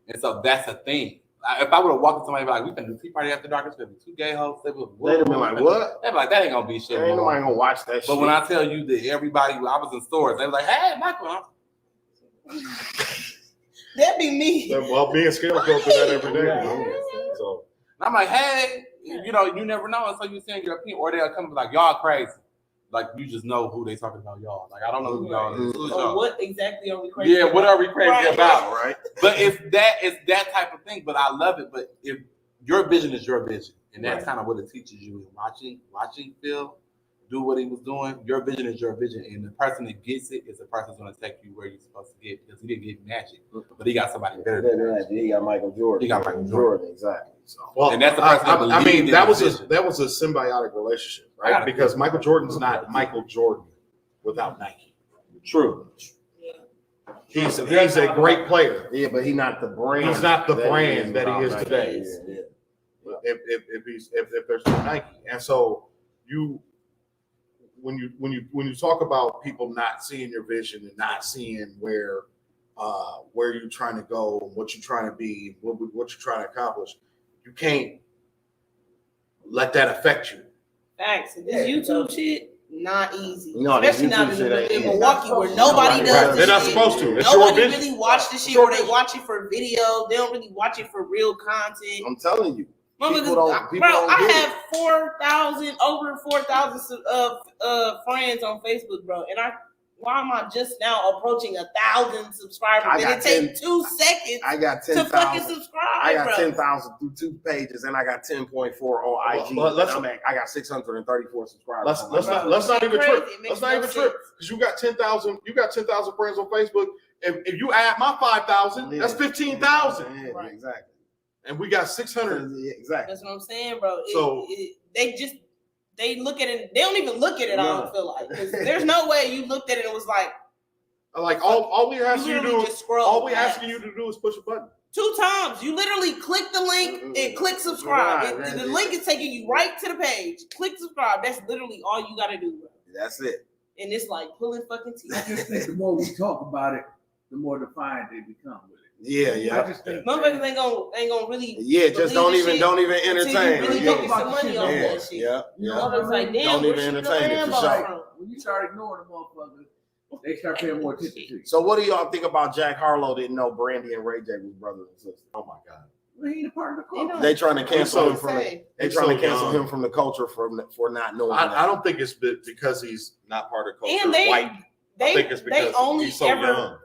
and so that's a thing. If I would have walked up to somebody and be like, "We can do Tea Party After Dark," it's gonna be 2 gay hosts. They'd have been like, "What?" They'd be like, "That ain't gonna be shit." Ain't nobody gonna watch that shit. But when I tell you that everybody, I was in stores, they were like, "Hey, Michael." That'd be me. Well, me and Scalez go through that every day. So I'm like, hey, you never know. And so you saying your opinion, or they'll come and be like, y'all crazy. Like, you just know who they talking about, y'all. Like, I don't know who y'all is. Who's y'all? What exactly are we crazy about? What are we crazy about? Right. But it's that type of thing. But I love it. But if your vision is your vision, and that's kind of what it teaches you in watching Phil do what he was doing. Your vision is your vision, and the person that gets it is the person that's going to take you where you're supposed to get, because he didn't get Magic, but he got somebody better than Magic. He got Michael Jordan. He got Michael Jordan, exactly. So, well, and that's the person that was a symbiotic relationship, right? Because Michael Jordan's not Michael Jordan without Nike. True. He's a great player. Yeah, but he's not the brand. He's not the brand that he is Nike. today. Yeah. If there's no Nike, and so when you talk about people not seeing your vision and not seeing where you're trying to go, what you're trying to be, what you're trying to accomplish, you can't let that affect you. Facts. This YouTube shit, not easy. No, especially not in Milwaukee where nobody does this. They're not shit. supposed to. It's Nobody your really watch this shit, or they watch it for video. They don't really watch it for real content. I'm telling you. I have over 4,000 friends on Facebook, bro. And why am I just now approaching 1,000 subscribers? And it takes 2 seconds to fucking subscribe. I got 10,000 through 2 pages, and I got 10.4 on IG. I got 634 subscribers. Let's not even trip. Let's not even trip, because you got 10,000. You got 10,000 friends on Facebook. If you add my 5,000, that's 15,000. Yeah, right. Exactly. And we got 600. Yeah, exactly. That's what I'm saying, bro. So they look at it. They don't even look at it. I don't feel like, because there's no way you looked at it and was like all we asking you to do is push a button. 2 times. You literally click the link and click subscribe. Right, the link is taking you right to the page. Click subscribe. That's literally all you got to do, bro. That's it. and it's like pulling fucking teeth. I just think the more we talk about it, the more defined they become with it. Yeah. I just think Motherfuckers ain't gonna really. Just don't even entertain. Really Yeah. making some money on that shit. Yeah. Motherfuckers like, damn, Don't where even should the entertain it, for Lambo sure. from? when you start ignoring the motherfuckers, they start paying more attention to you. So what do y'all think about Jack Harlow didn't know Brandy and Ray J was brothers and sisters? Oh my God. Well, he ain't a part of the culture. They trying to cancel him from Say. him from the culture for not knowing that. I don't think it's because he's not part of culture. And white. I think it's because they only he's so ever young.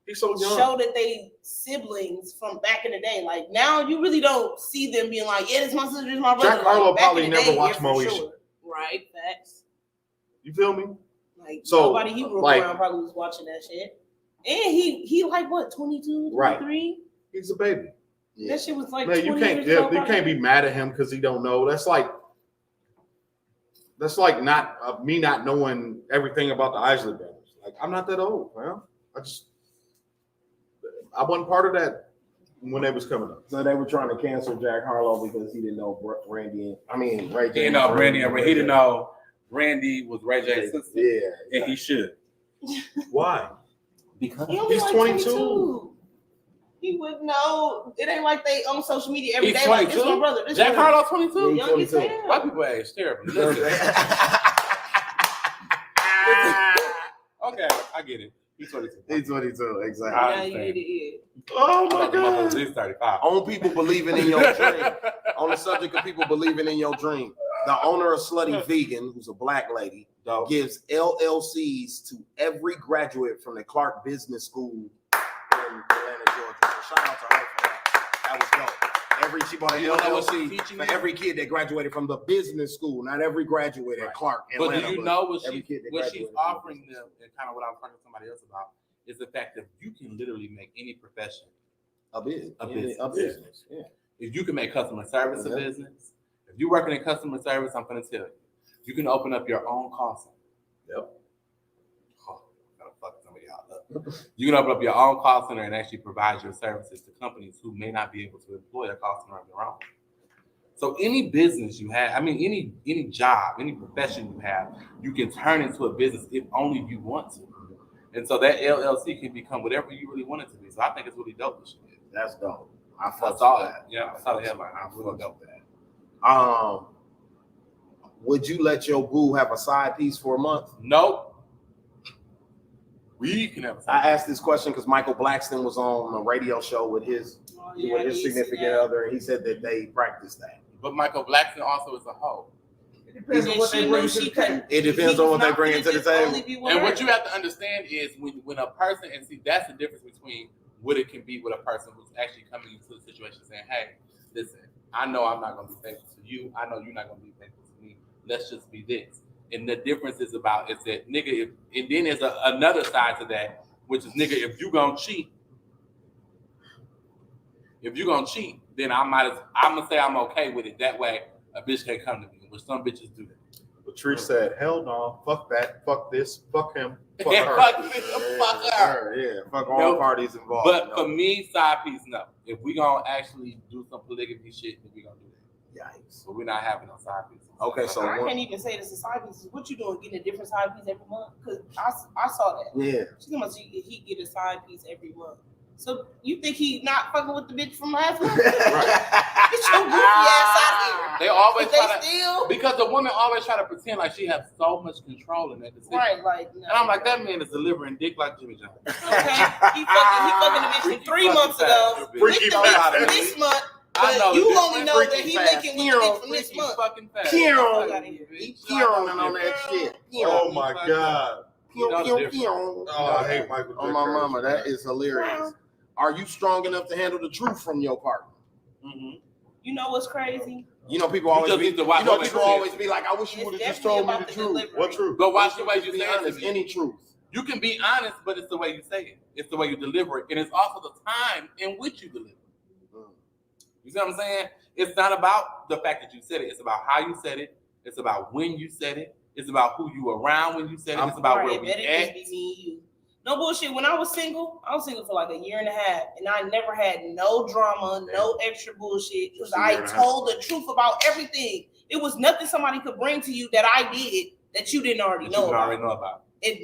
He's so young. show that they siblings from back in the day. Like now, you really don't see them being like, "Yeah, this my sister, this my brother." Jack Harlow Like, back probably in the never day, watched yeah, for Moesha. sure. Right? Facts. You feel me? Like So, nobody he grew like- around probably was watching that shit. And he like what 22, Right. 23? He's a baby. Yeah. That shit was like Man, 20 you can't years ago, you can't be mad at him because he don't know. That's like not me not knowing everything about the Isley brothers. Like I'm not that old, man. I wasn't part of that when they was coming up. So they were trying to cancel Jack Harlow because he didn't know Ray J. He didn't know Brandy, and he didn't know Brandy was Ray J's sister. Yeah. And he should. Why? Because He only He's like 22. He would know. It ain't like they on social media every He's day. Like, 22? this my brother. This Jack my brother. Harlow 22? Yeah, Young as 22. hell. White people age terrible. Listen. Okay, I get it. He's 22. He's 22, exactly. I Yeah, you understand. need to eat. Oh I my thought the motherfucker was God. at least 35. On people believing in your dream. On the subject of people believing in your dream, the owner of Slutty Vegan, who's a black lady, gives LLCs to every graduate from the Clark Business School in Atlanta, Georgia. So shout out to her for that. That was dope. She bought an You know what she's LLC teaching for you? every kid that graduated from the business school. Not every graduate at Clark, But Atlanta. do you know what, every kid that what she's graduated from offering business them, and kind of what I was talking to somebody else about, is the fact that you can literally make any profession a business. A business. A business. Yeah. If you can make customer service a Yeah. business, if you're working in customer service, I'm going to tell you, you can open up your own call center. Yep. Oh, gotta fuck some of y'all up. You can open up your own call center and actually provide your services to companies who may not be able to employ a call center of their own. So any business you have, I mean, any job, any profession you have, you can turn into a business if only you want to. And so that LLC can become whatever you really want it to be. So I think it's really dope. This shit. That's dope. I I saw it. Yeah, I saw the that. headline. I really dope that. Would you let your boo have a side piece for a month? Nope. We can have a I asked this question because Michael Blackston was on a radio show with his Oh, yeah, I did see significant that. other, and he said that they practice that. But Michael Blackston also is a hoe. It depends on And what she they knew bring to she the couldn't. table. It depends he on was what they not bring gonna to the just table. only be with And her. what you have to understand is when a person, and see, that's the difference between what it can be with a person who's actually coming into the situation saying, hey, listen, I know I'm not going to be faithful to you. I know you're not going to be faithful to me. Let's just be this. And the difference is about, is that, nigga, and then there's another side to that, which is, nigga, if you going to cheat, then I'm going to say I'm okay with it. That way, a bitch can't come to me, which some bitches do that. Latrice said, hell no, fuck that, fuck this, fuck him, fuck Yeah, her. fuck her. Yeah, fuck all Nope. parties involved. But for me, side piece, no. If we gonna actually do some polygamy shit, then we gonna do that. Yikes. But we're not having no side pieces. Okay, so I one, can't even say this is side pieces. What you doing, getting a different side piece every month? Because I saw that. yeah. She's gonna say he get a side piece every month. So you think he not fucking with the bitch from last month? Get your goofy ass out of here. They always If they try to, still because the woman always try to pretend like she has so much control in that decision. right, like no. And I'm like, that man is delivering dick like Jimmy Jones. Okay, he fucking the bitch from 3 months ago. With Freaky the bitch bastard. from this month. I know, But you this only man know that freaky he fast. making with the bitch from this Freaky month. fucking fast. Pew. Fuck outta here, He bitch. peering on that shit. Oh my God. Pew, know the pew, difference. pew. Oh, I hate Michael Oh J. my Curtis. mama, that is hilarious. Are you strong enough to handle the truth from your partner? Mhm. You know what's crazy? You know, people always just be. need to watch You know, what they people say. always be like, "I wish you It's would have just definitely told me about the the truth." delivery. What truth? But watch the way Just you be say it to honest. me. Any truth. You can be honest, but it's the way you say it. It's the way you deliver it. And it's also the time in which you deliver it. You see what I'm saying? It's not about the fact that you said it. It's about how you said it. It's about when you said it. It's about who you were around when you said it. It's about Right, where it we better at. just be me and you. No bullshit. When I was single for like a year and a half, and I never had no drama, no extra bullshit, because Just a year I and a half. told the truth about everything. It was nothing somebody could bring to you that I did that you didn't already That know you about. already know about. And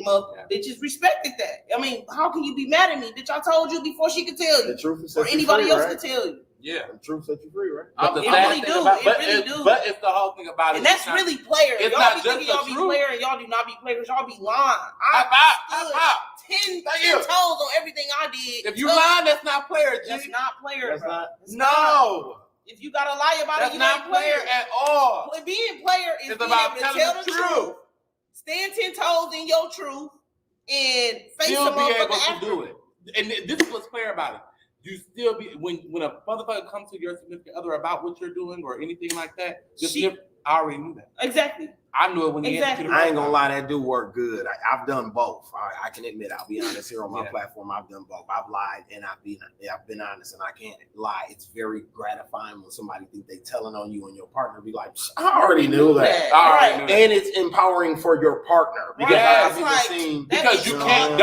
bitches respected that. I mean, how can you be mad at me? Bitch, I told you before she could tell you. The truth is or anybody else could tell you. Yeah. The truth set you free, right? But the It sad really thing do. about- It but really it's- do. But it's the whole thing about it. And that's really player. It's Y'all not be just thinking the y'all be truth. player and y'all do not be players. Y'all be lying. High I five. stood 10 you. toes on everything I did. If you lying, that's not player, G. That's not player. That's bro. not. It's No. If you gotta lie about That's it, you not ain't player at all. Well, being player is It's being about able to telling tell the the truth. truth, stand 10 toes in your truth, and face Still a be able motherfucker to after. do it. And this is what's fair about it. You still be when a motherfucker comes to your significant other about what you're doing or anything like that. I already knew that. Exactly. I knew it when he Exactly. executed. I ain't gonna lie, that do work good. I've done both. I can admit, I'll be honest here on my Yeah. platform. I've done both. I've lied and I've been honest, and I can't lie. It's very gratifying when somebody think they telling on you and your partner be like, I already knew that. I already knew that. And it's empowering for your partner because Yes. I've even Like, seen Because you can't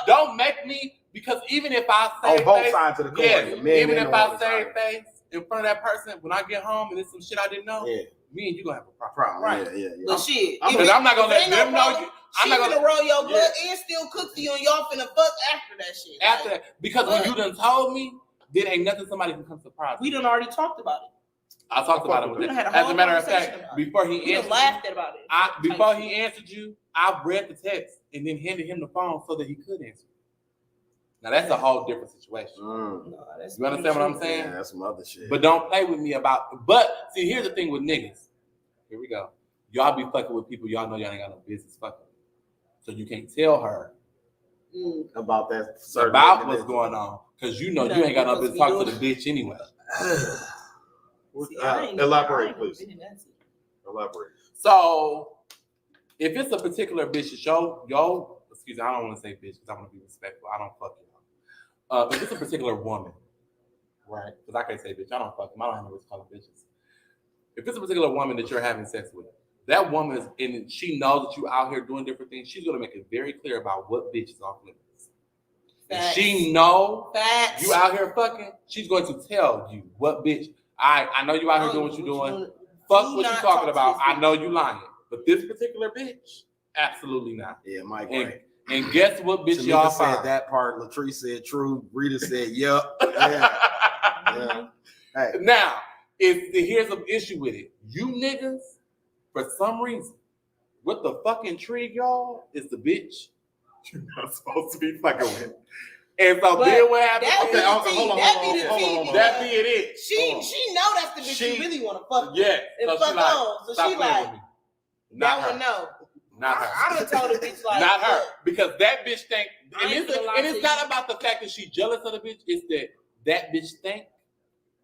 don't make me because even if I say on both face, sides of the coin. yeah, men even and if I women say side. face in front of that person, when I get home and it's some shit I didn't know, Yeah. me and you gonna have a problem. Problem. Right. Yeah. But shit, Because I'm not gonna let them know you. I'm She not finna gonna roll your blood and still cook for you, and y'all finna fuck after that shit. after Like, that because when you done told me, then ain't nothing somebody can come surprise me. we done already talked about it. I talked about it with We him. done had a As whole a matter of conversation fact, about it. before he We done answered, laughed about it. before he answered you, I read the text and then handed him the phone so that he could answer. Now that's a whole different situation. No, that's You understand what I'm saying? Yeah, that's some other shit. But don't play with me about. But see, here's the thing with niggas. Here we go. Y'all be fucking with people y'all know y'all ain't got no business fucking. So you can't tell her about that about individual. what's going on because you know You you ain't got no supposed to business be talking to the bitch anyway. See, I ain't Elaborate, never please. been in that situation. Elaborate. So if it's a particular bitch, yo, excuse me, I don't want to say bitch because I want to be respectful. I don't fuck y'all. If it's a particular woman, right? Because I can't say bitch. I don't fuck them. I don't have no reason to call them bitches. If it's a particular woman that you're having sex with, that woman is, and she knows that you out here doing different things. She's gonna make it very clear about what bitch is off limits. If she know Facts. you out here fucking, she's going to tell you what bitch. I know you out here doing what you're doing. Fuck what you talking about. I know you lying, but this particular bitch, absolutely not. Yeah, Mike. And guess what bitch Tamika y'all said find? that part. Latrice said true. Rita said yup. Yeah. Hey. Now, here's an issue with it. You niggas, for some reason, what the fuck intrigue y'all is the bitch you're not supposed to be fucking with. And so But then what happens? that be the hold tea. on, That hold be the on, tea. hold on. because That be it. She know that's the bitch you really want to fuck with. Yeah. And So fuck she like, on. So stop she playing like, with me. Not that one her. no. Not her. I done told a bitch like, Not her. look, Because that bitch think, I ain't gonna lie and to it's not you. about the fact that she jealous of the bitch. It's that bitch think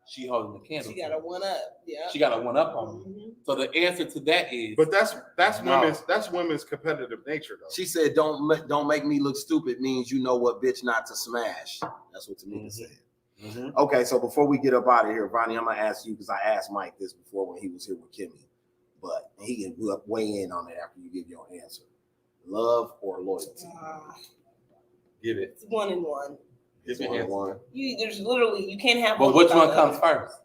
she holding the candle. she got a one up. Yeah. She got a one up on me. So the answer to that is, But that's No. women's competitive nature though. She said, "Don't make me look stupid." Means you know what bitch not to smash. That's what Tamika said. Okay, so before we get up out of here, Vonny, I'm gonna ask you because I asked Mike this before when he was here with Kimmy, but he can weigh in on it after you give your answer. Love or loyalty? give it. It's 1 and 1. Give One it. and one. There's literally, you can't have But which without one comes the first?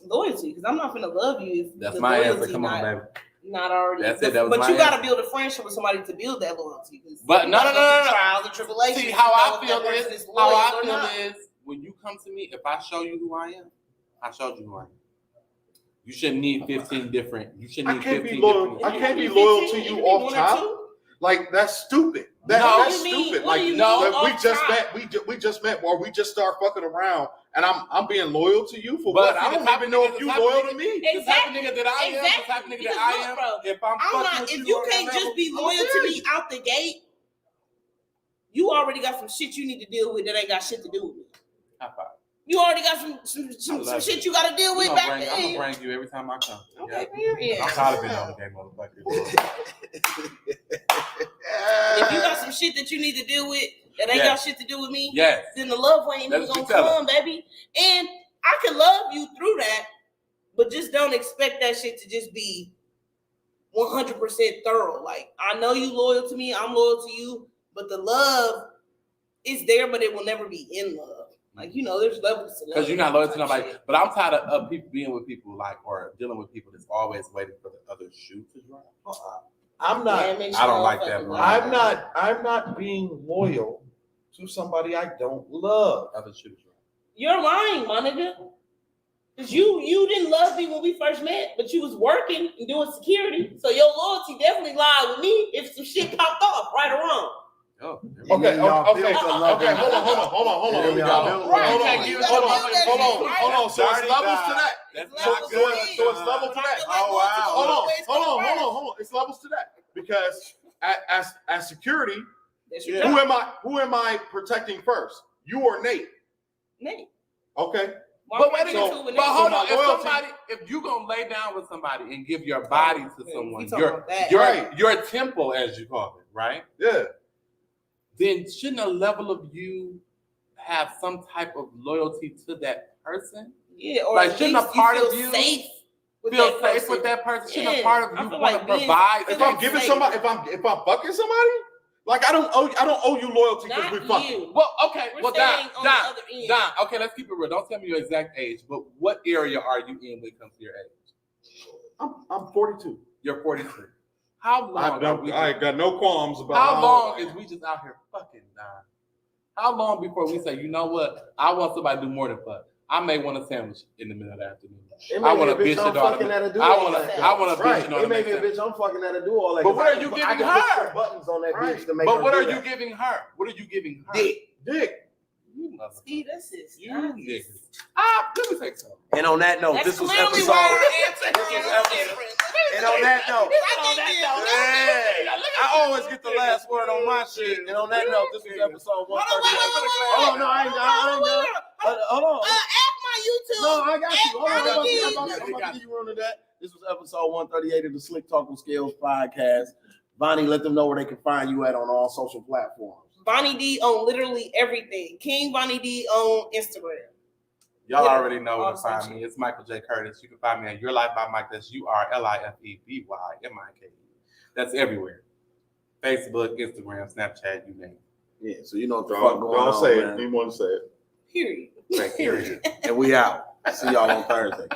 loyalty, because I'm not gonna love you if That's the my answer. loyalty Come on, baby. not already. That's it. That was but my you got to answer. build a friendship with somebody to build that loyalty. 'Cause But you no, gotta no, go no, through no. trials and tribulations. See to how know I if feel that person is. loyal How I or feel not. is when you come to me. If I show you who I am, I showed you who I am. You shouldn't need 15 different. You shouldn't I need can't be 15 loyal. different. I can't be 15, loyal to it you can be off 1 or top. 2. Like that's stupid. No. That's What do you mean? stupid. What do Like you no, mean we off just top? met. We just met, or we just start fucking around, and I'm being loyal to you for But what? see, I the don't type even of know nigga- if the you type of loyal nigga- to me. The type of nigga that I am, the type of nigga Because that I look, am. bro, If I'm I'm fucking not. with If you you on can't that just level, be I'm loyal to serious. me out the gate, you already got some shit you need to deal with that ain't got shit to do with me. high five. You already got some love shit it. you got to deal with I'm back gonna then. bring you every time I come. Okay, Yeah. period. I'm tired of being on the game, motherfucker. If you got some shit that you need to deal with that ain't got shit to do with me, Yes. then the love ain't That's even what gonna you tell come, baby. And I can love you through that, but just don't expect that shit to just be 100% thorough. Like, I know you loyal to me, I'm loyal to you, but the love is there, but it will never be in love. Like, you know, there's levels to love. Because you're not loyal to nobody. But I'm tired of people being with people or dealing with people that's always waiting for the other shoe to drop. I'm not. I don't like that. I'm not being loyal to somebody I don't love. Other shoe to drop. You're lying, my nigga. Cause you didn't love me when we first met, but you was working and doing security. So your loyalty definitely lied with me if some shit popped off, right or wrong. Okay. Hold on. So it's levels to that. So it's levels to that. Hold on. It's levels to that because as security, who am I protecting first? You or Nate? Nate. Okay. But wait a minute. But hold on. If you gonna lay down with somebody and give your body to someone, your temple, as you call it, right? Yeah. Then shouldn't a level of you have some type of loyalty to that person? Yeah, or like shouldn't a part of you safe with that person? Shouldn't a part of you want to provide? If I'm giving somebody, if I'm fucking somebody, like I don't owe you loyalty because we fucking. Well, okay, Don. Okay, let's keep it real. Don't tell me your exact age, but what area are you in when it comes to your age? I'm 42. You're 43. How long? I got no qualms about. How long is we just out here fucking, Don? How long before we say, you know what? I want somebody to do more than fuck. I may want a sandwich in the middle of the afternoon. I want a bitch to do all that. I want a bitch to know. It may be a bitch I'm fucking that to do all that. But what are you giving her? Buttons on that bitch to make. But what are you giving her? What are you giving her? Dick. See, this is you niggas. Let me say something. And on that note, this was episode. And on that note, I always get the last word on my shit. And on that note, this was episode 138. Hold on, no, I ain't done. Hold on. Add my YouTube. No, I got you. Hold on, I'm about to give you room to that. This was episode 138 of the Slicktalk with Scalez podcast. Vonny, let them know where they can find you at on all social platforms. Vonny D on literally everything. King Vonny D on Instagram. Y'all already know where to find me. It's Michael J. Curtis. You can find me at Your Life by Mike. That's URLIFEBYMIKE. That's everywhere. Facebook, Instagram, Snapchat, you name it. Yeah, so you know what the fuck going on. Don't say it. You want to say it. Period. Period. And we out. See y'all on Thursday.